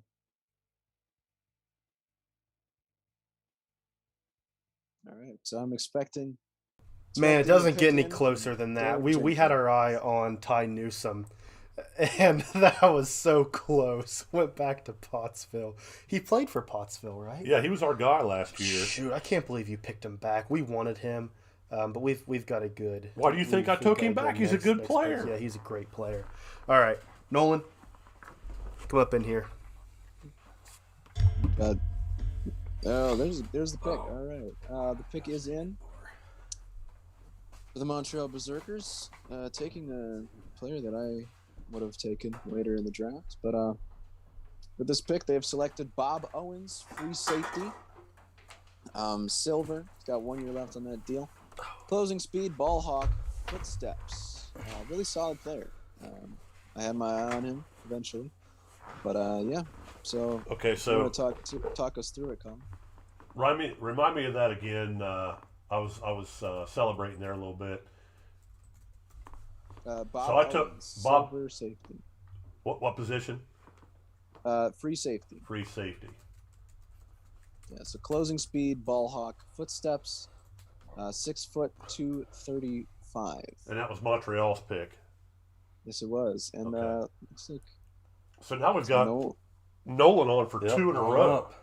All right, so I'm expecting. Man, it doesn't get any closer than that. We had our eye on Ty Newsome, and that was so close. Went back to Pottsville. He played for Pottsville, right? Yeah, he was our guy last year. Shoot, I can't believe you picked him back. We wanted him, but we've got a good. Why do you think I took him back? He's a good player. Yeah, he's a great player. All right, Nolan, come up in here. Oh, there's the pick. All right, the pick is in. For the Montreal Berserkers, taking a player that I would have taken later in the draft. But with this pick, they have selected Bob Owens, free safety. Silver, he's got 1 year left on that deal. Closing speed, ball hawk, footsteps. Really solid player. I had my eye on him eventually. But yeah, So Okay, you so want to talk us through it, Colin? remind me of that again. I was celebrating there a little bit. Bob So I took Owens, Bob- silver safety. What position? Free safety. Free safety. Yeah, so closing speed, ball hawk, footsteps, 6 foot 235. And that was Montreal's pick. Yes, it was. And Okay. looks like So now we've got no. Nolan on for Yep, 2 in a I'm row. up.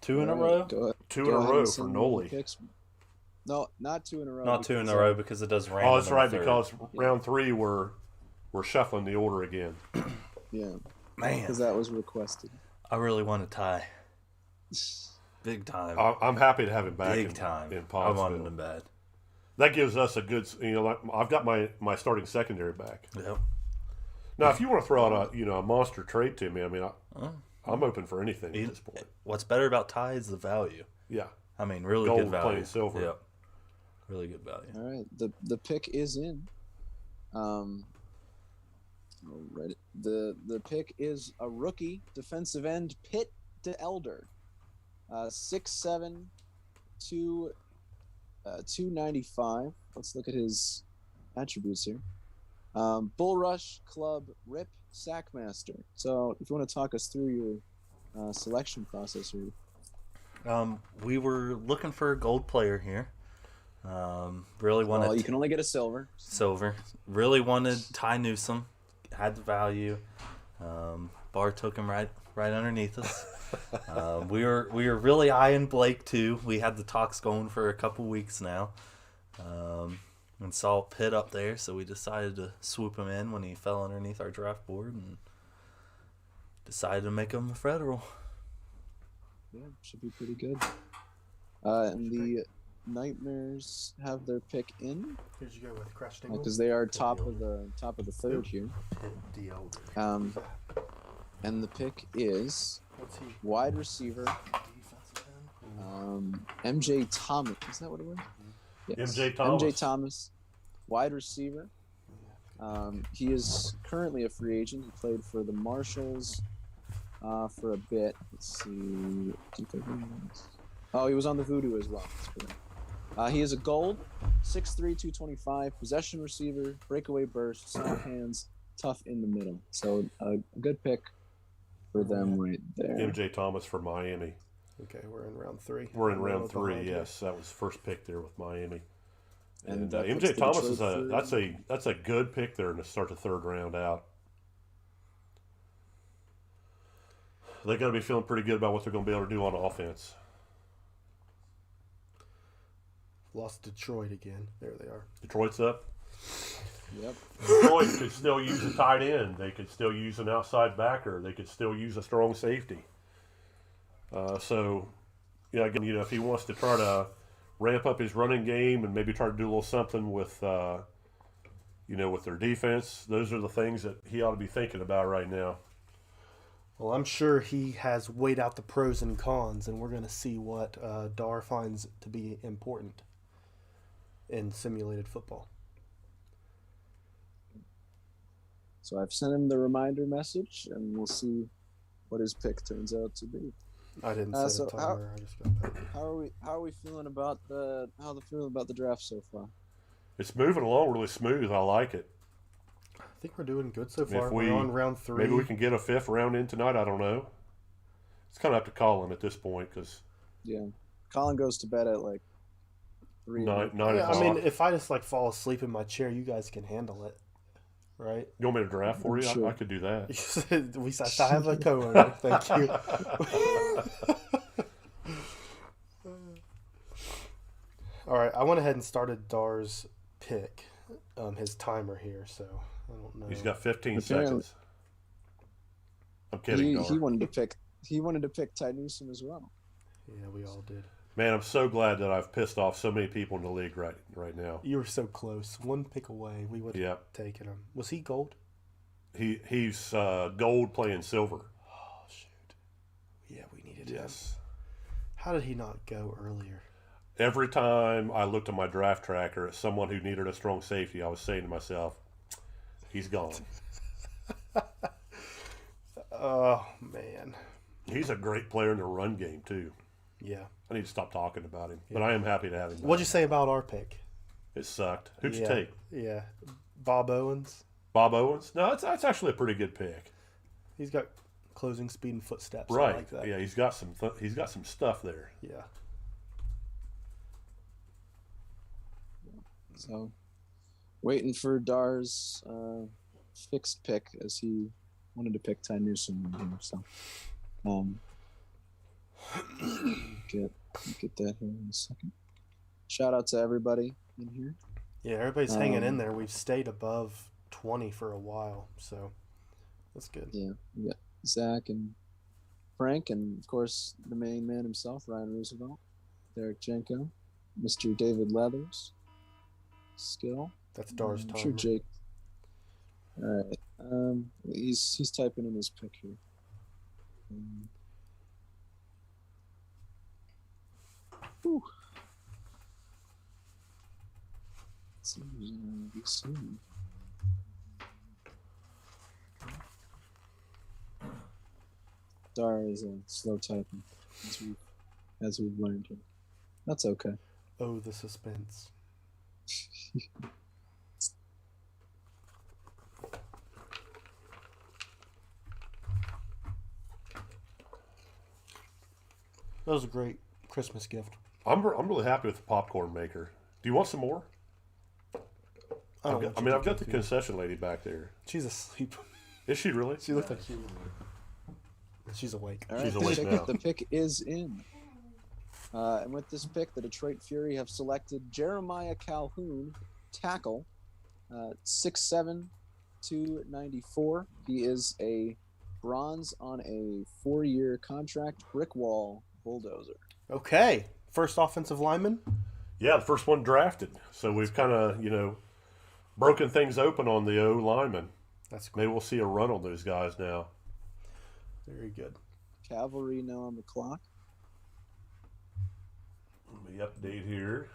2 in a All row? right, go 2 go in a ahead row and for send me Noli. the picks. No, not 2 in a row. Not 2 in because, a row because it does rain. Oh, that's right, because round 3 we're shuffling the order again. yeah, Man, because that was requested. I really want a tie. Big time. I'm happy to have him back Big in, time. in I wanted Pottsville. him bad. That gives us a good, like I've got my starting secondary back. Yep. Now, if you want to throw out a monster trade to me, I mean, I'm open for anything at this point. What's better about tie is the value. Yeah. I mean, really Gold good value. plain silver. Yep. Really good value. All right, the pick is in. All right, the pick is a rookie defensive end, Pitt to Elder, 6'7", 295. Let's look at his attributes here. Bull Rush, Club, Rip, Sackmaster. So if you want to talk us through your selection process here. We were looking for a gold player here. Really wanted Well, you can only get a silver. silver. Really wanted Ty Newsome. Had the value. Bar took him right underneath us. We were really eyeing Blake too. We had the talks going for a couple weeks now. And saw Pitt up there, so we decided to swoop him in when he fell underneath our draft board and decided to make him a federal. Yeah, should be pretty good. And the Nightmares have their pick in Here'd you go with Crash Dingle? because they are top of the third here. And the pick is What's he? wide receiver Defensive end? MJ Thomas. Is that what it was? Yes. MJ Thomas. MJ Thomas, wide receiver. He is currently a free agent. He played for the Marshalls for a bit. Let's see. Oh, he was on the Voodoo as well. That's correct. He is a gold, 6'3", 225, possession receiver, breakaway burst, soft hands, tough in the middle. So a good pick for them right there. MJ Thomas for Miami. Okay, we're in round 3. We're in I'm round 3. behind you. Yes, that was first pick there with Miami. And And that puts MJ the Thomas is Detroit that's a good pick there to start the third round out. They got to be feeling pretty good about what they're going to be able to do on offense. Lost Detroit again. There they are. Detroit's up. Yep. Detroit could still use a tight end. They could still use an outside backer. They could still use a strong safety. So, again, if he wants to try to ramp up his running game and maybe try to do a little something with, with their defense, those are the things that he ought to be thinking about right now. Well, I'm sure he has weighed out the pros and cons, and we're going to see what Dar finds to be important in simulated football. So I've sent him the reminder message, and we'll see what his pick turns out to be. I didn't set so a timer. I just got that. How are we feeling about the draft so far? It's moving along really smooth. I like it. I think we're doing good so If far. we- We're on round 3. Maybe we can get a fifth round in tonight. I don't know. It's kind of up to Colin at this point because Yeah, Colin goes to bed at like 3. 9 Yeah, o'clock. I mean, if I just fall asleep in my chair, you guys can handle it, right? You want me to draft for you? Sure. I could do that. I have a co-owner. Thank you. All right, I went ahead and started Dar's pick, his timer here, so I don't know. He's got 15 Apparently- seconds. I'm kidding, Dar. He wanted to pick Ty Newsome as well. Yeah, we all did. Man, I'm so glad that I've pissed off so many people in the league right now. You were so close. One pick away, we would have Yep. taken him. Was he gold? He's gold playing silver. Oh, shoot. Yeah, we needed him. Yes. How did he not go earlier? Every time I looked at my draft tracker at someone who needed a strong safety, I was saying to myself, he's gone. Oh, man. He's a great player in the run game, too. Yeah. I need to stop talking about him, but I am happy to have him back. What'd you say about our pick? It sucked. Who'd you Yeah. take? Yeah. Bob Owens. Bob Owens? No, that's actually a pretty good pick. He's got closing speed and footsteps. Right. I like that. Yeah, he's got some stuff there. Yeah. So, waiting for Dar's fixed pick as he wanted to pick Ty Newsome in here. So, get that here in a second. Shout out to everybody in here. Yeah, everybody's hanging in there. We've stayed above 20 for a while, so that's good. Yeah, we got Zach and Frank, and of course the main man himself, Ryan Roosevelt, Derek Jenko, Mr. David Leathers, Skill. That's Dar's I'm time. sure Jake. All right, he's typing in his pick here. Whew. Let's see who's gonna be soon. Dar is slow typing, as we've learned here. That's okay. Oh, the suspense. That was a great Christmas gift. I'm really happy with the popcorn maker. Do you want some more? I've got the concession lady back there. She's asleep. Is she really? She looked like she's awake. All right, She's awake now. The pick is in. And with this pick, the Detroit Fury have selected Jeremiah Calhoun, tackle, 6'7", 294. He is a bronze on a 4-year contract, brick wall bulldozer. Okay. First offensive lineman? Yeah, the first one drafted. So we've kind of, broken things open on the O lineman. That's cool. Maybe we'll see a run on those guys now. Very good. Cavalry now on the clock. Let me update here.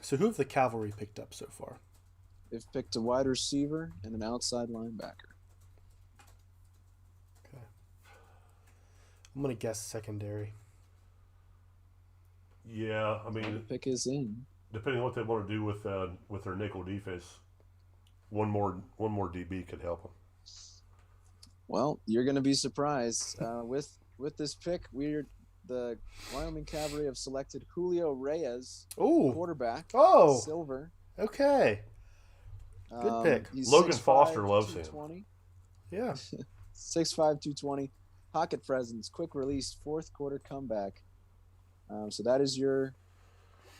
So who have the Cavalry picked up so far? They've picked a wide receiver and an outside linebacker. Okay. I'm going to guess secondary. Yeah, I The mean, pick is in. depending on what they want to do with their nickel defense, one more DB could help them. Well, you're going to be surprised. With this pick, the Wyoming Cavalry have selected Julio Reyes, Ooh. quarterback. Oh. Silver. Okay. Good pick. He's Logan 6'5", Foster loves him. 220. Yeah. 6'5", 220. Pocket presence, quick release, fourth quarter comeback. So that is your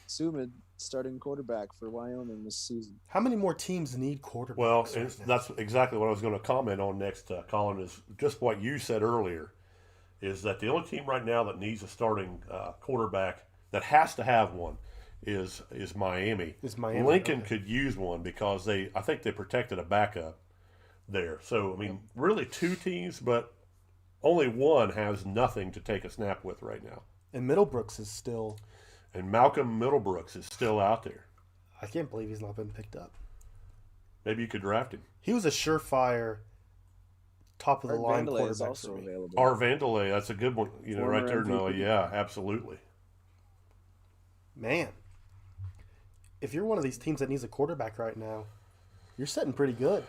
Sumid starting quarterback for Wyoming this season. How many more teams need quarterbacks? Well, right and now? that's exactly what I was going to comment on next, Colin, is just what you said earlier, is that the only team right now that needs a starting quarterback that has to have one is Miami. Is Miami, Lincoln okay. could use one because I think they protected a backup there. So, I mean, really two teams, but only one has nothing to take a snap with right now. And Middlebrooks is still... And Malcolm Middlebrooks is still out there. I can't believe he's not been picked up. Maybe you could draft him. He was a surefire top of the line Vandalay is quarterback also for me. available. Or Vandalay, that's a good one. Former Right there, MVP. Noah. Yeah, absolutely. Man, if you're one of these teams that needs a quarterback right now, you're sitting pretty good.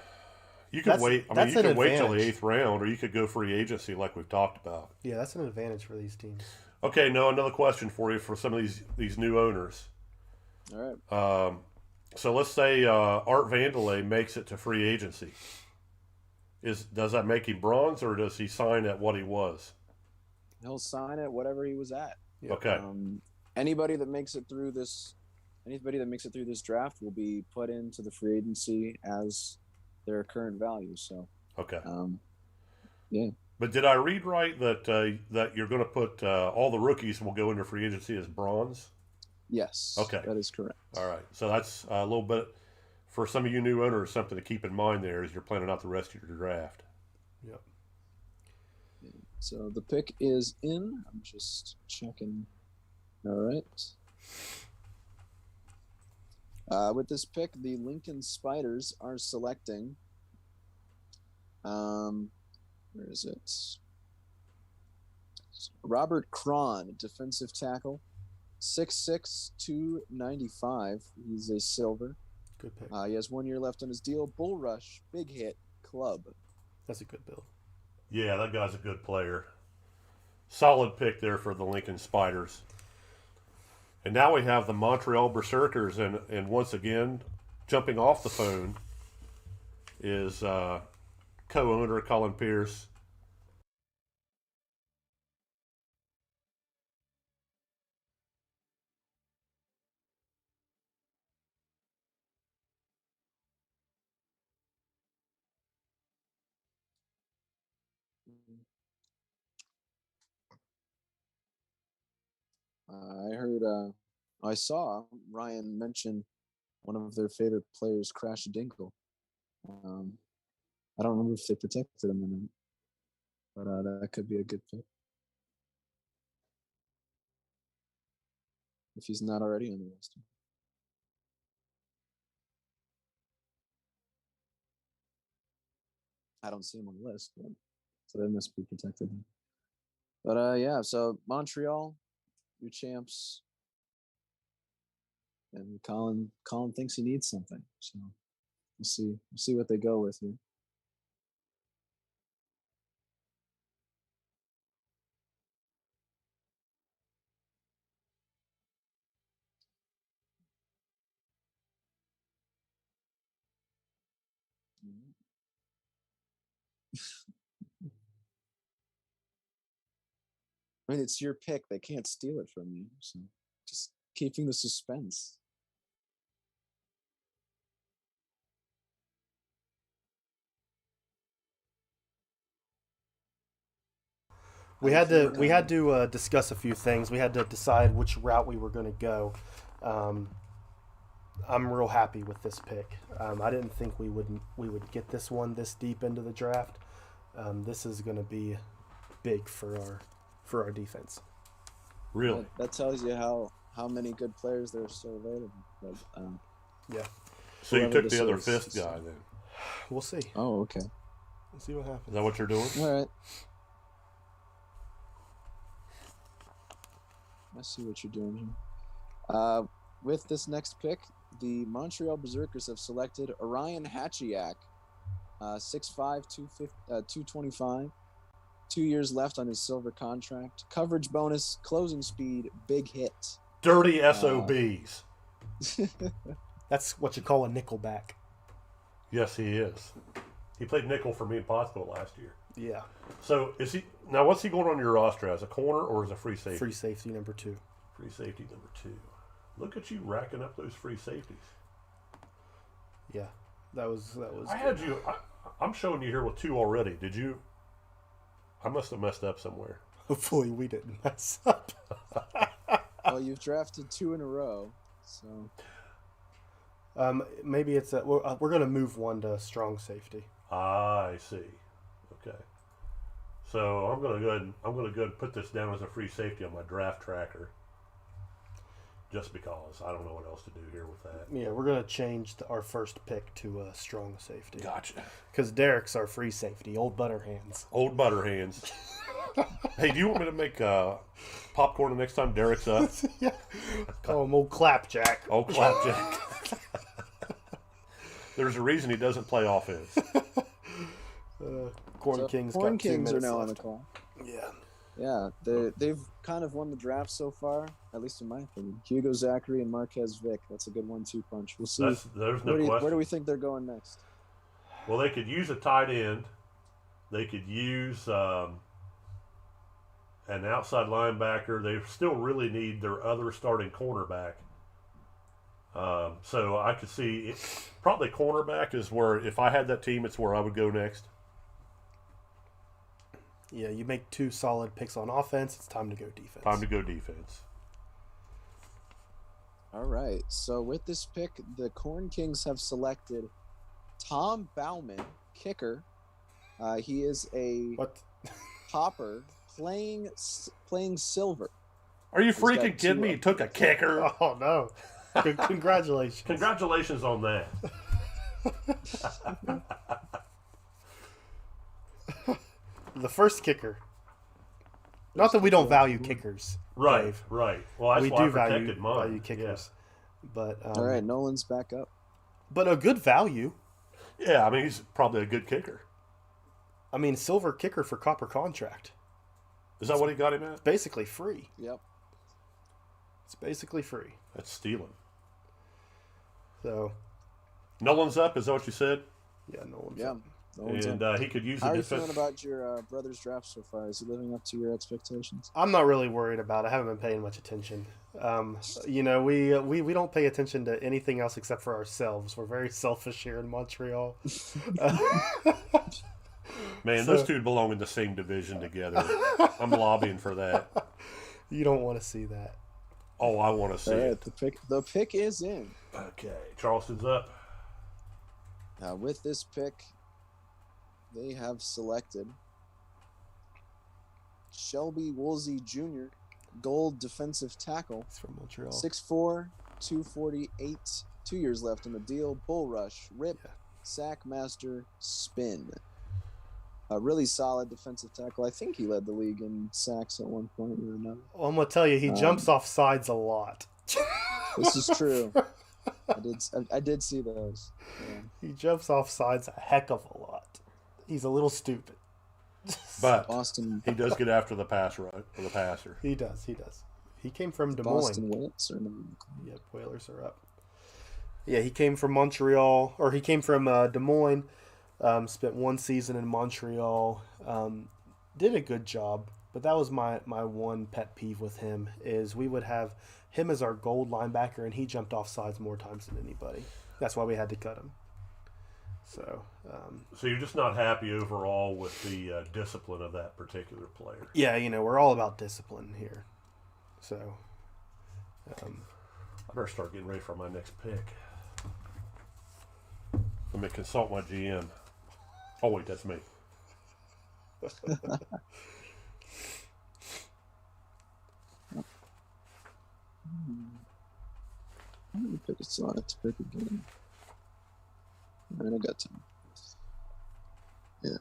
You could That's- wait. I mean, that's you an could wait till the advantage. 8th round, or you could go free agency like we've talked about. Yeah, that's an advantage for these teams. Okay, Noah, another question for you for some of these new owners. All right. So let's say Art Vandalay makes it to free agency. Does that make him bronze, or does he sign at what he was? He'll sign at whatever he was at. Yeah. Okay. Anybody that makes it through this draft will be put into the free agency as their current value. So, Okay. yeah. But did I read right that you're going to put all the rookies will go into free agency as bronze? Yes. Okay. That is correct. All right. So that's a little bit for some of you new owners, something to keep in mind there as you're planning out the rest of your draft. Yep. So the pick is in. I'm just checking. All right. With this pick, the Lincoln Spiders are selecting. Where is it? Robert Cron, defensive tackle, 6'6", 295. He's a silver. Good pick. He has 1 year left on his deal. Bull Rush, big hit, club. That's a good build. Yeah, that guy's a good player. Solid pick there for the Lincoln Spiders. And now we have the Montreal Berserkers, and once again, jumping off the phone is co-owner Colin Pierce. I saw Ryan mention one of their favorite players, Crash Dinkle. I don't remember if they protected him or not, but that could be a good pick. If he's not already on the roster. I don't see him on the list, so they must be protected. But yeah, so Montreal, your champs. And Colin thinks he needs something. So we'll see what they go with here. I mean, it's your pick. They can't steal it from you. So just keeping the suspense. We had to discuss a few things. We had to decide which route we were going to go. I'm real happy with this pick. I didn't think we would get this one this deep into the draft. This is going to be big for our defense. Really? That tells you how many good players there are still available. But, yeah. So you took the other fifth guy then? We'll see. Oh, okay. We'll see what happens. Is that what you're doing? All right. I see what you're doing here. With this next pick, the Montreal Berserkers have selected Orion Hatchiak, 6'5", 225. 2 years left on his silver contract. Coverage bonus, closing speed, big hit. Dirty SOBs. That's what you call a nickelback. Yes, he is. He played nickel for me in Pottsville last year. Yeah. So is he now? What's he going on your roster as a corner or as a free safety? Free safety number 2. Free safety number 2. Look at you racking up those free safeties. Yeah, that was. I had you. I'm showing you here with 2 already. Did you? I must have messed up somewhere. Hopefully, we didn't mess up. Well, you've drafted 2 in a row, so. Maybe it's we're going to move one to strong safety. I see. Okay. So I'm going to go ahead and put this down as a free safety on my draft tracker. Just because I don't know what else to do here with that. Yeah, we're going to change our first pick to a strong safety. Gotcha. Because Derek's our free safety, old butterhands. Old butterhands. Hey, do you want me to make popcorn the next time Derek's up? Yeah. Call him old Clapjack. Old Clapjack. There's a reason he doesn't play offense. Corn Kings are now on the call. Yeah. Yeah, they've kind of won the draft so far, at least in my opinion. Hugo Zachary and Marquez Vick. That's a good 1-2 punch. We'll see. There's no question. Where do we think they're going next? Well, they could use a tight end. They could use an outside linebacker. They still really need their other starting cornerback. So I could see probably cornerback is where, if I had that team, it's where I would go next. Yeah, you make 2 solid picks on offense. It's time to go defense. Time to go defense. All right. So with this pick, the Corn Kings have selected Tom Bauman, kicker. He is a popper playing silver. Are you freaking kidding me? You took a kicker. Oh, no. Congratulations. Congratulations on that. The first kicker. Not that we don't value kickers. Right, Dave. right. Well, that's We why I do protected value mine. kickers. But All right, Nolan's back up. but a good value. Yeah, I mean, he's probably a good kicker. I mean, silver kicker for copper contract. Is that what he got him at? Basically free. Yep. It's basically free. That's stealing. So Nolan's up, is that what you said? yeah, no one's Yeah. up. Nolan's And up. he could use How the are you defense. feeling about your brother's draft so far? Is he living up to your expectations? I'm not really worried about it. I haven't been paying much attention. You know, we don't pay attention to anything else except for ourselves. We're very selfish here in Montreal. Man, those two belong in the same division together. I'm lobbying for that. You don't want to see that. Oh, I want to see All right, it. the pick is in. Okay, Charleston's up. Now with this pick, they have selected Shelby Woolsey Jr., gold defensive tackle, It's from Montreal. 6'4", 248, 2 years left in the deal. Bull rush, rip, sack master, spin. A really solid defensive tackle. I think he led the league in sacks at one point or another. Well, I'm gonna tell you, he jumps off sides a lot. This is true. I did see those. Yeah. He jumps off sides a heck of a lot. He's a little stupid. But Boston. he does get after the pass rush, or the passer. He does. He came from Des Moines. Boston Whalers or no? Yep, Whalers are up. Yeah, he came from Montreal, or he came from Des Moines. Spent one season in Montreal. Did a good job, but that was my one pet peeve with him is we would have him as our gold linebacker, and he jumped off sides more times than anybody. That's why we had to cut him. So you're just not happy overall with the discipline of that particular player. yeah, you know, we're all about discipline here. So I better start getting ready for my next pick. Let me consult my GM. Oh wait, that's me. I'm gonna pick a slot to pick again. All right, I got time. Yeah.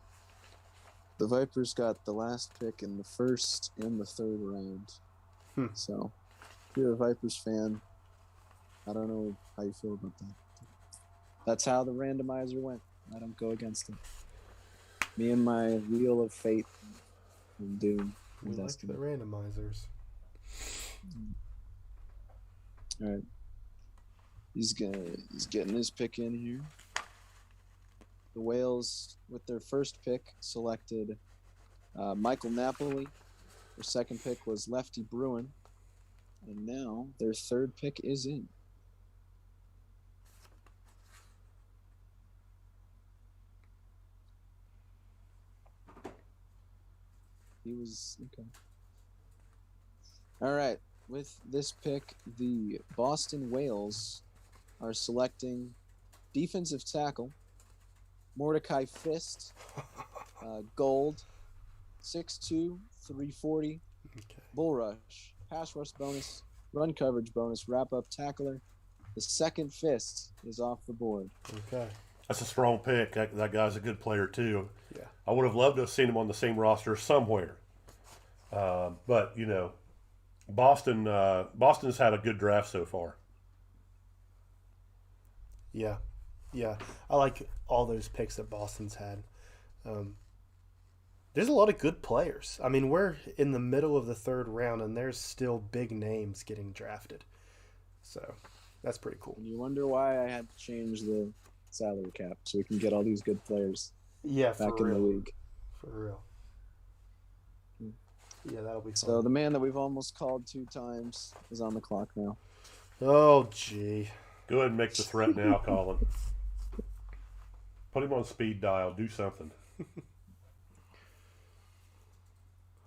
The Vipers got the last pick in the first and the third round. So, if you're a Vipers fan, I don't know how you feel about that. That's how the randomizer went. I don't go against it. Me and my wheel of fate and doom. we like the randomizers. All right. He's getting his pick in here. The Whales, with their first pick, selected Mikey Napoli. Their second pick was Lefty Bruin. And now their third pick is in. He was okay. All right. With this pick, the Boston Whales are selecting defensive tackle Mordecai Fist, gold, 6'2", 340, bull rush, pass rush bonus, run coverage bonus, wrap up tackler. The second Fist is off the board. Okay. That's a strong pick. That guy's a good player too. Yeah. I would have loved to have seen him on the same roster somewhere. But you know, Boston's had a good draft so far. Yeah. Yeah. I like all those picks that Boston's had. There's a lot of good players. I mean, we're in the middle of the third round, and there's still big names getting drafted. So that's pretty cool. And you wonder why I had to change the salary cap so we can get all these good players Yeah, back in the league. For real. Yeah, that'll be fun. So the man that we've almost called 2 times is on the clock now. Oh, gee. Go ahead and make the threat now, Colin. Put him on speed dial. Do something.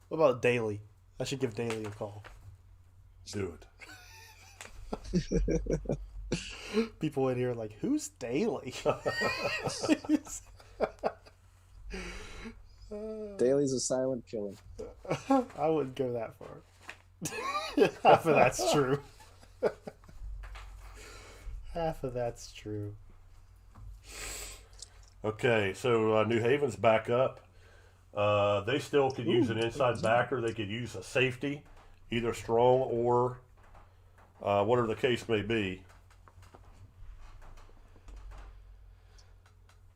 What about Daly? I should give Daly a call. Do it. People in here are like, who's Daly? Daly's a silent killer. I wouldn't go that far. Half of that's true. Half of that's true. Okay, so New Haven's back up. They still could use an inside backer. They could use a safety, either strong or whatever the case may be.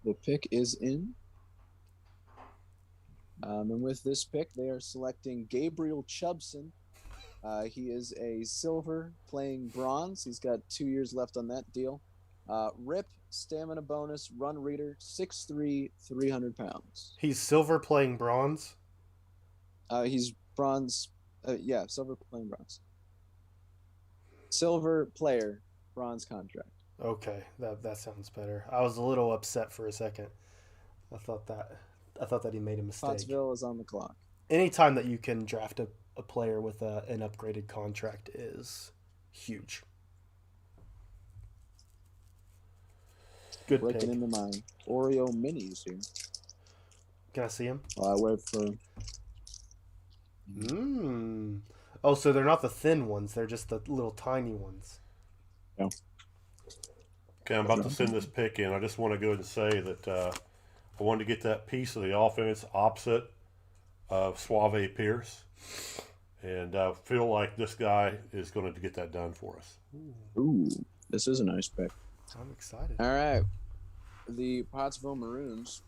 The pick is in. And with this pick, they are selecting Gabriel Chubson. He is a silver playing bronze. He's got 2 years left on that deal. Rip, stamina bonus, run reader, 6'3", 300 pounds. He's silver playing bronze? He's bronze. Silver playing bronze. Silver player, bronze contract. Okay, that sounds better. I was a little upset for a second. I thought that he made a mistake. Pottsville is on the clock. Anytime that you can draft a player with an upgraded contract is huge. Good Breaking pick. into my Oreo minis here. Can I see him? I wait for. Oh, so they're not the thin ones. They're just the little tiny ones. Yeah. Okay, I'm about to send this pick in. I just want to go ahead and say that I wanted to get that piece of the offense opposite of Suave Pierce. And I feel like this guy is going to get that done for us. Ooh, this is a nice pick. I'm excited. All right. The Pottsville Maroons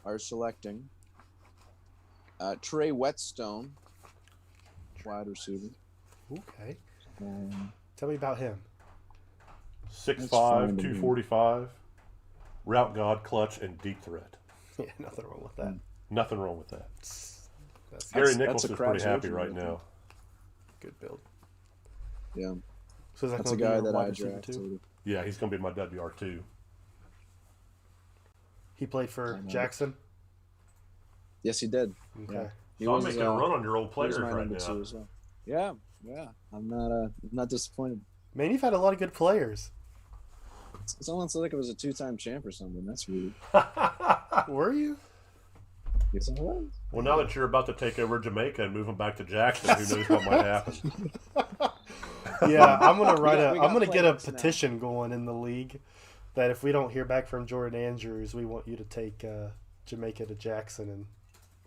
are selecting Trey Whetstone, wide receiver. Okay. Tell me about him. 6'5", 245, route god, clutch, and deep threat. Yeah, nothing wrong with that. Nothing wrong with that. That's Gary That's Nichols a is pretty happy surgeon right right there. now. good build. Yeah, So is that that's a gonna be guy your that wide I receiver drafted. too? Yeah, he's going to be my WR2. He played for I know. Jackson. Yes, he did. Okay. Yeah. He So I'm was, making a run on your old he players was my right number now. 2 as well. Yeah. I'm not disappointed. Man, you've had a lot of good players. It's almost like it was a 2-time champ or something. That's weird. Were you? Yes, I was. Well, now that you're about to take over Jamaica and move them back to Jackson, who knows what might happen? Yeah, I'm gonna write We I'm got gonna get a playbooks now. petition going in the league that if we don't hear back from Jordan Andrews, we want you to take Jamaica to Jackson and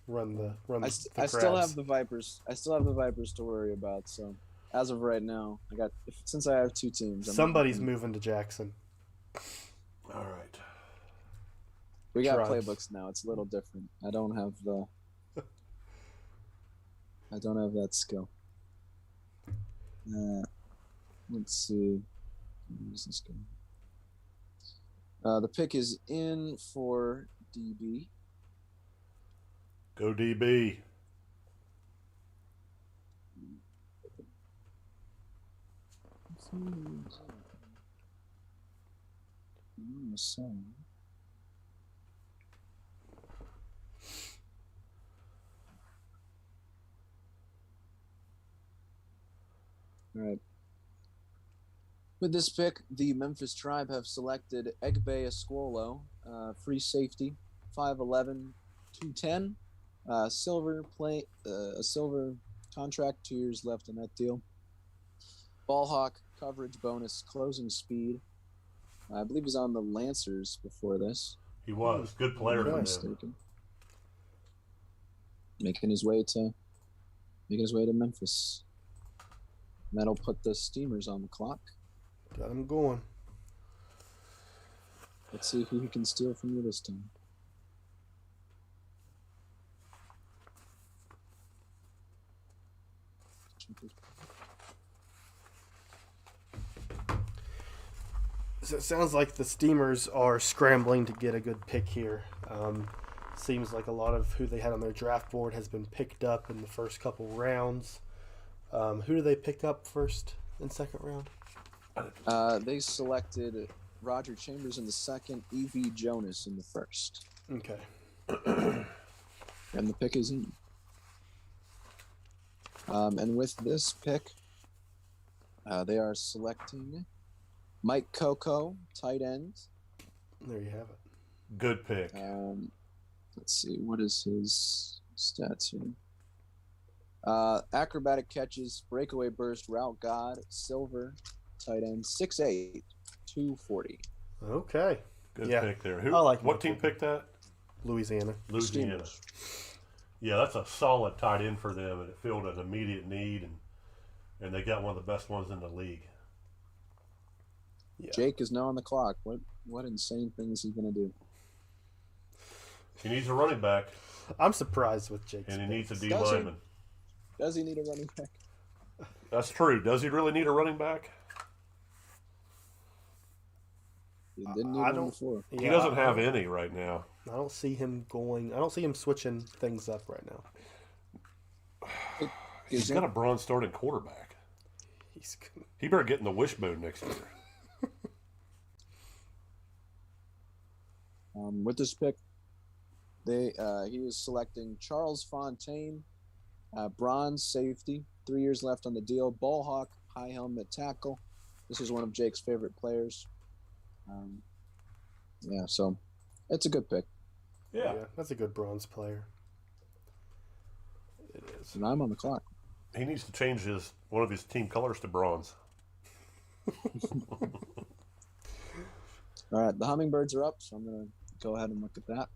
run the I crabs. still have the Vipers. I still have the Vipers to worry about. So, as of right now, since I have 2 teams. Somebody's moving to Jackson. All right. We got Tribes. playbooks now. It's a little different. I don't have that skill. Let's see. Where's this going? The pick is in for DB. Go DB. All right. With this pick, the Memphis Tribe have selected Egbe Esquolo, free safety, 5'11", 210, a silver contract, 2 years left on that deal. Ball hawk, coverage bonus, closing speed. I believe he's on the Lancers before this. He was. Good player If I'm for not them. mistaken. Making his way to Memphis. And that'll put the Steamers on the clock. Got him going. Let's see who he can steal from you this time. So it sounds like the Steamers are scrambling to get a good pick here. Seems like a lot of who they had on their draft board has been picked up in the first couple rounds. Who do they pick up first and second round? They selected Roger Chambers in the second, E.V. Jonas in the first. Okay. And the pick is in. And with this pick, they are selecting Mike Coco, tight end. There you have it. Good pick. Let's see, what is his stats here? Acrobatic catches, breakaway burst, route god, silver, tight end, 6'8", 240. Okay. Good Yeah. pick there. I like what him. team picked that? Louisiana. Louisiana. Yeah, that's a solid tight end for them, and it filled an immediate need, and they got one of the best ones in the league. Yeah. Jake is now on the clock. What insane things he's gonna do? He needs a running back, I'm surprised with Jake's and he needs a picks. D Does he? lineman. Does he need a running back? That's true. Does he really need a running back? He didn't need I one don't- before. He Yeah, doesn't have any right now. I don't see him switching things up right now. He's got a bronze starting quarterback. He's He better get in the wishbone next year. With this pick, he was selecting Charles Fontaine, bronze safety, 3 years left on the deal. Ball hawk, high helmet tackle. This is one of Jake's favorite players. So it's a good pick. Yeah. that's a good bronze player. It is. And I'm on the clock. He needs to change one of his team colors to bronze. All right, the Hummingbirds are up, so I'm going to go ahead and look at that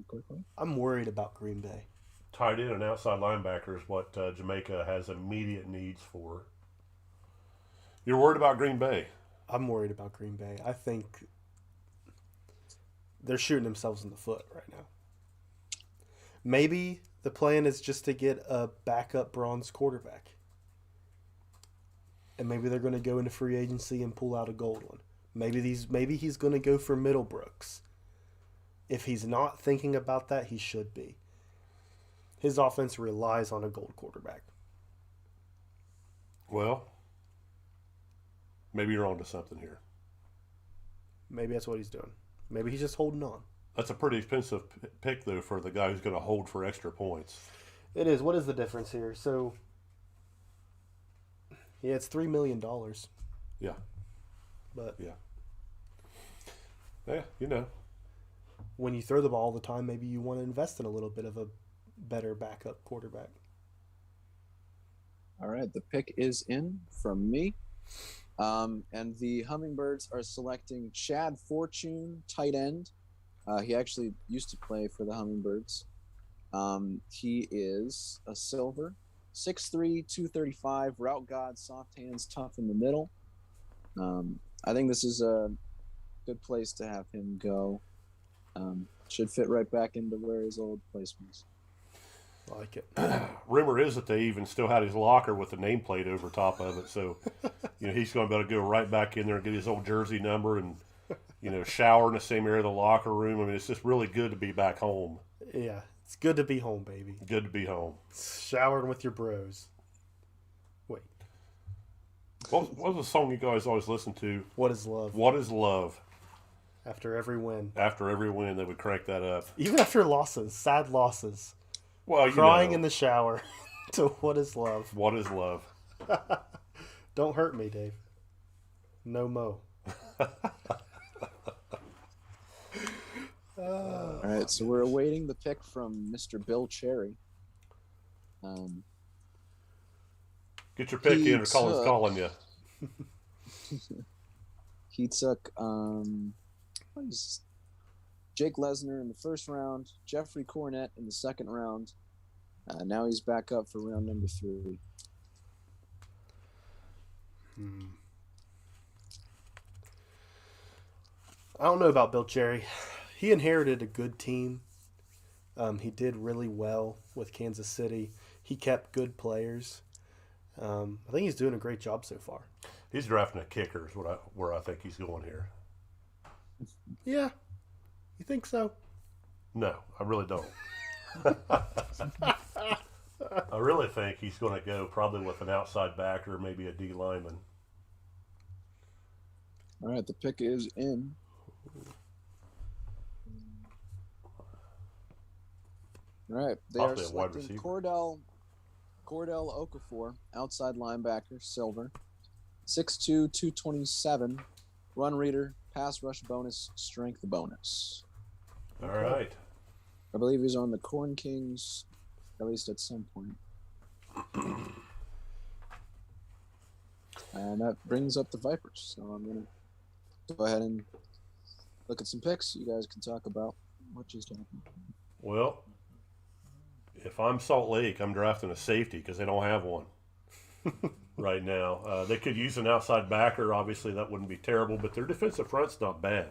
quickly. I'm worried about Green Bay. Tight end and outside linebacker is what Jamaica has immediate needs for. You're worried about Green Bay? I'm worried about Green Bay. I think they're shooting themselves in the foot right now. Maybe the plan is just to get a backup bronze quarterback. And maybe they're going to go into free agency and pull out a gold one. Maybe he's going to go for Middlebrooks. If he's not thinking about that, he should be. His offense relies on a gold quarterback. Well, maybe you're onto something here. Maybe that's what he's doing. Maybe he's just holding on. That's a pretty expensive pick, though, for the guy who's going to hold for extra points. It is. What is the difference here? So, yeah, it's $3 million. Yeah. But Yeah, you know. when you throw the ball all the time, maybe you want to invest in a little bit of a better backup quarterback. All right, the pick is in from me. And the Hummingbirds are selecting Chad Fortune, tight end. He actually used to play for the Hummingbirds. He is a silver, 6'3", 235, route god, soft hands, tough in the middle. I think this is a good place to have him go. Should fit right back into where his old place was. I like it. Rumor is that they even still had his locker with the nameplate over top of it. So, he's going to be able to go right back in there and get his old jersey number and, shower in the same area of the locker room. I mean, it's just really good to be back home. Yeah, it's good to be home, baby. Good to be home. Showering with your bros. Wait. What was the song you guys always listen to? What is love? What is love? After every win. After every win, they would crank that up. Even after losses, sad losses. Well, Crying in the shower to what is love. What is love? Don't hurt me, Dave. No mo. All right, so we're awaiting the pick from Mr. Bill Cherry. Get your pick in or Colin's calling you. He took Jake Lesner in the first round, Jeffrey Cornett in the second round. Now he's back up for round number 3. I don't know about Bill Cherry. He inherited a good team. He did really well with Kansas City. He kept good players. I think he's doing a great job so far. He's drafting a kicker is where I think he's going here. Yeah. You think so? No, I really don't. I really think he's going to go probably with an outside backer, maybe a D lineman. All right, the pick is in. All right, they are Possibly a wide selecting receiver. Cordell Okafor, outside linebacker, silver, 6'2", 227, run reader, pass rush bonus, strength bonus. All right. I believe he's on the Corn Kings, at least at some point. And that brings up the Vipers. So I'm going to go ahead and look at some picks. You guys can talk about what just happened. Well, if I'm Salt Lake, I'm drafting a safety because they don't have one right now. They could use an outside backer. Obviously, that wouldn't be terrible, but their defensive front's not bad.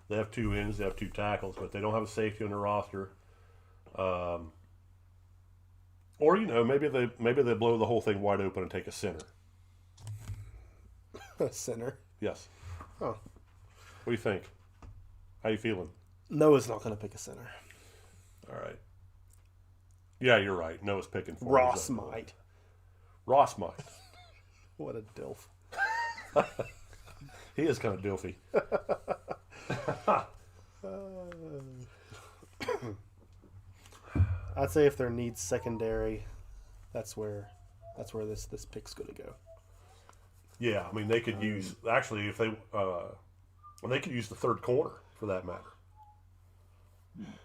They have 2 ends, they have 2 tackles, but they don't have a safety on their roster. Or maybe they blow the whole thing wide open and take a center. A center? Yes. Oh. What do you think? How you feeling? Noah's not going to pick a center. All right. Yeah, you're right. Noah's picking for Ross might. Ross might. What a dilf. He is kind of dilfy. I'd say if there needs secondary, that's where this pick's going to go. Yeah, I mean they could use if they could use the third corner for that matter.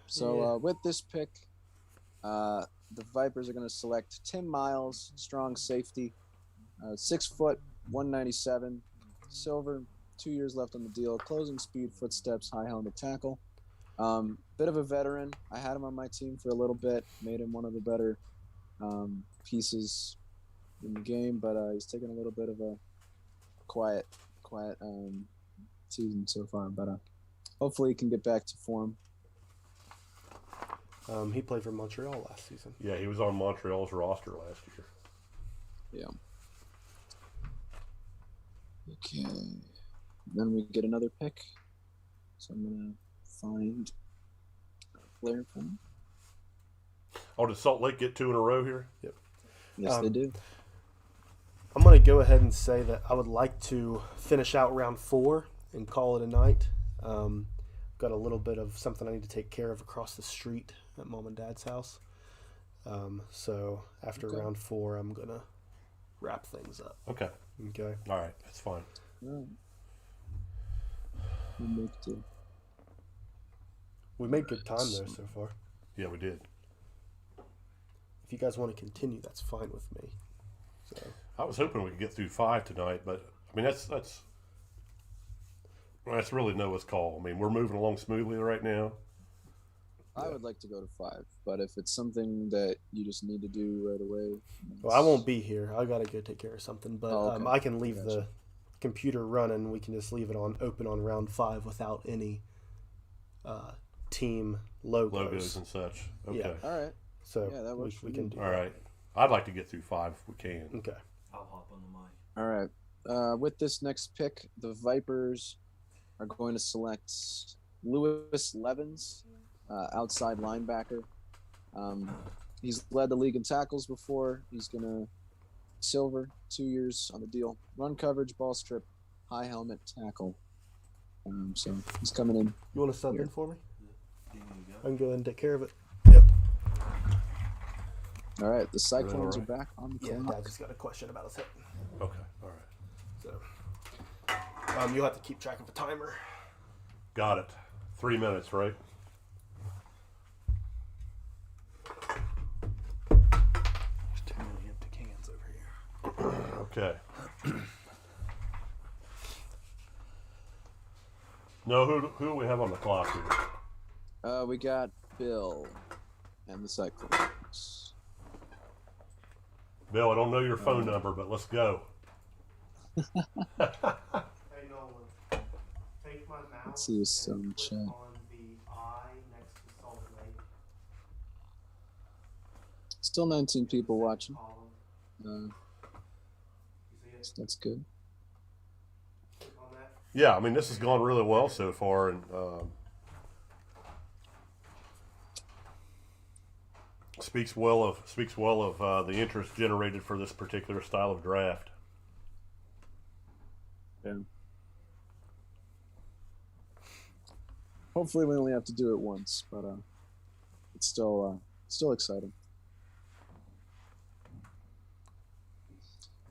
So with this pick, the Vipers are going to select Tim Miles, strong safety, 6 foot, 197, silver, 2 years left on the deal, closing speed, footsteps, high helmet tackle. Bit of a veteran. I had him on my team for a little bit, made him one of the better pieces in the game, but he's taken a little bit of a quiet season so far, but hopefully he can get back to form. He played for Montreal last season. Yeah, he was on Montreal's roster last year. Yeah. Okay. Then we get another pick. So I'm going to find a player for him. Oh, did Salt Lake get 2 in a row here? Yep. Yes, they do. I'm going to go ahead and say that I would like to finish out round 4 and call it a night. Got a little bit of something I need to take care of across the street at Mom and Dad's house. So after round 4, I'm going to wrap things up. Okay. Okay. All right. That's fine. All right. We made good time though so far. Yeah, we did. If you guys want to continue, that's fine with me. So I was hoping we could get through 5 tonight, but I mean that's really Noah's call. I mean, we're moving along smoothly right now. I would like to go to 5, but if it's something that you just need to do right away. Well, I won't be here. I gotta go take care of something, but okay. I can leave the computer running. We can just leave it open on round 5 without any team logos and such. Okay. Yeah. All right. So Yeah, that works for we can me. do. All right. I'd like to get through 5 if we can. Okay. I'll hop on the mic. All right. With this next pick, the Vipers are going to select Lewis Levens, outside linebacker. He's led the league in tackles before. He's going to silver, 2 years on the deal. Run coverage, ball strip, high helmet, tackle. So he's coming in. You want to sub Here. in for me? Here you go. I can go ahead and take care of it. Yep. All right. The Cyclones All right. are back on the Yeah, clock. Dad just got a question about his hip. Okay. All right. So you'll have to keep track of the timer. Got it. 3 minutes, right? There's too many empty cans over here. Okay. No, who do we have on the clock here? We got Bill and the Cyclones. Bill, I don't know your phone number, but let's go. Hey Nolan, take my mouse. Let's see what's on the chat. on the I next to Salt Lake Still 19 people watching. column. You see it? That's good. Click on that. Yeah, I mean this has gone really well so far, and speaks well of the interest generated for this particular style of draft. Yeah. Hopefully we only have to do it once, but it's still exciting.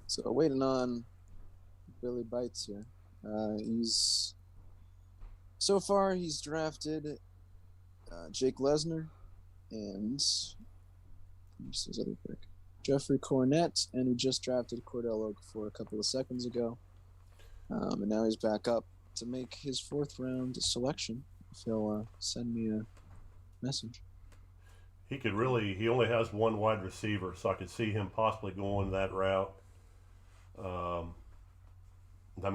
So waiting on Billy Bites here. He's drafted Jake Lesner and who's his other pick? Jeffrey Cornett, and he just drafted Cordell Okafor a couple of seconds ago. And now he's back up to make his 4th round selection, if he'll send me a message. He only has one wide receiver, so I could see him possibly going that route.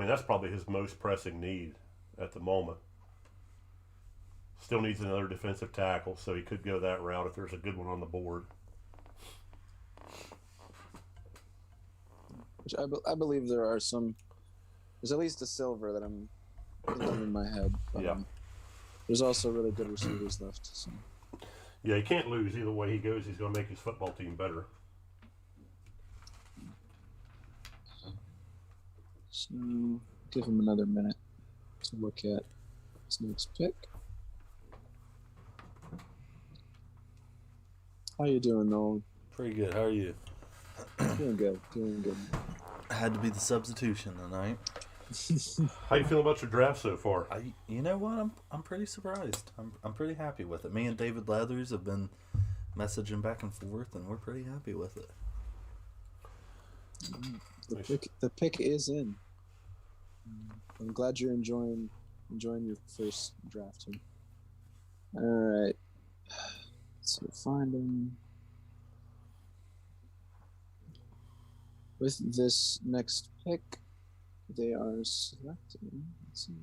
That's probably his most pressing need at the moment. Still needs another defensive tackle, so he could go that route if there's a good one on the board. Which I believe there's at least a silver that I'm thinking in my head. But, Yeah. There's also really good receivers left. So. Yeah, he can't lose. Either way he goes, he's going to make his football team better. So give him another minute to look at his next pick. How you doing, Nolan? Pretty good. How are you? Doing good. I had to be the substitution tonight. How you feel about your draft so far? You know what? I'm pretty surprised. I'm pretty happy with it. Me and David Leathers have been messaging back and forth, and we're pretty happy with it. The pick is in. I'm glad you're enjoying your first draft here. All right. So find them. With this next pick, they are selecting. Let's see.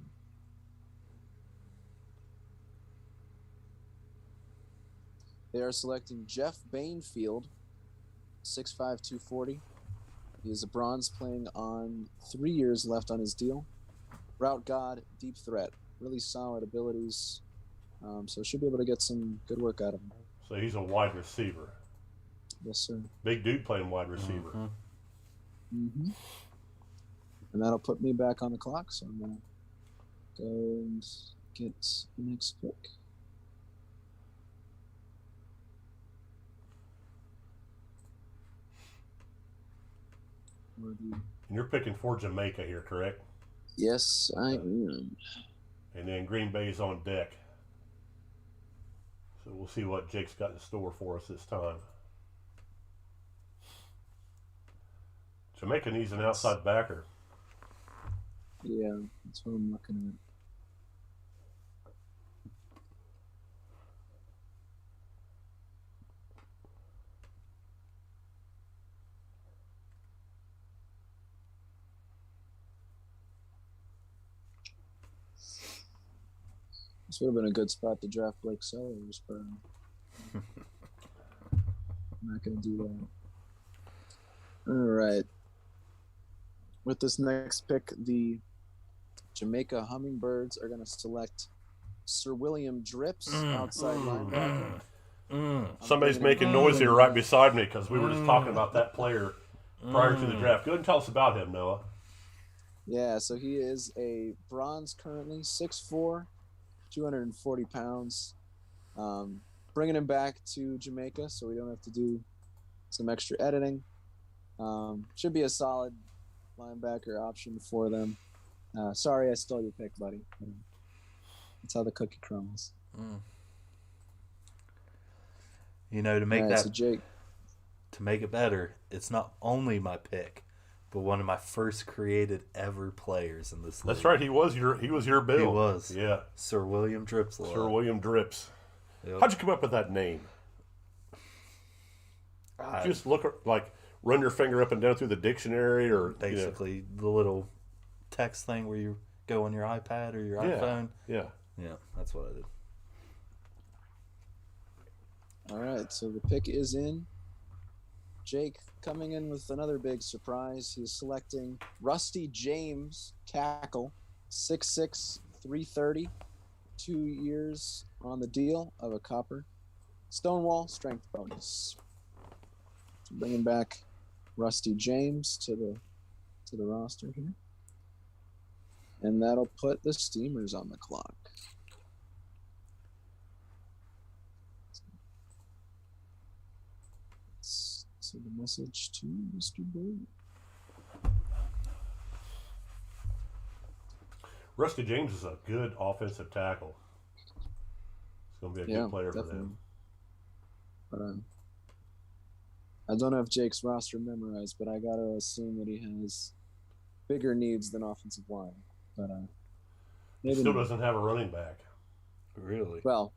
They are selecting Jeff Bainfield, 6'5", 240. He is a bronze, playing on 3 years left on his deal. Route God, deep threat, really solid abilities. So should be able to get some good work out of him. So he's a wide receiver. Yes, sir. Big dude playing wide receiver. Mm-hmm. And that'll put me back on the clock, so I'm going to go and get the next pick. And you're picking for Jamaica here, correct? Yes, I am. And then Green Bay's on deck. So we'll see what Jake's got in store for us this time. Jamaica needs an outside backer. Yeah, that's what I'm looking at. This would have been a good spot to draft Blake Sellers, but I'm not going to do that. All right. With this next pick, the Jamaica Hummingbirds are going to select Sir William Drips, outside linebacker. Somebody's making noise here right beside me because we were just talking about that player prior to the draft. Go ahead and tell us about him, Noah. Yeah, so he is a bronze currently, 6'4", 240 pounds. Bringing him back to Jamaica so we don't have to do some extra editing. Should be a solid linebacker option for them. Sorry I stole your pick, buddy. That's how the cookie crumbles. You know, to make So Jake, to make it better, it's not only my pick, but one of my first created ever players in this league. That's right. He was your bill. He was. Yeah. Sir William Drips. Sir William Drips. Yep. How'd you come up with that name? Just run your finger up and down through the dictionary, or basically the little text thing where you go on your iPad or your iPhone. Yeah. Yeah, that's what I did. all right, so the pick is in. Jake coming in with another big surprise. He's selecting Rusty James, tackle, 6'6", 330, 2 years on the deal of a copper. Stonewall, strength bonus. So bringing back Rusty James to the roster here. And that'll put the Steamers on the clock. So the message to Mr. Bird. Rusty James is a good offensive tackle. He's going to be a good player for them. But I don't have Jake's roster memorized, but I got to assume that he has bigger needs than offensive line. But Maybe Still not. doesn't have a running back. Really? Well,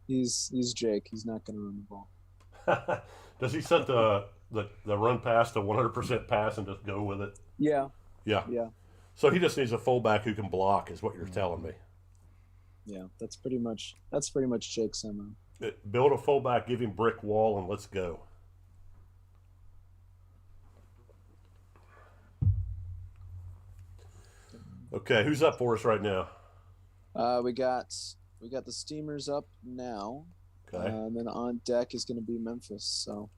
he's Jake. He's not going to run the ball. Does he set the run pass to 100% pass and just go with it? Yeah. Yeah. Yeah. So he just needs a fullback who can block, is what you're telling me. Yeah. That's pretty much Jake's MO. Build a fullback, give him brick wall, and let's go. Okay, who's up for us right now? We got the Steamers up now. Okay. And then on deck is going to be Memphis. So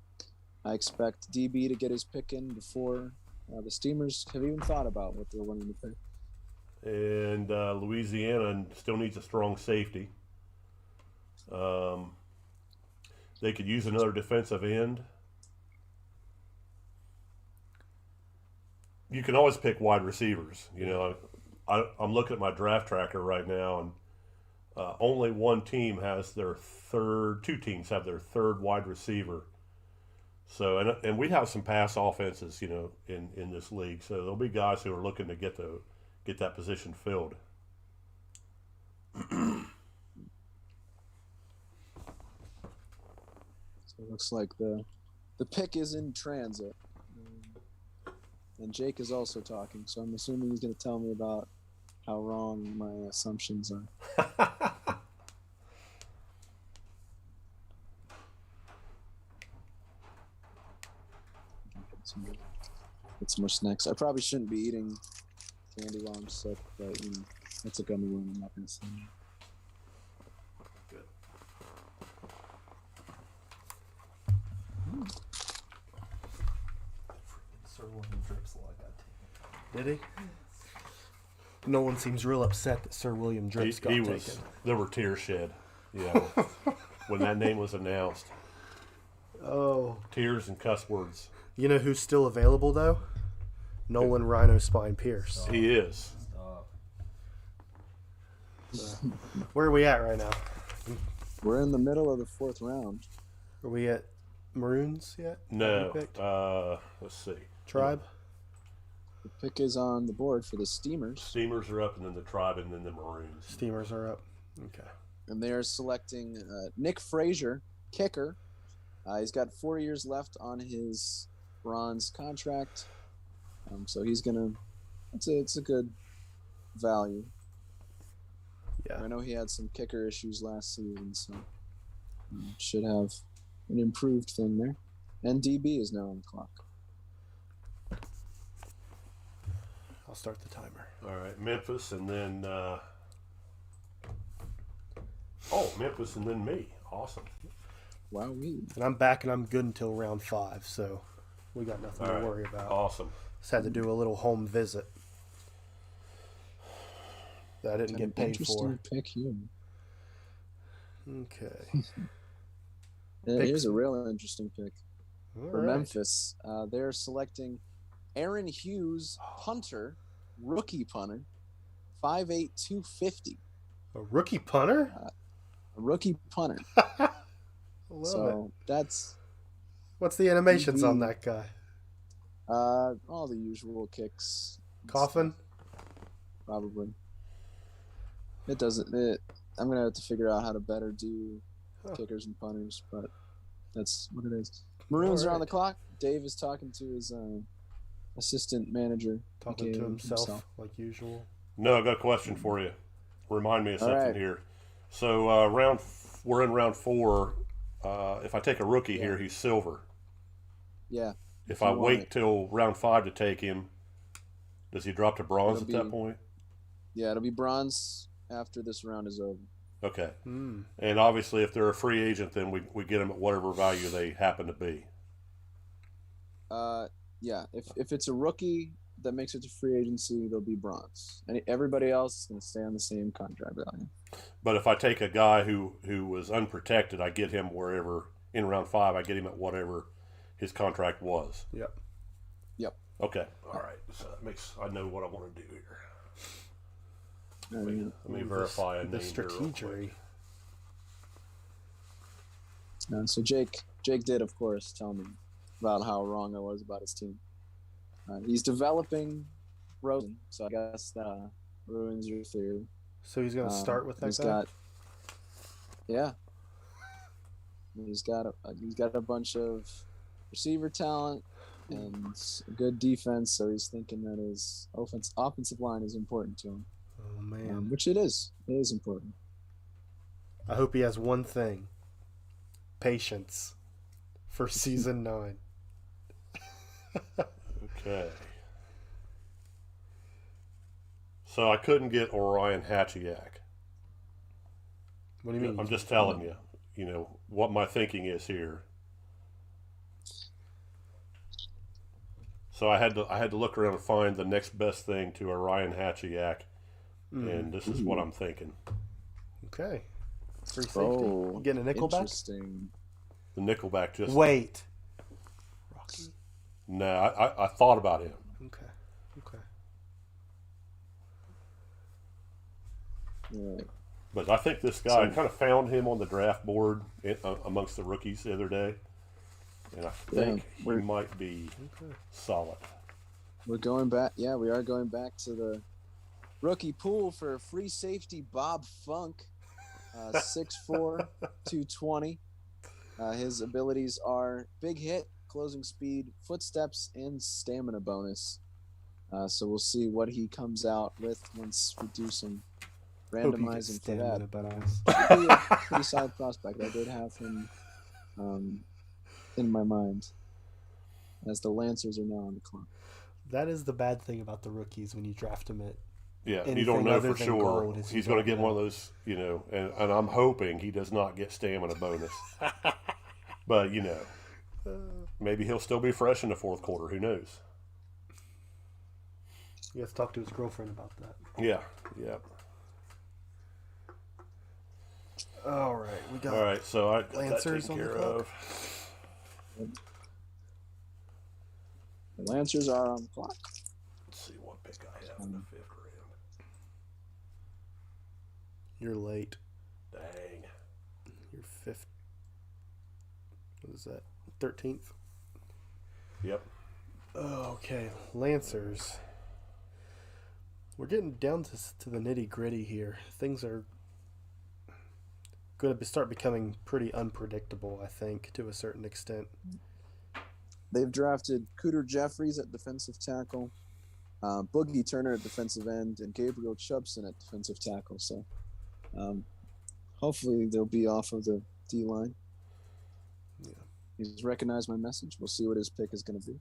I expect DB to get his pick in before the Steamers have even thought about what they're wanting to pick. And Louisiana still needs a strong safety. They could use another defensive end. You can always pick wide receivers. You know, I'm looking at my draft tracker right now, and only one team has two teams have their third wide receiver. So, and we have some pass offenses, you know, in this league. So there'll be guys who are looking to get that position filled. So it looks like the pick is in transit. And Jake is also talking, so I'm assuming he's going to tell me about how wrong my assumptions are. Get some more snacks. I probably shouldn't be eating candy while I'm sick, but you know, that's a gummy worm. I'm not going to say. Good. Sir William Dripsel, I got taken. Did he? No one seems real upset that Sir William Drips got taken. There were tears shed. Yeah, when that name was announced. Oh. Tears and cuss words. You know who's still available, though? Nolan Rhino Spine Pierce. Stop. He is. Where are we at right now? We're in the middle of the fourth round. Are we at Maroons yet? No. Let's see. Tribe? The pick is on the board for the Steamers. Steamers are up, and then the Tribe, and then the Maroons. Steamers are up. Okay. And they are selecting Nick Frazier, kicker. He's got 4 years left on his bronze contract. So he's going to – it's a good value. Yeah. I know he had some kicker issues last season, so should have an improved thing there. And DB is now on the clock. I'll start the timer. All right, Memphis, and then Memphis, and then me. Awesome. Wow, And I'm back and I'm good until round 5, so we got nothing to worry about. Awesome. Just had to do a little home visit that I didn't get paid interesting for. pick here. Okay. Here's a real interesting pick All for right. Memphis. They're selecting Aaron Hughes, punter, rookie punter, 5'8", 250. A rookie punter? A rookie punter. I love it. So that's What's the animations on that guy? all the usual kicks. Coffin? Probably. It doesn't. I'm gonna have to figure out how to better do kickers and punters, but that's what it is. Maroons are on the clock. Dave is talking to his assistant manager. Talking to himself like usual. No, I got a question for you. Remind me of All something right. here. So we're in round 4. If I take a rookie here, he's silver. Yeah. If you I want wait it. till round 5 to take him, does he drop to bronze It'll at that be- point? Yeah, it'll be bronze after this round is over. Okay. Mm. And obviously, if they're a free agent, then we get them at whatever value they happen to be. Yeah. If it's a rookie that makes it to free agency, they'll be bronze, and everybody else is going to stay on the same contract value. But if I take a guy who was unprotected, I get him wherever in round 5. I get him at whatever his contract was. Yep. Okay. All right. So that makes I know what I want to do here. Let me verify a The name here real quick. strategery. So Jake did, of course, tell me about how wrong I was about his team. He's developing Rosen, so I guess ruins your theory. So he's going to start with that he's guy? He's got a bunch of receiver talent and a good defense, so he's thinking that his offensive line is important to him. Oh, man. Which it is. It is important. I hope he has one thing. Patience for season 9. Okay. So I couldn't get Orion Hatchiak. What do you mean? I'm just telling you, what my thinking is here. So I had to look around and find the next best thing to Orion Hatchiak, and this is what I'm thinking. Okay. Free safety. You getting a nickel back? Interesting. The nickelback just... Wait. Rocky? No, I thought about him. Okay. Yeah. But I think this guy, I kind of found him on the draft board amongst the rookies the other day. And I think he might be solid. We're going back. Yeah, we are going back to the rookie pool for free safety Bob Funk, 6'4", 220. His abilities are big hit, closing speed, footsteps, and stamina bonus. So we'll see what he comes out with once we do some randomizing for that. Should be a pretty solid prospect. I did have him in my mind, as the Lancers are now on the clock. That is the bad thing about the rookies when you draft them at. Yeah, you don't know for sure. He's going to get one of those, and I'm hoping he does not get stamina bonus. But, maybe he'll still be fresh in the fourth quarter. Who knows? You have to talk to his girlfriend about that. Yeah. All right, we got. All right, so I got Lancers that taken on the care clock. of. The Lancers are on the clock. Let's see what pick I have in the 5th round. You're late. Dang. You're 5th. What is that? 13th? Yep. Okay, Lancers. We're getting down to the nitty-gritty here. Things are going to start becoming pretty unpredictable, I think, to a certain extent. They've drafted Cooter Jeffries at defensive tackle, Boogie Turner at defensive end, and Gabriel Chubson at defensive tackle. So hopefully they'll be off of the D-line. Yeah. He's recognized my message. We'll see what his pick is going to be.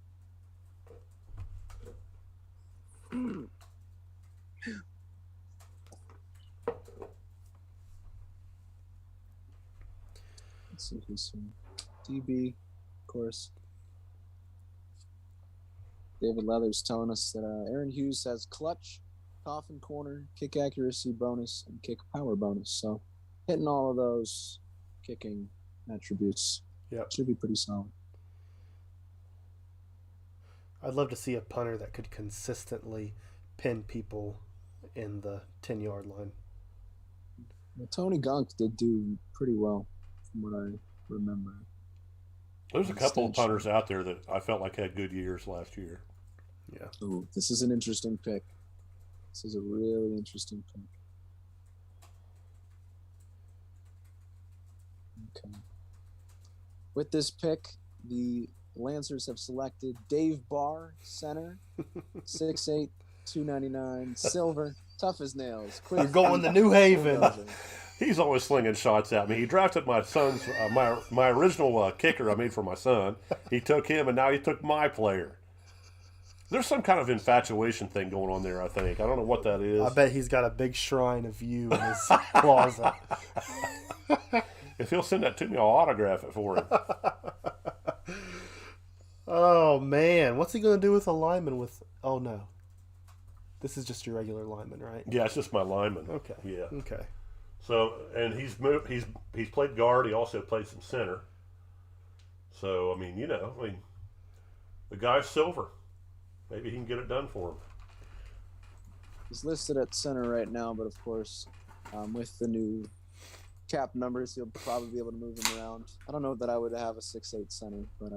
Let's see who's from DB, of course. David Leather's telling us that Aaron Hughes has clutch, coffin corner, kick accuracy bonus, and kick power bonus. So hitting all of those kicking attributes should be pretty solid. I'd love to see a punter that could consistently pin people in the 10-yard line. Well, Tony Gunk did do pretty well from what I remember. There's a couple of punters out there that I felt like had good years last year. Yeah. Ooh, this is an interesting pick. This is a really interesting pick. Okay. With this pick, the Lancers have selected Dave Barr, center, 6'8", 299, silver, tough as nails. Quick. You're going to New Haven. He's always slinging shots at me. He drafted my son's, my original kicker I made for my son. He took him, and now he took my player. There's some kind of infatuation thing going on there, I think. I don't know what that is. I bet he's got a big shrine of you in his closet. If he'll send that to me, I'll autograph it for him. Oh, man. What's he going to do with a lineman with... Oh, no. This is just your regular lineman, right? Yeah, it's just my lineman. Okay. Yeah. Okay. So, and he's played guard. He also played some center. So, I mean, the guy's silver. Maybe he can get it done for him. He's listed at center right now, but of course, with the new cap numbers, he'll probably be able to move him around. I don't know that I would have a 6'8" center, but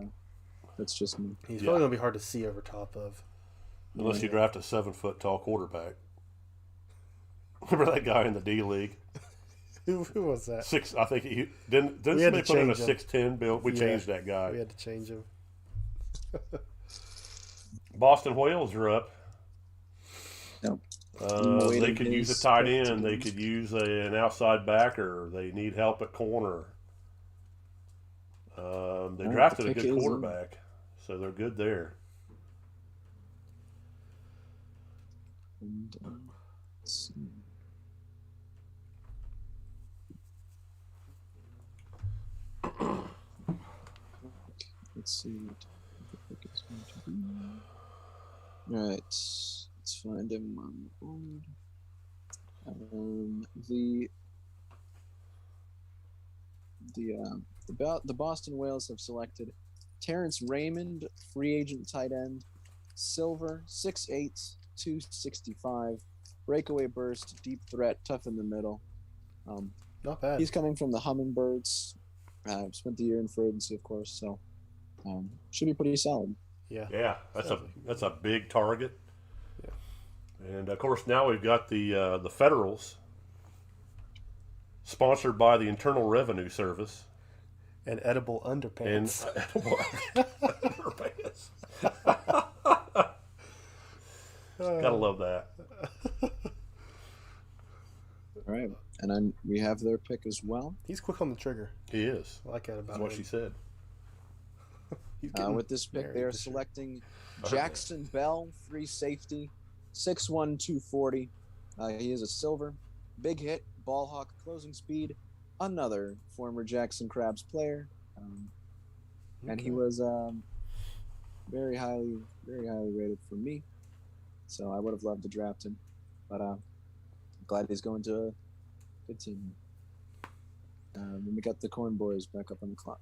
that's just me. He's probably going to be hard to see over top of. Unless you draft a 7-foot tall quarterback. Remember that guy in the D League? Who was that? I think he didn't We had somebody to put in a change him. 6'10" build. We changed that guy. We had to change him. Boston Whales are up. Yep. They could use a tight end. They could use an outside backer. They need help at corner. They drafted a good quarterback, so they're good there. And, let's see. Let's see what the pick is going to be. All right, let's find him on the board. The Boston Whales have selected Terrence Raymond, free agent tight end, silver, 6'8", 265, breakaway burst, deep threat, tough in the middle. Not bad. He's coming from the Hummingbirds. Spent the year in free agency, of course, so should be pretty solid. Yeah, that's a big target. Yeah. And of course now we've got the Federals, sponsored by the Internal Revenue Service. And edible underpants. Underpants. Gotta love that. All right, and we have their pick as well. He's quick on the trigger. He is. I like that about That's him. what she said. With this pick, they are selecting Jackson Bell, free safety, 6'1", 240. He is a silver, big hit, ball hawk, closing speed, another former Jackson Crabs player, and he was very highly rated for me. So I would have loved to draft him, but I'm glad he's going to a good team. And we got the Corn Boys back up on the clock.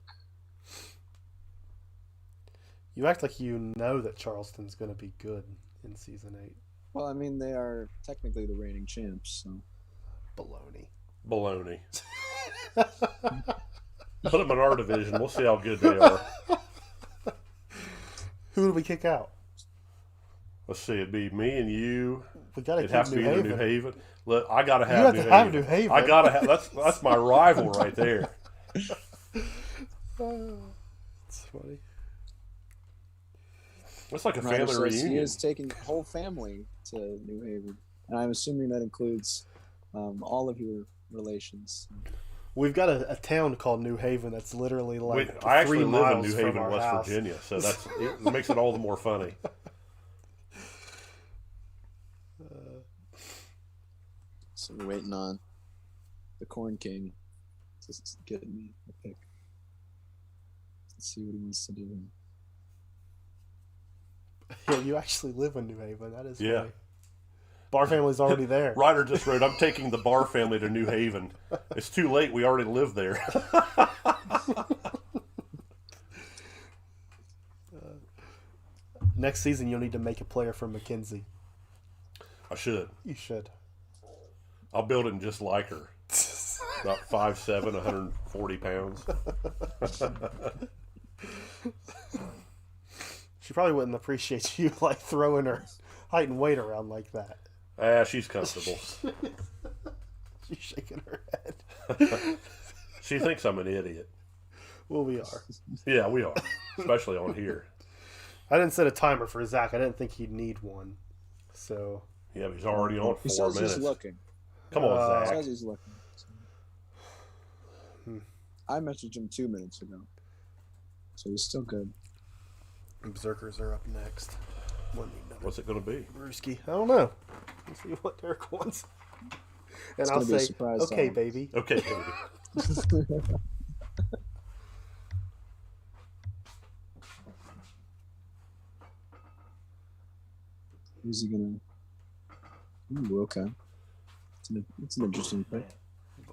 You act like you know that Charleston's going to be good in Season 8. Well, I mean, they are technically the reigning champs, so. Baloney. Put them in our division. We'll see how good they are. Who do we kick out? Let's see. It'd be me and you. We got to It'd have to be New New Haven. Look, I gotta You have have New to have Haven. New Haven. I gotta have. That's my rival right there. It's funny. It's like a Ryder family says reunion. He is taking the whole family to New Haven, and I'm assuming that includes all of your relations. We've got a town called New Haven that's literally like I actually 3 live in miles New from Haven, our West house. Virginia, so it makes it all the more funny. So we're waiting on the Corn King to get me a pick. Let's see what he wants to do. Yeah, you actually live in New Haven. That is Yeah. funny. Bar family's already there. Ryder just wrote, "I'm taking the Barr family to New Haven." It's too late. We already live there. Next season, you'll need to make a player from McKenzie. I should. You should. I'll build him just like her. About 5'7", 140 pounds. She probably wouldn't appreciate you like throwing her height and weight around like that. She's comfortable. She's shaking her head. She thinks I'm an idiot. Well, we are. Yeah, we are. Especially on here. I didn't set a timer for Zach. I didn't think he'd need one. So. Yeah, but he's already on He 4 says minutes. he's looking. Come on, He Zach. says he's looking. I messaged him 2 minutes ago. So he's still good. Berserkers are up next. What's it going to be? Brewski. I don't know. Let's see what Derek wants. And It's I'll gonna be a say, surprise okay, dog." baby. Okay, baby. Who's he gonna? Ooh, okay. It's an interesting pick.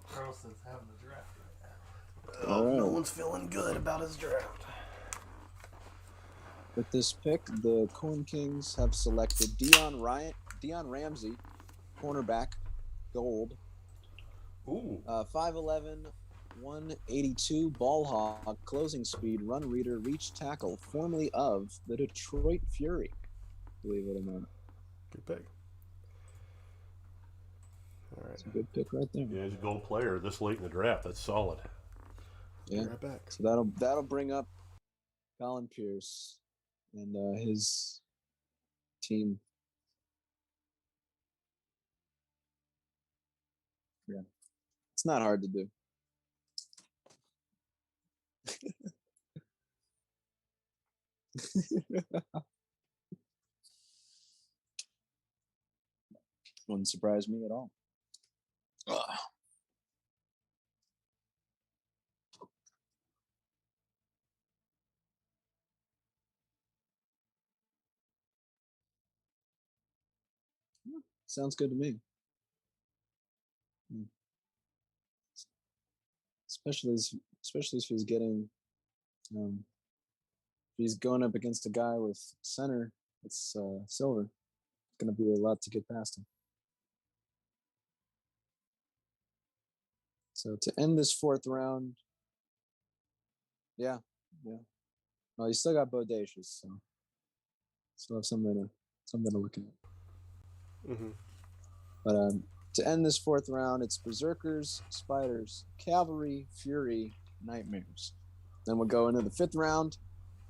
Carlson's having the draft right now. All right. No one's feeling good about his draft. With this pick, the Corn Kings have selected Dion Ramsey, cornerback, gold. Ooh. 5'11", 182, ball hog, closing speed, run reader, reach tackle, formerly of the Detroit Fury. Believe it or not. Good pick. All right. It's a good pick right there. Yeah, he's a gold player this late in the draft. That's solid. Yeah. Right back. So that'll bring up Colin Pierce and his team. Yeah. It's not hard to do. Wouldn't surprise me at all. Ugh. Sounds good to me. Especially if he's getting, if he's going up against a guy with center, it's Silver. It's going to be a lot to get past him. So to end this fourth round, yeah. Well, you still got Bodacious, so still have something to look at. Mm-hmm. But to end this fourth round, it's Berserkers, Spiders, Cavalry, Fury, Nightmares. Then we'll go into the fifth round,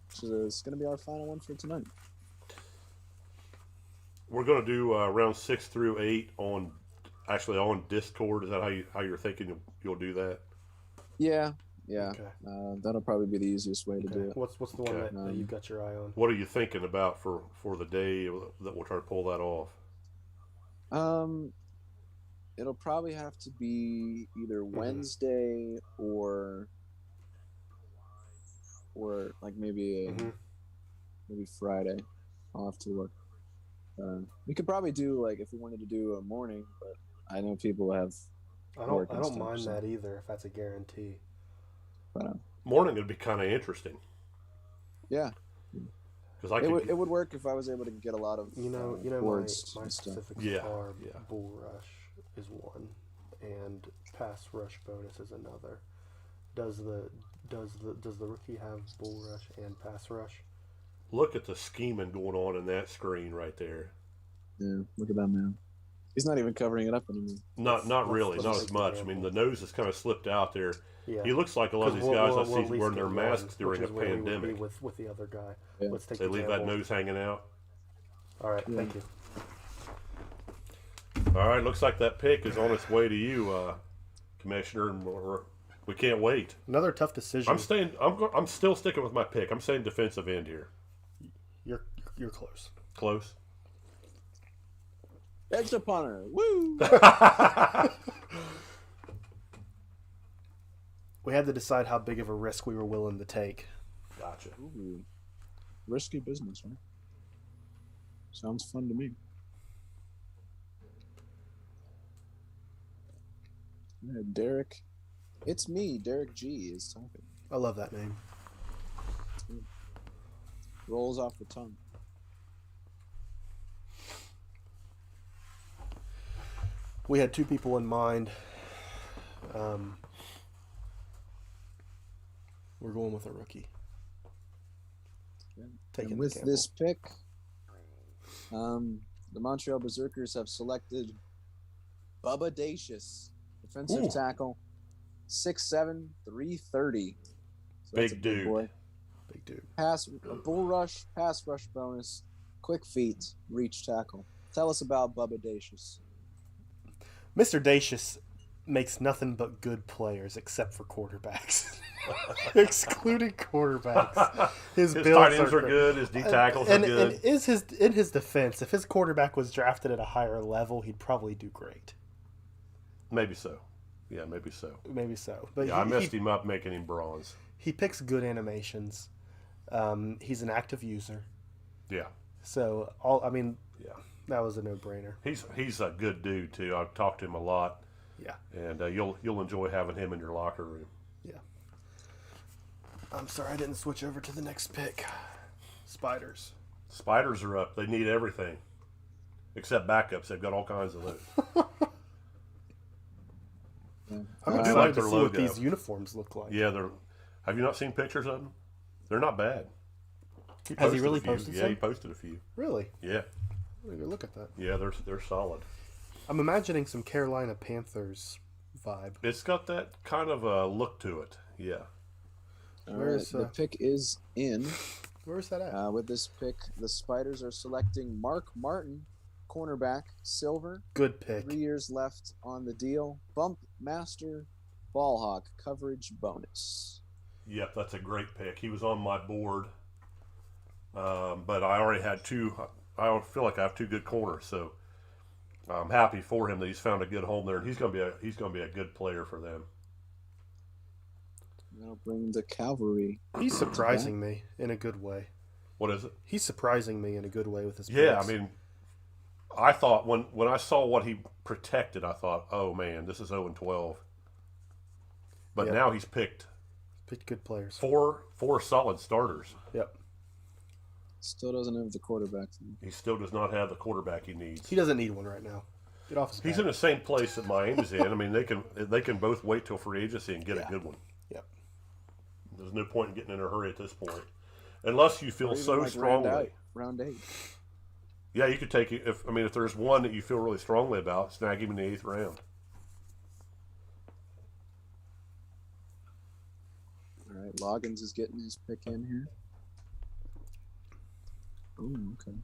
which is going to be our final one for tonight. We're going to do round 6 through 8 on Discord. Is that how you're thinking you'll do that? Yeah. Okay. That'll probably be the easiest way to do it. What's the one that you've got your eye on? What are you thinking about for the day that we'll try to pull that off? It'll probably have to be either Wednesday or like maybe Friday. I'll have to look. We could probably do, like, if we wanted to do a morning, but I know people have. I don't mind that either if that's a guarantee. But, morning would be kind of interesting. Yeah. Because it would work if I was able to get a lot of boards my specifics are bull rush is one, and pass rush bonus is another. Does the rookie have bull rush and pass rush? Look at the scheming going on in that screen right there. Yeah, look at that man. He's not even covering it up anymore. Not really, not as much. I mean, the nose has kind of slipped out there. Yeah. He looks like a lot of these guys I see wearing their masks during a pandemic. With the other guy. Yeah. Let's take They leave that nose hanging out. All right, thank you. All right, looks like that pick is on its way to you, Commissioner, and we can't wait. Another tough decision. I'm still sticking with my pick. I'm saying defensive end here. You're close. Close. Extra punter. Woo! We had to decide how big of a risk we were willing to take. Gotcha. Ooh. Risky business, huh? Sounds fun to me. Yeah, Derek. It's me, Derek G is talking. I love that name. Rolls off the tongue. We had two people in mind. We're going with a rookie. And with this pick, the Montreal Berserkers have selected Bubba Dacious, defensive tackle, 6'7", 330. So big dude. Boy. Big dude. Bull rush, pass rush bonus, quick feet, reach tackle. Tell us about Bubba Dacious. Mr. Dacious makes nothing but good players except for quarterbacks. Excluding quarterbacks. His tight ends are good, his D tackles are good. And in his defense, if his quarterback was drafted at a higher level, he'd probably do great. Maybe so. Yeah, maybe so. Maybe so. But I messed him up making him bronze. He picks good animations. He's an active user. Yeah. So that was a no-brainer. He's a good dude too. I've talked to him a lot. Yeah. And you'll enjoy having him in your locker room. Yeah. I'm sorry I didn't switch over to the next pick. Spiders. Spiders are up. They need everything. Except backups. They've got all kinds of those. I'm I do excited like to their see what logo. these uniforms look like. Yeah, have you not seen pictures of them? They're not bad. Has he really a few. posted Yeah, some? he posted a few. Really? Yeah. Let me look at that. Yeah, they're solid. I'm imagining some Carolina Panthers vibe. It's got that kind of a look to it. Yeah. All right, the pick is in. Where's that at? With this pick, the Spiders are selecting Mark Martin, cornerback, silver. Good pick. 3 years left on the deal. Bump master, ball hawk, coverage bonus. Yep, that's a great pick. He was on my board, but I already had two. I feel like I have two good corners, so I'm happy for him that he's found a good home there, and he's going to be a good player for them. That'll bring the cavalry. He's surprising me in a good way. What is it? He's surprising me in a good way with his Yeah, picks. I mean, I thought when I saw what he protected, I thought, oh man, this is 0-12. But now he's picked good players. Four solid starters. Yep. Still doesn't have the quarterback. He still does not have the quarterback he needs. He doesn't need one right now. Get off his back. He's in the same place that Miami's in. I mean, they can both wait till free agency and get a good one. Yep. There's no point in getting in a hurry at this point, unless you feel so strongly. Round 8. Yeah, you could take it if there's one that you feel really strongly about, snag him in the 8th round. All right, Loggins is getting his pick in here. Oh, okay.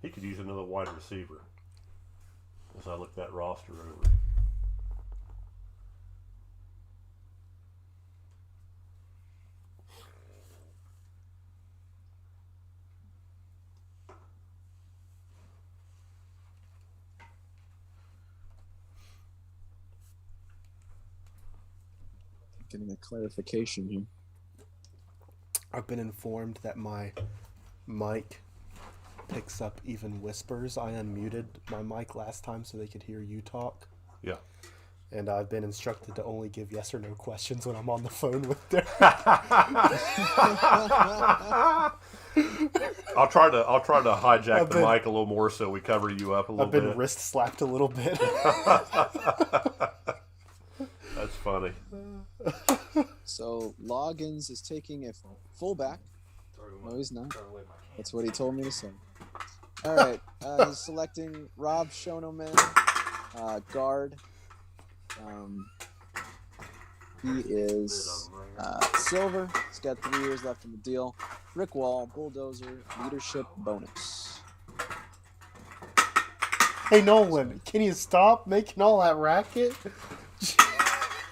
He could use another wide receiver as I look that roster over. Getting a clarification here. I've been informed that my mic picks up even whispers. I unmuted my mic last time so they could hear you talk. Yeah. And I've been instructed to only give yes or no questions when I'm on the phone with them. I'll try to hijack the mic a little more so we cover you up a little bit. I've been wrist slapped a little bit. That's funny. So Loggins is taking a fullback. No, he's not. That's what he told me to say. All right, he's selecting Rob Shonoman, guard. He is silver. He's got 3 years left in the deal. Brick wall, bulldozer, leadership bonus. Hey Nolan, can you stop making all that racket?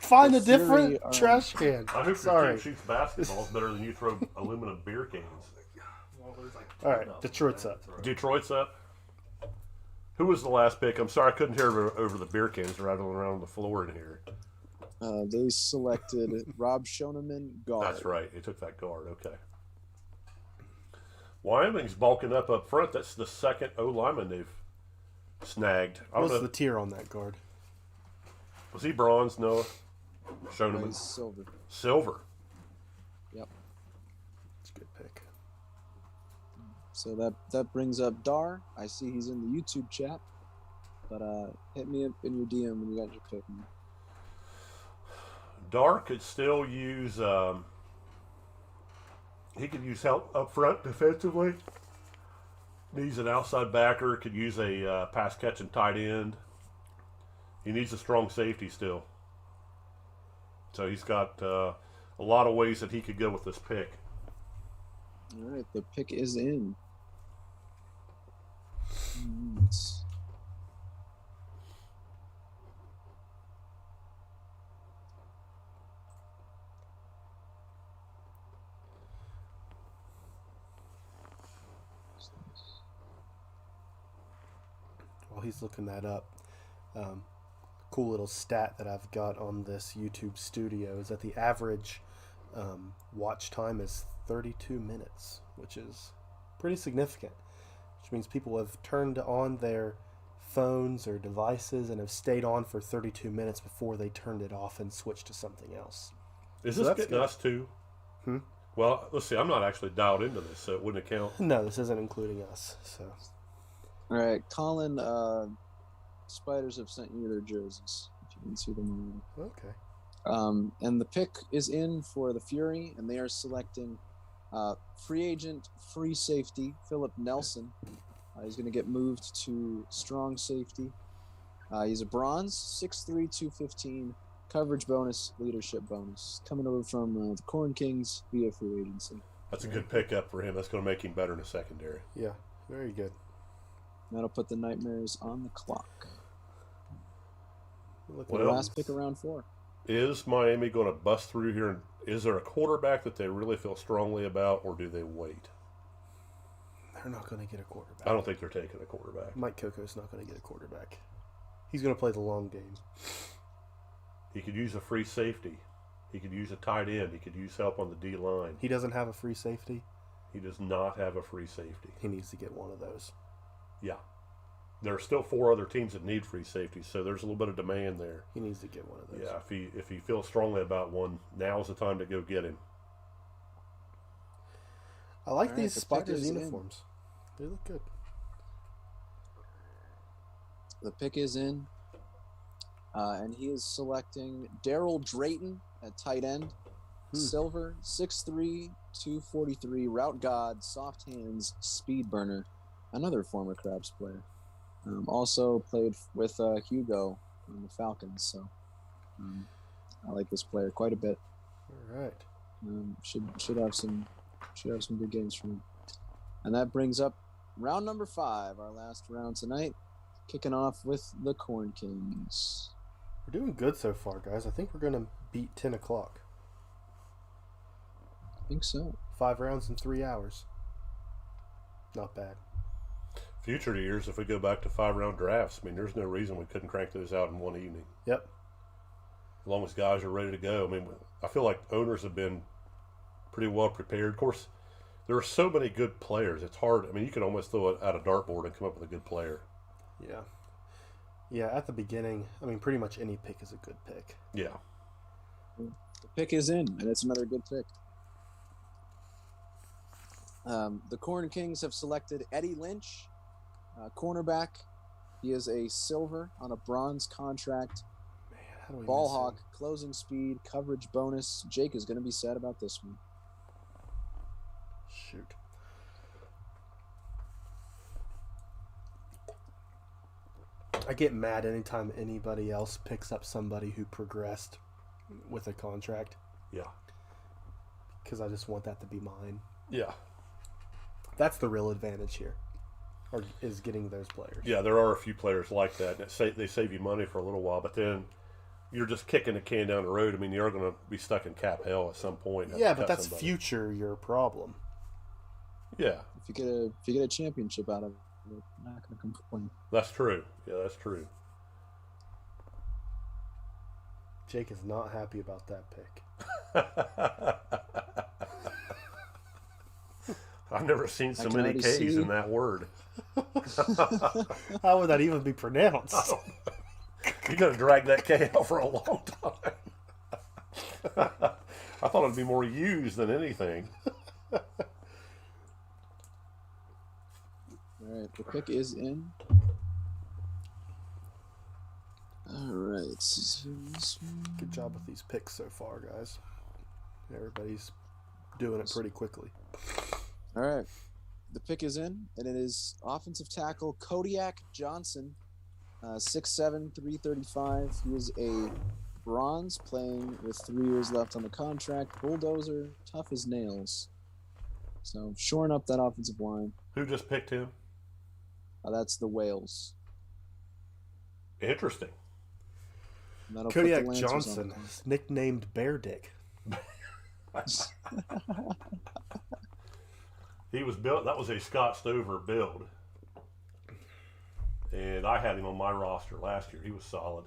Find a different trash can. I hope Sorry. your team shoots basketballs better than you throw aluminum beer cans. All right, Detroit's up. Detroit's up. Who was the last pick? I'm sorry I couldn't hear over the beer cans rattling around the floor in here. They selected Rob Shoneman, guard. That's right. They took that guard. Okay. Wyoming's bulking up front. That's the second O-lineman they've snagged. What's the tier on that guard? Was he bronze, Noah? Shoneman? He's silver. Silver. Yep. It's a good pick. So that brings up Dar. I see he's in the YouTube chat. But hit me up in your DM when you got your pick. Dar could still use he could use help up front defensively. Needs an outside backer, could use a pass catching tight end. He needs a strong safety still. So he's got a lot of ways that he could go with this pick. All right, the pick is in. While he's looking that up, cool little stat that I've got on this YouTube studio is that the average watch time is 32 minutes, which is pretty significant, which means people have turned on their phones or devices and have stayed on for 32 minutes before they turned it off and switched to something else. Is this getting us too? Well, let's see. I'm not actually dialed into this, so it wouldn't account. No, this isn't including us. So, all right, Colin. Spiders have sent you their jerseys. If you can see them already. okay. And the pick is in for the Fury, and they are selecting Free agent, free safety, Philip Nelson. He's going to get moved to strong safety. He's a bronze, 6'3", 215, coverage bonus, leadership bonus. Coming over from the Corn Kings via free agency. That's a good pickup for him. That's going to make him better in the secondary. Yeah, very good. That'll put the Nightmares on the clock. Well, last pick of round 4. Is Miami going to bust through here? And is there a quarterback that they really feel strongly about, or do they wait? They're not going to get a quarterback. I don't think they're taking a quarterback. Mike Coco's not going to get a quarterback. He's going to play the long game. He could use a free safety. He could use a tight end. He could use help on the D line. He doesn't have a free safety. He does not have a free safety. He needs to get one of those. Yeah. There are still 4 other teams that need free safeties, so there's a little bit of demand there. He needs to get one of those. Yeah, if he feels strongly about one, now's the time to go get him. I like All these right, the Spiders pick is uniforms. They look good. The pick is in, and he is selecting Daryl Drayton at tight end. Silver, 6'3", 243, route god, soft hands, speed burner. Another former Crabs player. Also played with Hugo on the Falcons, so I like this player quite a bit. All right. Should have some good games from him. And that brings up round number 5, our last round tonight, kicking off with the Corn Kings. We're doing good so far, guys. I think we're going to beat 10 o'clock. I think so. 5 rounds in 3 hours. Not bad. Future years, if we go back to 5-round drafts, I mean, there's no reason we couldn't crank those out in one evening. Yep. As long as guys are ready to go. I mean, I feel like owners have been pretty well prepared. Of course, there are so many good players. It's hard. I mean, you can almost throw it out a dartboard and come up with a good player. Yeah. Yeah, at the beginning, I mean, pretty much any pick is a good pick. Yeah. The pick is in, and it's another good pick. The Corn Kings have selected Eddie Lynch, cornerback. He is a silver on a bronze contract. Man, how do we Ball miss hawk, him? closing speed, coverage bonus. Jake is going to be sad about this one. Shoot. I get mad anytime anybody else picks up somebody who progressed with a contract Yeah. because I just want that to be mine. Yeah. That's the real advantage here, or is getting those players. Yeah, there are a few players like that. They save you money for a little while, but then you're just kicking the can down the road. I mean, you're going to be stuck in cap hell at some point. Yeah, but that's future your problem. Yeah. If you get a championship out of it, you're not going to complain. That's true. Yeah, that's true. Jake is not happy about that pick. I've never seen so I can many already K's see. in that word. How would that even be pronounced? You got to drag that K out for a long time. I thought it'd be more used than anything. All right, the pick is in. All right. Good job with these picks so far, guys. Everybody's doing it pretty quickly. All right. The pick is in, and it is offensive tackle Kodiak Johnson, 6'7", 335. He is a bronze, playing with 3 years left on the contract. Bulldozer, tough as nails. So shoring up that offensive line. Who just picked him? That's the Whales. Interesting. And that'll put Kodiak the Lancers on Johnson, the clock. nicknamed Bear Dick. He was built. That was a Scott Stover build, and I had him on my roster last year. He was solid.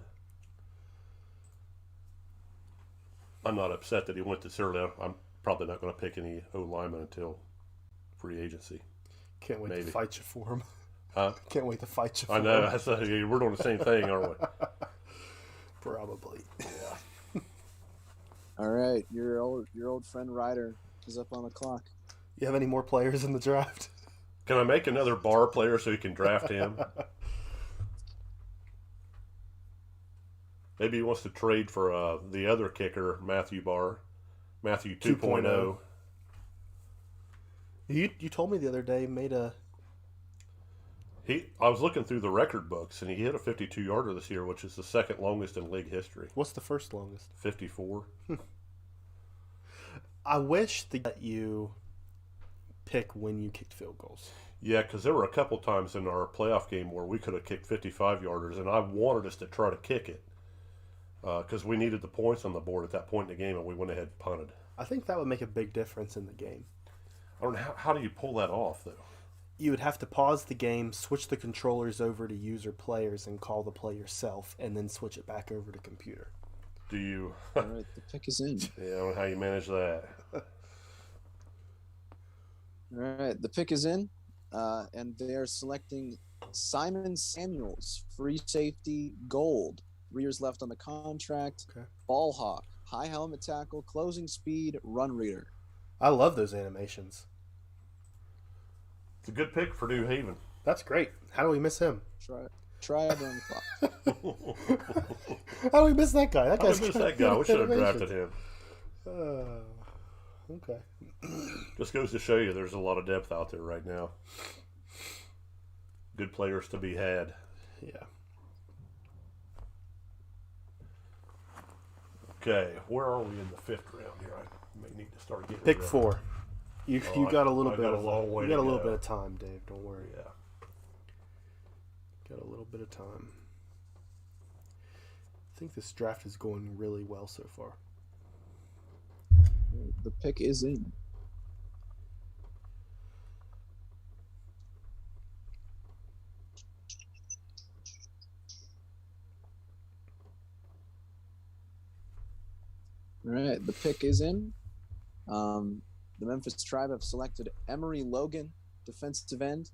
I'm not upset that he went this early. I'm probably not going to pick any lineman until free agency. Can't wait Maybe. to fight you for him. Huh? Can't wait to fight you for I know. him. We're doing the same thing, aren't we? Probably. Yeah. All right, your old friend Ryder is up on the clock. You have any more players in the draft? Can I make another Bar player so you can draft him? Maybe he wants to trade for the other kicker, Matthew Barr. Matthew 2.0. You told me the other day made a. I was looking through the record books, and he hit a 52-yarder this year, which is the second longest in league history. What's the first longest? 54. I wish that you pick when you kicked field goals. Yeah, because there were a couple times in our playoff game where we could have kicked 55-yarders, and I wanted us to try to kick it because we needed the points on the board at that point in the game, and we went ahead and punted. I think that would make a big difference in the game. I don't know, how do you pull that off, though? You would have to pause the game, switch the controllers over to user players, and call the play yourself, and then switch it back over to computer. Do you? All right, the pick is in. Yeah, I don't know how you manage that. All right, the pick is in, and they are selecting Simon Samuels, free safety, gold. 3 years left on the contract. Okay. Ball hawk, high helmet tackle, closing speed, run reader. I love those animations. It's a good pick for New Haven. That's great. How do we miss him? Try it on the clock. How do we miss that guy? How did we miss that guy? We should have drafted him. Okay. Just goes to show you there's a lot of depth out there right now. Good players to be had. Yeah. Okay, where are we in the 5th round here? I may need to start getting Pick rid of- 4. You got a little I bit got a of long way you got to a little go. bit of time, Dave. Don't worry. Yeah. Got a little bit of time. I think this draft is going really well so far. The pick is in. All right, the pick is in. The Memphis Tribe have selected Emery Logan, defensive end,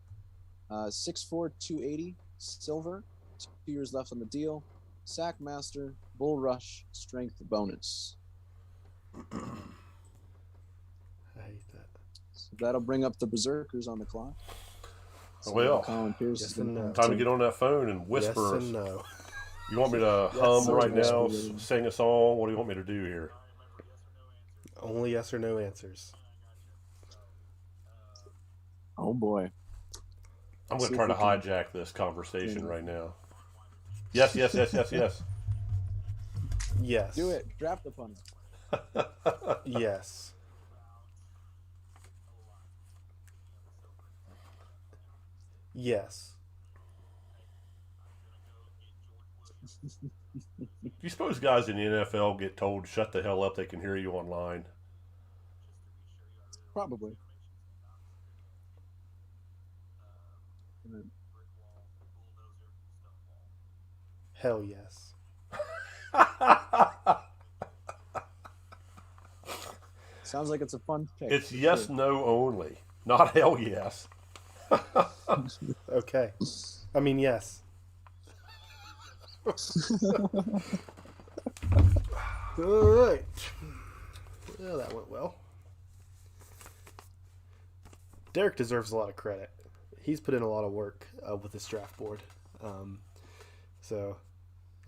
6'4", 280, silver, 2 years left on the deal, sack master, bull rush, strength bonus. I hate that. So that'll bring up the Berserkers on the clock. So Well, Colin Pierce yes is going and no. Time to get on that phone and whisper. Yes and no. You want me to Yes, hum sir. right now, Yes, sir. sing a song? What do you want me to do here? Only yes or no answers. Oh boy. I'm going See to try if to we can- hijack this conversation right now. Yes, yes, yes, yes, yes. Yes. Do it. Draft the punter. Yes. Yes. Do you suppose guys in the NFL get told, shut the hell up, they can hear you online? Probably. Hell yes. Sounds like it's a fun pick. It's yes, no only, not hell yes. Okay. I mean, yes. All right. Well, that went well. Derek deserves a lot of credit. He's put in a lot of work with this draft board. So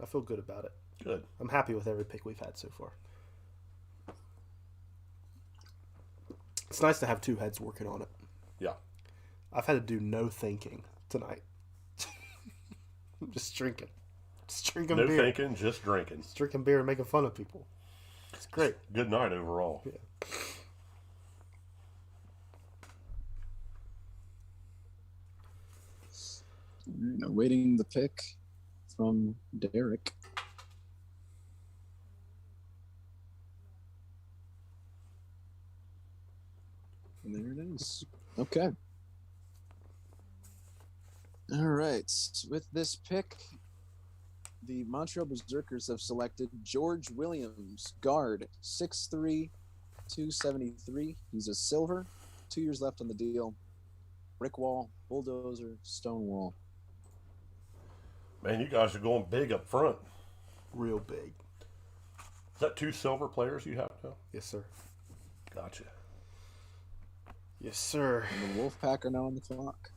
I feel good about it. Good. I'm happy with every pick we've had so far. It's nice to have two heads working on it. Yeah. I've had to do no thinking tonight. I'm just drinking. Just drinking No beer. thinking, just drinking. Just drinking beer and making fun of people. It's great. Good night overall. Yeah. Awaiting the pick from Derek. And there it is. Okay. All right. With this pick, the Montreal Berserkers have selected George Williams, guard, 6'3", 273. He's a silver. 2 years left on the deal. Brick wall, bulldozer, stone wall. Man, you guys are going big up front. Real big. Is that two silver players you have now? Yes, sir. Gotcha. Yes, sir. And the Wolfpack are now on the clock.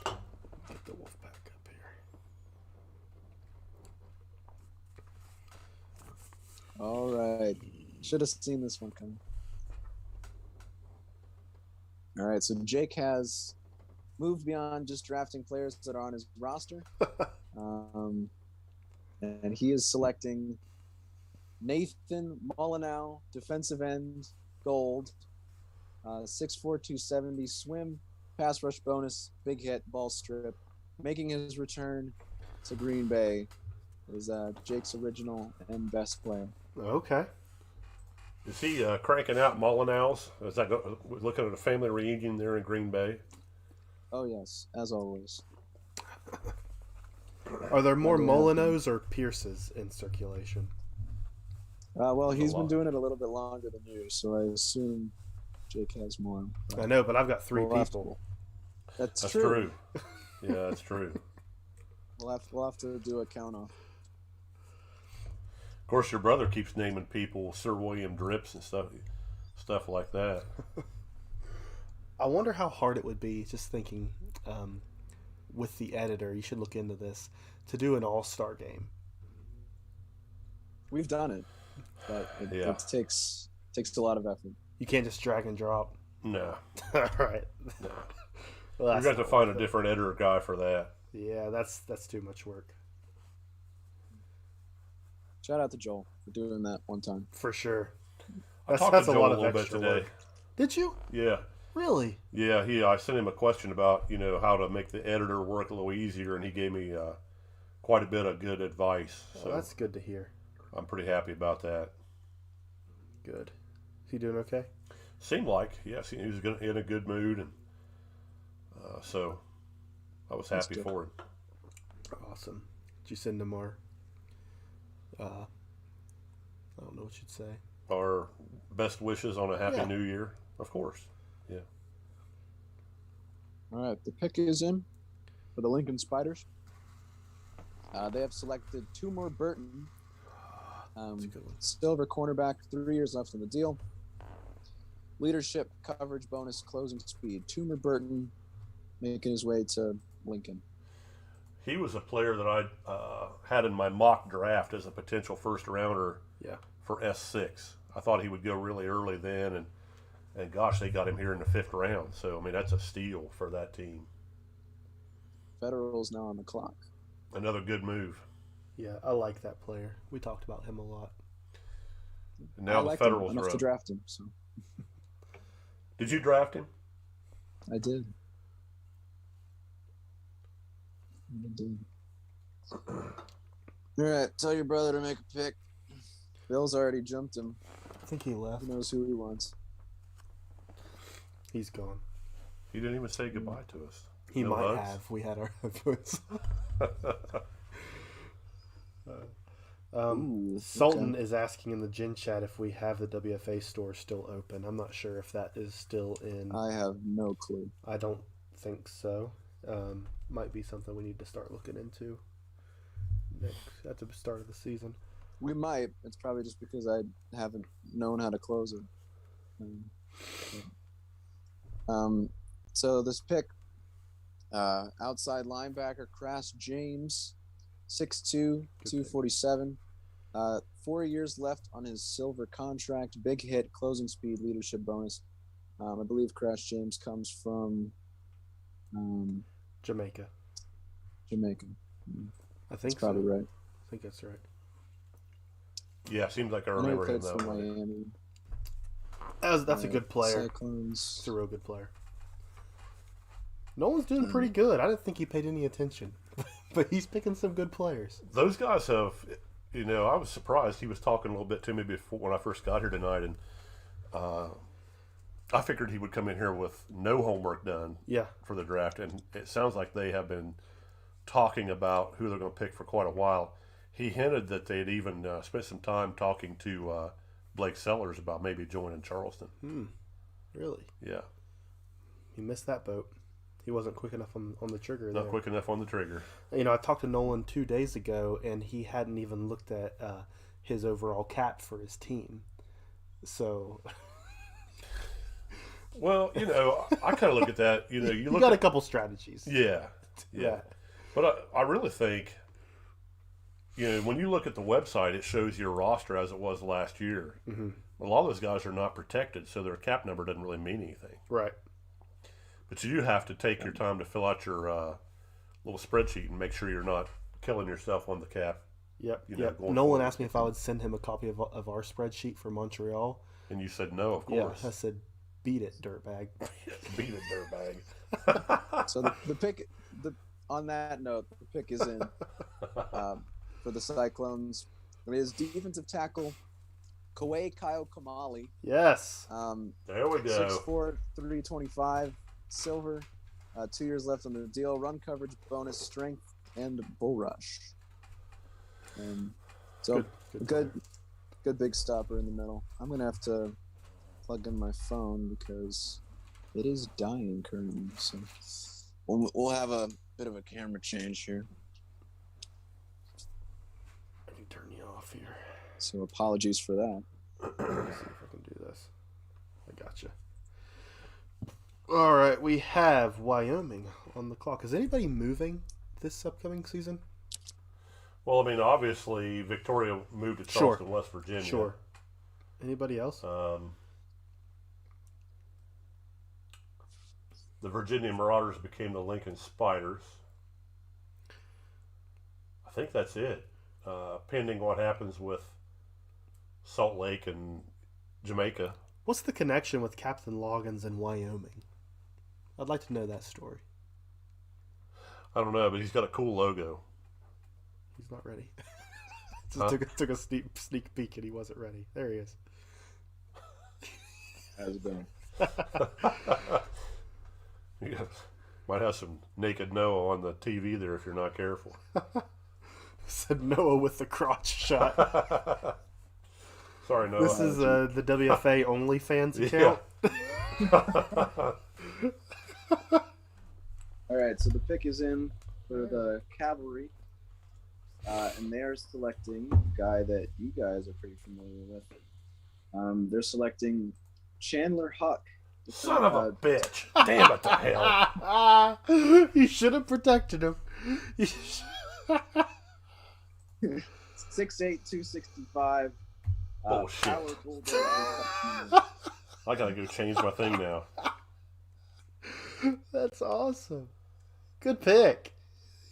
Get the wolf back up here. All right. Should have seen this one coming. All right, so Jake has moved beyond just drafting players that are on his roster. And he is selecting Nathan Molyneux, defensive end, gold, 6'4", 270, swim, pass rush bonus, big hit, ball strip. Making his return to Green Bay is Jake's original and best player. Okay. Is he cranking out Molyneux? Is that looking at a family reunion there in Green Bay? Oh, yes, as always. Are there more Molyneux or Pierces in circulation? Well, he's been doing it a little bit longer than you, so I assume Jake has more. I know, but I've got three people. That's true. Yeah, that's true. We'll have to do a count off. Of course, your brother keeps naming people Sir William Drips and stuff like that. I wonder how hard it would be, just thinking, with the editor, you should look into this, to do an all-star game. We've done it, but it takes a lot of effort. You can't just drag and drop. No. All right. No. Well, You've got to find a different editor guy for that. Yeah, that's too much work. Shout out to Joel for doing that one time. For sure. I talked to Joel a little bit today. Work. Did you? Yeah. Really? Yeah, I sent him a question about, how to make the editor work a little easier, and he gave me quite a bit of good advice. So that's good to hear. I'm pretty happy about that. Good. Is he doing okay? Seemed like, yes, he was in a good mood, and so I was happy for him. Awesome. Did you send him our, I don't know what you'd say. Our best wishes on a happy new year, of course. Yeah. All right, the pick is in for the Lincoln Spiders. They have selected Tumor Burton, silver cornerback, 3 years left on the deal. Leadership, coverage, bonus, closing speed. Tumor Burton making his way to Lincoln. He was a player that I had in my mock draft as a potential first rounder for S6. I thought he would go really early then, and gosh, they got him here in the 5th round. So, I mean, that's a steal for that team. Federal's now on the clock. Another good move. Yeah, I like that player. We talked about him a lot. And now the Federals enough are up. to draft him. So. Did you draft him? I did. All right, tell your brother to make a pick. Bill's already jumped him. I think he left. He knows who he wants. He's gone. He didn't even say goodbye to us. He might have. We had our headphones. Sultan is asking in the Gen Chat if we have the WFA store still open. I'm not sure if that is still in. I have no clue. I don't think so. Might be something we need to start looking into at the start of the season. We might. It's probably just because I haven't known how to close it. So this pick, outside linebacker, Crass James, 6'2", 247. 4 years left on his silver contract. Big hit, closing speed, leadership bonus. I believe Crash James comes from Jamaica. I think that's probably right. I think that's right. Yeah, seems like I remember him though. Miami. That's a good player. Cyclones. It's a real good player. Nolan's doing pretty good. I didn't think he paid any attention, but he's picking some good players. Those guys have, I was surprised. He was talking a little bit to me before when I first got here tonight, and I figured he would come in here with no homework done for the draft, and it sounds like they have been talking about who they're going to pick for quite a while. He hinted that they had even spent some time talking to Blake Sellers about maybe joining Charleston. Really? Yeah. He missed that boat. He wasn't quick enough on the trigger. Not quick enough on the trigger. I talked to Nolan 2 days ago, and he hadn't even looked at his overall cap for his team. So... Well, I kind of look at that. You got a couple strategies. Yeah. But I really think, when you look at the website, it shows your roster as it was last year. Mm-hmm. A lot of those guys are not protected, so their cap number doesn't really mean anything. Right. But you do have to take your time to fill out your little spreadsheet and make sure you're not killing yourself on the cap. Yep. You know, Yep. going Nolan forward. asked me if I would send him a copy of our spreadsheet for Montreal. And you said no, of Yeah, course. I said, beat it, dirtbag. Beat it, dirtbag. So the pick, on that note, the pick is in for the Cyclones. It is defensive tackle Kawhi Kyle Kamali. Yes. There we go. 6'4", 325, silver. 2 years left on the deal. Run coverage, bonus, strength, and bull rush. So good big stopper in the middle. I'm gonna have to plug in my phone because it is dying currently. So we'll have a bit of a camera change here. I can turn you off here. So apologies for that. Let me see if I can do this. I gotcha. All right, we have Wyoming on the clock. Is anybody moving this upcoming season? Well, I mean, obviously, Victoria moved to Charleston, West Virginia. Sure. Anybody else? The Virginia Marauders became the Lincoln Spiders. I think that's it. Pending what happens with Salt Lake and Jamaica. What's the connection with Captain Loggins and Wyoming? I'd like to know that story. I don't know, but he's got a cool logo. He's not ready. Just took a sneak peek and he wasn't ready. There he is. How's it going? Yeah, might have some naked Noah on the TV there if you're not careful. Said Noah with the crotch shot. Sorry, Noah. This is the WFA OnlyFans account. All right, so the pick is in for the Cavalry, and they're selecting a guy that you guys are pretty familiar with. They're selecting Chandler Huck. Son of a bitch. Damn it to hell. You should have protected him. 6'8", 265. Bullshit. Power Bulldog. I gotta go change my thing now. That's awesome. Good pick.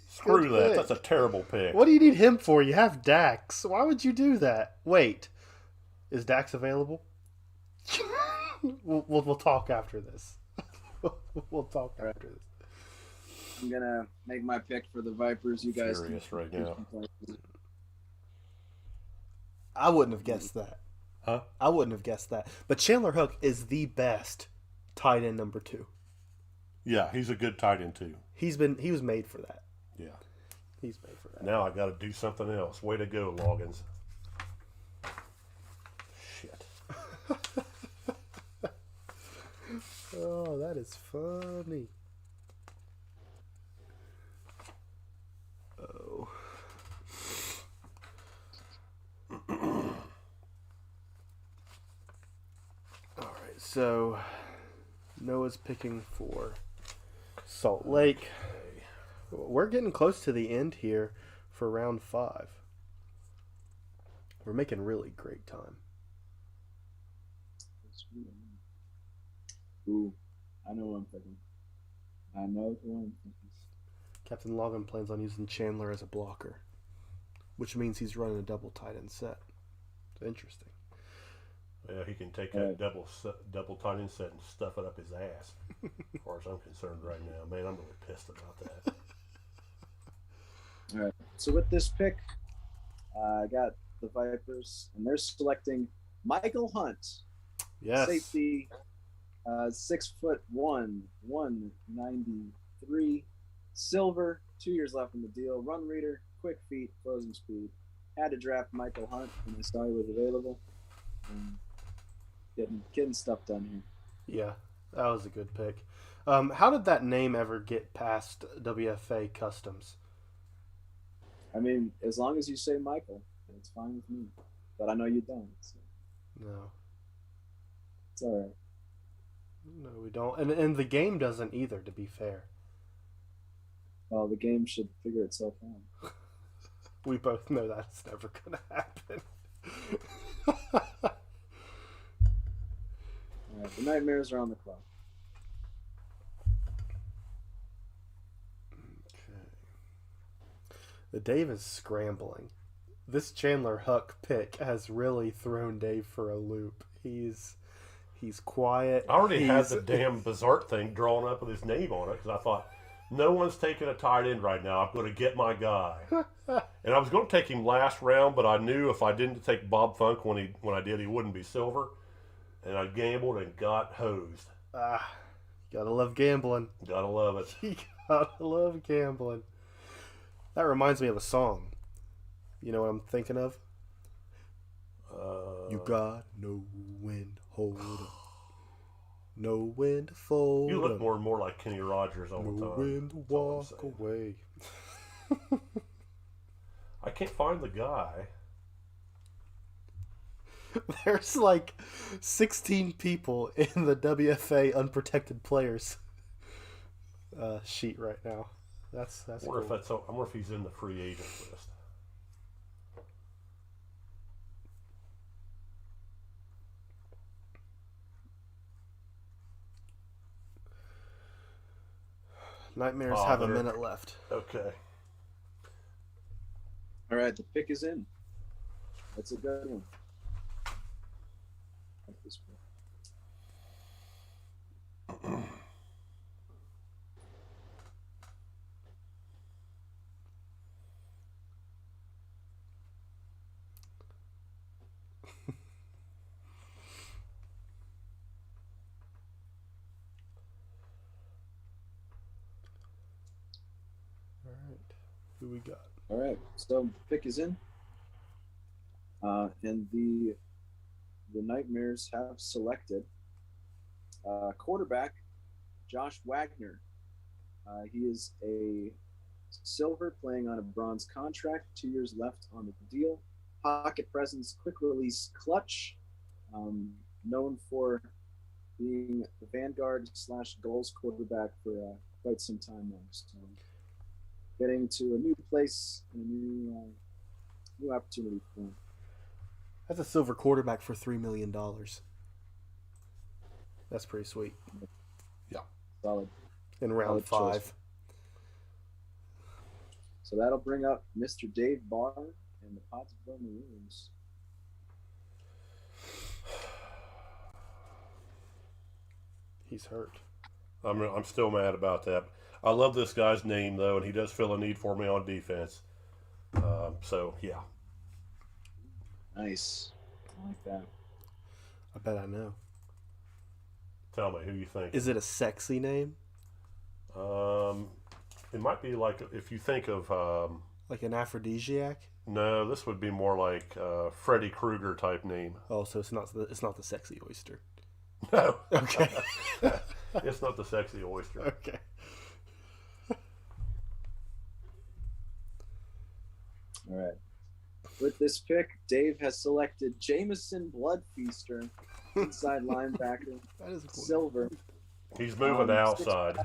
Screw Good that. pick. That's a terrible pick. What do you need him for? You have Dax. Why would you do that? Wait. Is Dax available? We'll talk after this. We'll talk after this. I'm gonna make my pick for the Vipers. You guys can Furious right now. I wouldn't have guessed that. Huh? I wouldn't have guessed that. But Chandler Hook is the best tight end number 2. Yeah, he's a good tight end too. He was made for that. Yeah. He's made for that. Now I gotta do something else. Way to go, Loggins. Shit. Oh, that is funny. Oh. All right, so Noah's picking for Salt Lake. We're getting close to the end here for round 5. We're making really great time. Ooh, I know what I'm thinking. Captain Logan plans on using Chandler as a blocker, which means he's running a double tight end set. Interesting. Yeah, he can take that double tight end set and stuff it up his ass. As far as I'm concerned right now. Man, I'm really pissed about that. All right. So with this pick, I got the Vipers, and they're selecting Michael Hunt, Yes. safety, 6'1", 193, silver, 2 years left in the deal. Run reader, quick feet, closing speed. Had to draft Michael Hunt when I saw he was available. Getting stuff done here. Yeah, that was a good pick. How did that name ever get past WFA Customs? I mean, as long as you say Michael, it's fine with me. But I know you don't. So No. it's all right. No, we don't. And the game doesn't either, to be fair. Well, the game should figure itself out. We both know that's never going to happen. All right, the Nightmares are on the clock. Dave is scrambling. This Chandler Huck pick has really thrown Dave for a loop. He's quiet. I already had the damn Bizarre thing drawn up with his name on it because I thought, no one's taking a tight end right now. I'm going to get my guy. And I was going to take him last round, but I knew if I didn't take Bob Funk when I did, he wouldn't be silver. And I gambled and got hosed. Gotta love gambling. Gotta love it. You gotta love gambling. That reminds me of a song. You know what I'm thinking of? You got no wind, hold up. No wind to fold. You look more and more like Kenny Rogers all the time. No wind to walk away. I can't find the guy. There's like 16 people in the WFA unprotected players sheet right now. That's I cool. wonder if he's in the free agent list. Nightmares have a minute left. Okay. All right, the pick is in. That's a good one. Like this one. All right, who we got? All right, so pick is in, and the Nightmares have selected quarterback Josh Wagner. He is a silver playing on a bronze contract, 2 years left on the deal. Pocket presence, quick release, clutch. Known for being the vanguard / goals quarterback for quite some time now. So getting to a new place and a new opportunity for him. That's a silver quarterback for $3 million. That's pretty sweet. Yeah. Solid. In round Solid 5. choice. So that'll bring up Mr. Dave Barr and the Pottsville Maroons. He's hurt. I'm still mad about that. I love this guy's name, though, and he does fill a need for me on defense. So, yeah. Nice. I like that. I bet I know. Tell me, who you think? Is it a sexy name? It might be like, if you think of... like an aphrodisiac? No, this would be more like Freddy Krueger type name. Oh, so it's not the sexy oyster. No. Okay. It's not the sexy oyster. Okay. All right. With this pick, Dave has selected Jamison Bloodfeaster, inside linebacker, That is a cool. silver. He's moving outside.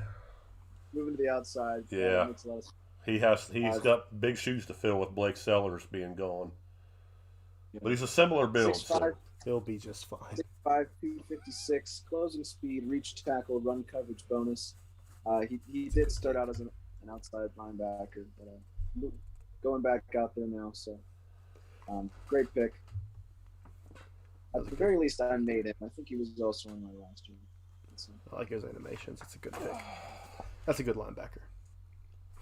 Moving to the outside. Yeah. Makes a lot of He's got big shoes to fill with Blake Sellers being gone. But he's a similar build. 6'5", So. He'll be just fine. 6'5", 256, closing speed, reach tackle, run coverage bonus. He did start out as an outside linebacker, but going back out there now. So great pick. At the very least, I made him. I think he was also on my last year. So, I like his animations. It's a good pick. That's a good linebacker.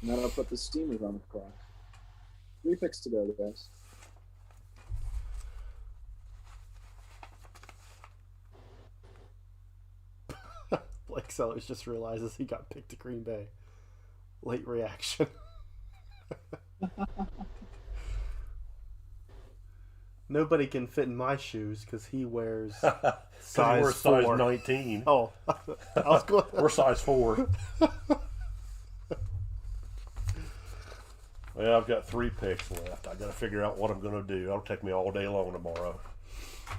now I'll put the Steamers on the clock. 3 picks to go, guys. Blake Sellers just realizes he got picked to Green Bay. Late reaction. Nobody can fit in my shoes because he wears size we're 4. size 19. Oh, I was going. We're size 4. Well, I've got 3 picks left. I got to figure out what I'm going to do. That'll take me all day long tomorrow.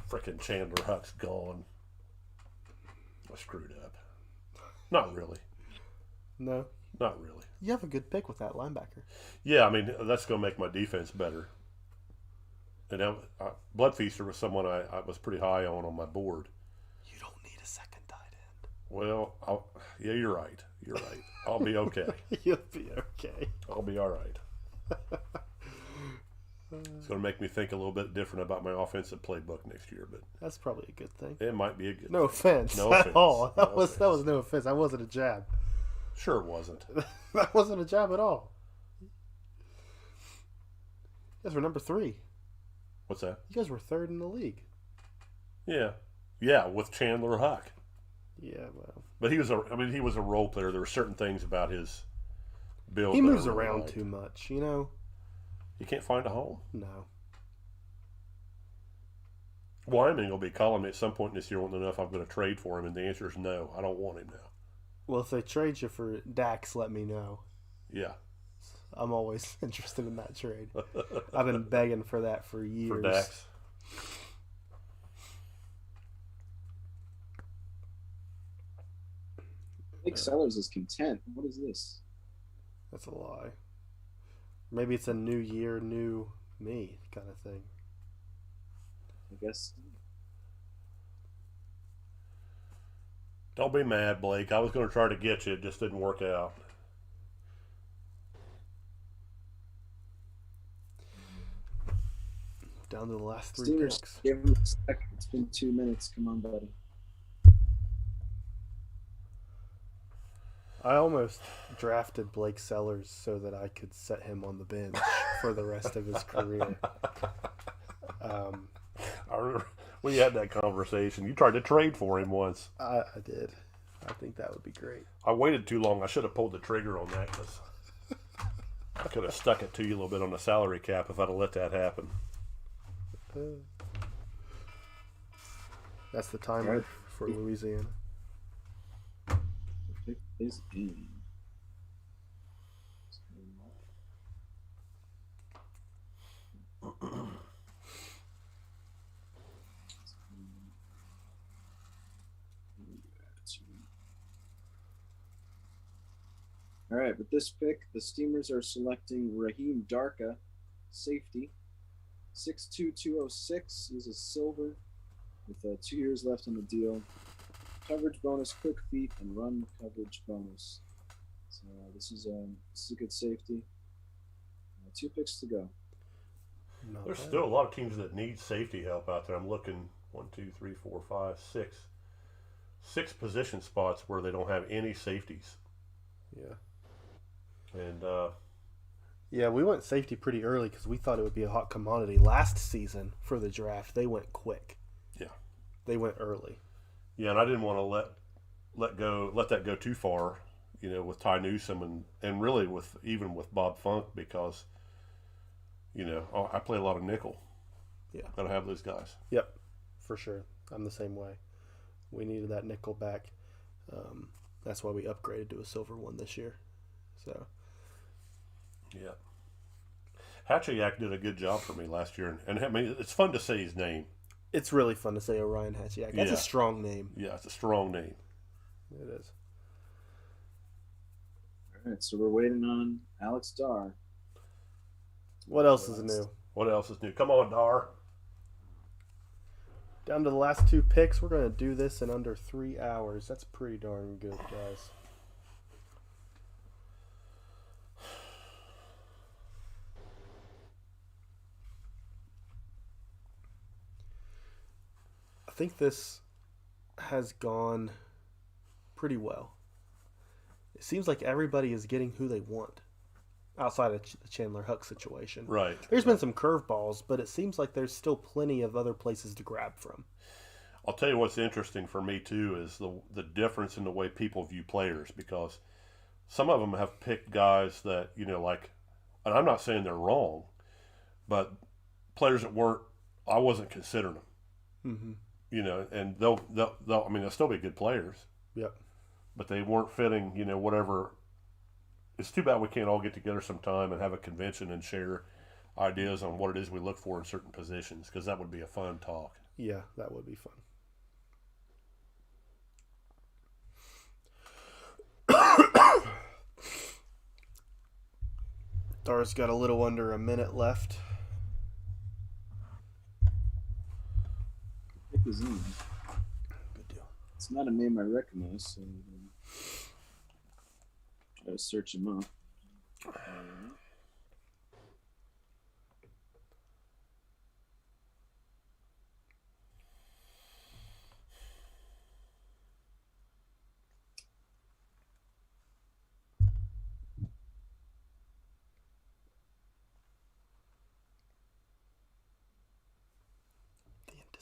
Frickin' Chandler Huck's gone. I screwed up. Not really. No, Not really. you have a good pick with that linebacker. Yeah, I mean, that's going to make my defense better. And Bloodfeaster was someone I was pretty high on my board. You don't need a second tight end. Well, yeah, you're right. You're right. I'll be okay. You'll be okay. I'll be all right. It's going to make me think a little bit different about my offensive playbook next year, but That's probably a good thing. it might be a good No offense No at offense. all. That No was offense. no offense. That wasn't a jab. Sure it wasn't. That wasn't a jab at all. You guys were number 3. What's that? You guys were 3rd in the league. Yeah. Yeah, with Chandler Huck. Yeah, well, But he was a role player. There were certain things about his build. he that I moves really around liked. too much. You know. He can't find a home. No. Wyoming will be calling me at some point this year wanting to know if I'm going to trade for him, and the answer is no. I don't want him now. Well, if they trade you for Dax, let me know. Yeah. I'm always interested in that trade. I've been begging for that for years. For Dax. Nick Sellers is content. What is this? That's a lie. Maybe it's a new year, new me kind of thing. I guess. Don't be mad, Blake. I was going to try to get you. It just didn't work out. Down to the last 3 Steelers, picks. give him a second. It's been 2 minutes. Come on, buddy. I almost drafted Blake Sellers so that I could set him on the bench for the rest of his career. I remember we had that conversation. You tried to trade for him once. I did. I think that would be great. I waited too long. I should have pulled the trigger on that because I could have stuck it to you a little bit on the salary cap if I'd have let that happen. That's the timer for Louisiana. Pick is in. All right, with this pick, the Steamers are selecting Raheem Darka, safety. 6'2", 206. He's a silver with 2 years left on the deal. Coverage bonus, quick feet, and run coverage bonus. So this is a good safety. 2 picks to go. Not There's bad. still a lot of teams that need safety help out there. I'm looking 1, 2, 3, 4, 5, 6. 6 position spots where they don't have any safeties. Yeah. And Yeah, we went safety pretty early because we thought it would be a hot commodity. Last season for the draft, they went quick. Yeah. They went early. yeah, and I didn't want to let that go too far, with Ty Newsome and really even with Bob Funk because, I play a lot of nickel. Yeah. Gotta have those guys. Yep, for sure. I'm the same way. We needed that nickel back. That's why we upgraded to a silver one this year. So Yeah. Hatchiyak did a good job for me last year, and I mean, it's fun to say his name. it's really fun to say Orion Hatchiak. That's Yeah. a strong name. Yeah, it's a strong name. It is. All right, so we're waiting on Alex Dar. What else is new? What else is new? Come on, Dar. Down to the last 2 picks. We're going to do this in under 3 hours. That's pretty darn good, guys. I think this has gone pretty well. It seems like everybody is getting who they want outside of the Chandler Huck situation. Right. There's been some curveballs, but it seems like there's still plenty of other places to grab from. I'll tell you what's interesting for me too is the difference in the way people view players, because some of them have picked guys that and I'm not saying they're wrong, but players that I wasn't considering them. Mm-hmm. And they'll still be good players. Yep. But they weren't fitting, whatever. It's too bad we can't all get together sometime and have a convention and share ideas on what it is we look for in certain positions, because that would be a fun talk. Yeah, that would be fun. Dar's got a little under a minute left. Pick is in. Good deal. It's not a name I recognize, so try to search him up.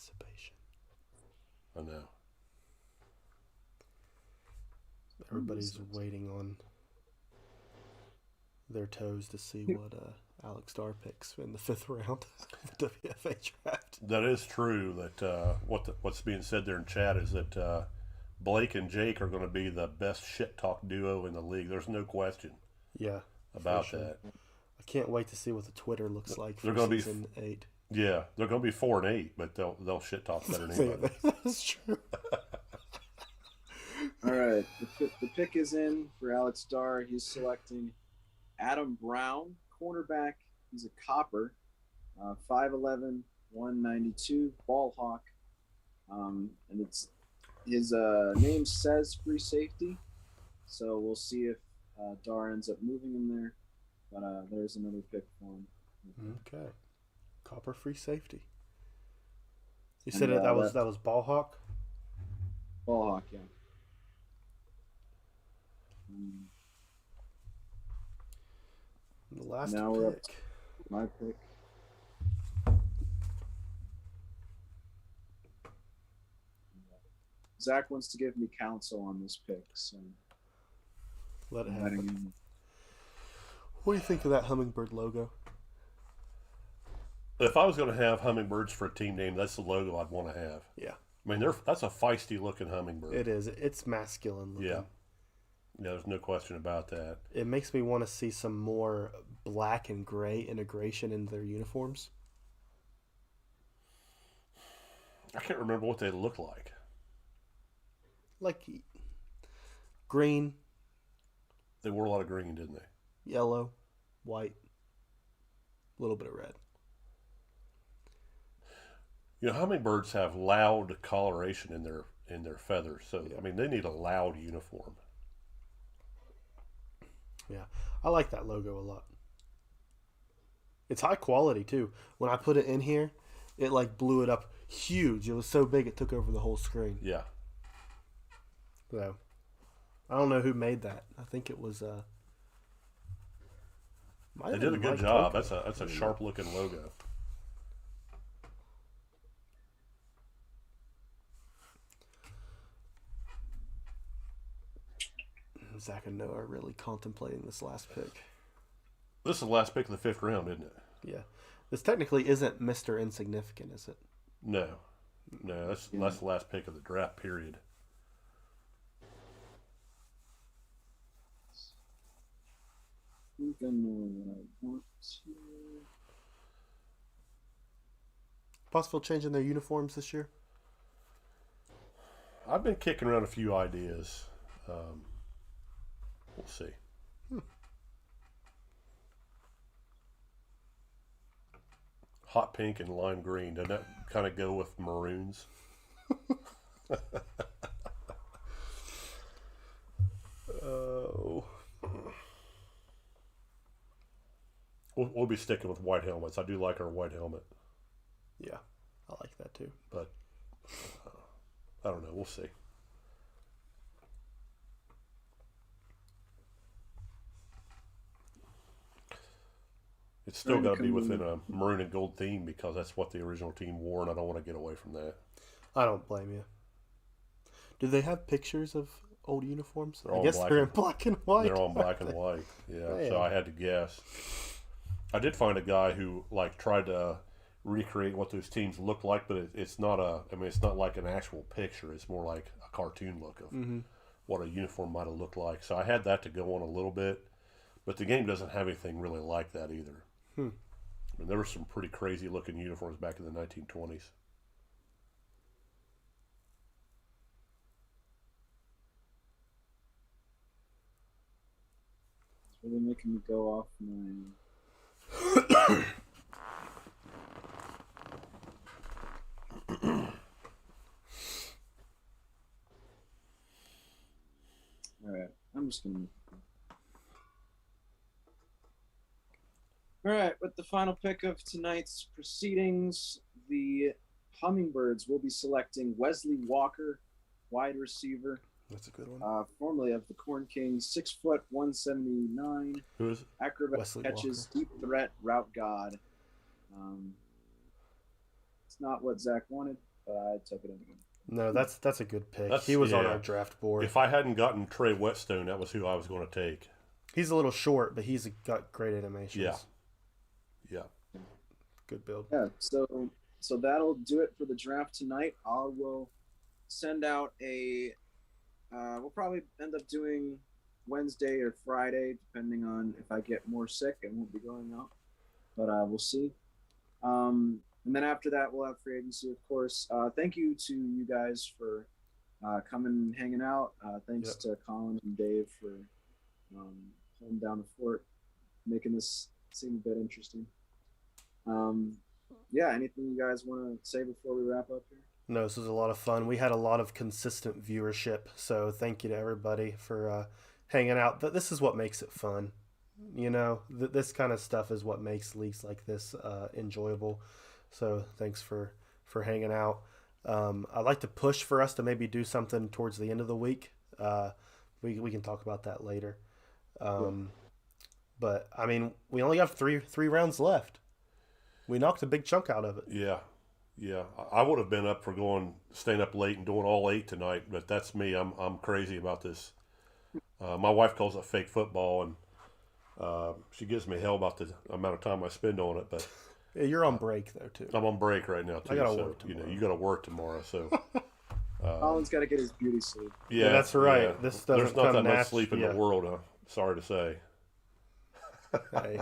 Anticipation. I know. Everybody's waiting on their toes to see what Alex Starr picks in the 5th round of the WFA draft. That is true. That what's being said there in chat is that Blake and Jake are going to be the best shit talk duo in the league. There's no question. Yeah, about that. I can't wait to see what the Twitter looks like for season 8. Yeah, they're going to be 4-8, but they'll shit talk better than anybody. That's true. All right, the pick is in for Alex Starr. He's selecting Adam Brown, cornerback. He's a copper, 5'11", 192, ball hawk, and his name says free safety. So we'll see if Dar ends up moving him there. But there's another pick for him. Okay, copper free safety. You said that was ball hawk. Ball hawk, yeah. The last now pick. We're up to my pick. Zach wants to give me counsel on this pick, so let it happen. What do you think of that hummingbird logo? If I was going to have hummingbirds for a team name, that's the logo I'd want to have. Yeah. I mean, that's a feisty looking hummingbird. It is. It's masculine looking. Yeah. Yeah, there's no question about that. It makes me want to see some more black and gray integration in their uniforms. I can't remember what they look like. Like green. They wore a lot of green, didn't they? Yellow, white, a little bit of red. You know, hummingbirds have loud coloration in their feathers, so I mean, they need a loud uniform. Yeah, I like that logo a lot. It's high quality too. When I put it in here, it like blew it up huge. It was so big it took over the whole screen. Yeah. So, I don't know who made that. I think it was they did a good job. That's a sharp looking logo. Zach and Noah are really contemplating this last pick. This is the last pick of the 5th round, isn't it? Yeah. This technically isn't Mr. Insignificant, is it? No. That's the last pick of the draft period. I think I know what I want to. Possible change in their uniforms this year? I've been kicking around a few ideas. We'll see. Hot pink and lime green. Doesn't that kind of go with maroons? Oh. We'll be sticking with white helmets. I do like our white helmet. Yeah, I like that too. But I don't know. We'll see. It's still got to be within a maroon and gold theme because that's what the original team wore, and I don't want to get away from that. I don't blame you. Do they have pictures of old uniforms? I guess they're in black and white. They're all black and white. Yeah, Man. So I had to guess. I did find a guy who tried to recreate what those teams look like, but it's not it's not like an actual picture. It's more like a cartoon look of what a uniform might have looked like. So I had that to go on a little bit, but the game doesn't have anything really like that either. I mean, there were some pretty crazy looking uniforms back in the 1920s. It's really making me go off my. All right, I'm just gonna. All right, with the final pick of tonight's proceedings, the Hummingbirds will be selecting Wesley Walker, wide receiver. That's a good one. Formerly of the Corn Kings, 6 foot 179. Who is it? Acrobat Wesley catches, Walker. deep threat, route god. It's not what Zach wanted, but I took it anyway. No, that's a good pick. That's- He was on yeah. our draft board. If I hadn't gotten Trey Whetstone, that was who I was going to take. He's a little short, but he's got great animations. Yeah. Yeah. Good build. Yeah, so that'll do it for the draft tonight. I will send out a. We'll probably end up doing Wednesday or Friday, depending on if I get more sick. I won't be going out, but we'll see. And then after that, we'll have free agency, of course. Thank you to you guys for coming and hanging out. Thanks to Colin and Dave for holding down the fort, making this seem a bit interesting. Yeah, anything you guys want to say before we wrap up here? No, this was a lot of fun. We had a lot of consistent viewership, so thank you to everybody for hanging out. This is what makes it fun. You know, this kind of stuff is what makes leagues like this enjoyable. So thanks for hanging out. I'd like to push for us to maybe do something towards the end of the week. We can talk about that later. But I mean, we only have three rounds left. We knocked a big chunk out of it. Yeah. Yeah. I would have been up for staying up late and doing all 8 tonight, but that's me. I'm crazy about this. My wife calls it fake football, and she gives me hell about the amount of time I spend on it. But Yeah, you're on break though too. I'm on break right now too. I gotta so, work tomorrow. you got to work tomorrow. So Colin's got to get his beauty sleep. yeah, that's right. This doesn't There's not come that much nat- sleep in yeah. the world. Sorry to say. Hey.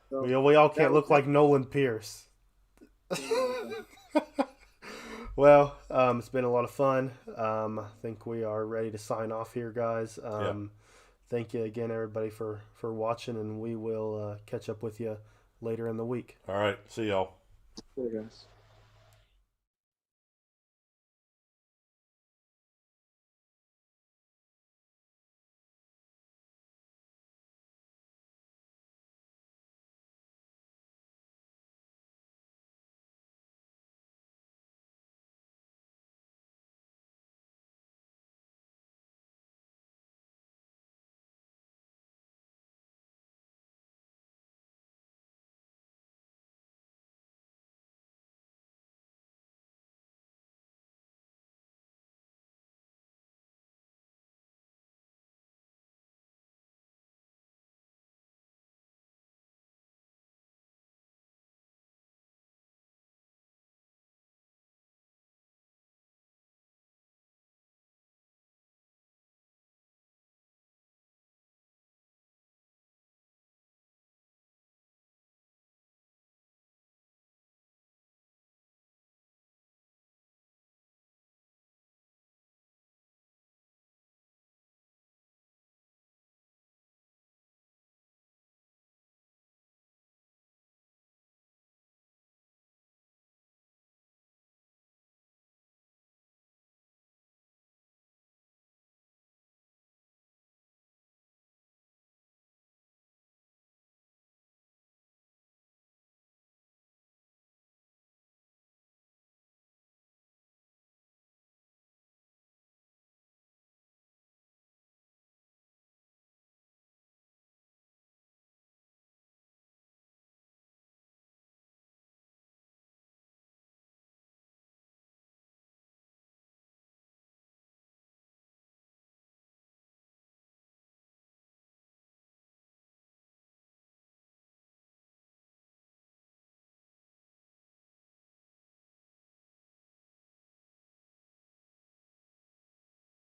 So, We all can't look like Nolan Pierce. Well, it's been a lot of fun. I think we are ready to sign off here, guys. Thank you again, everybody, for watching, and we will catch up with you later in the week. All right. See y'all. There, guys.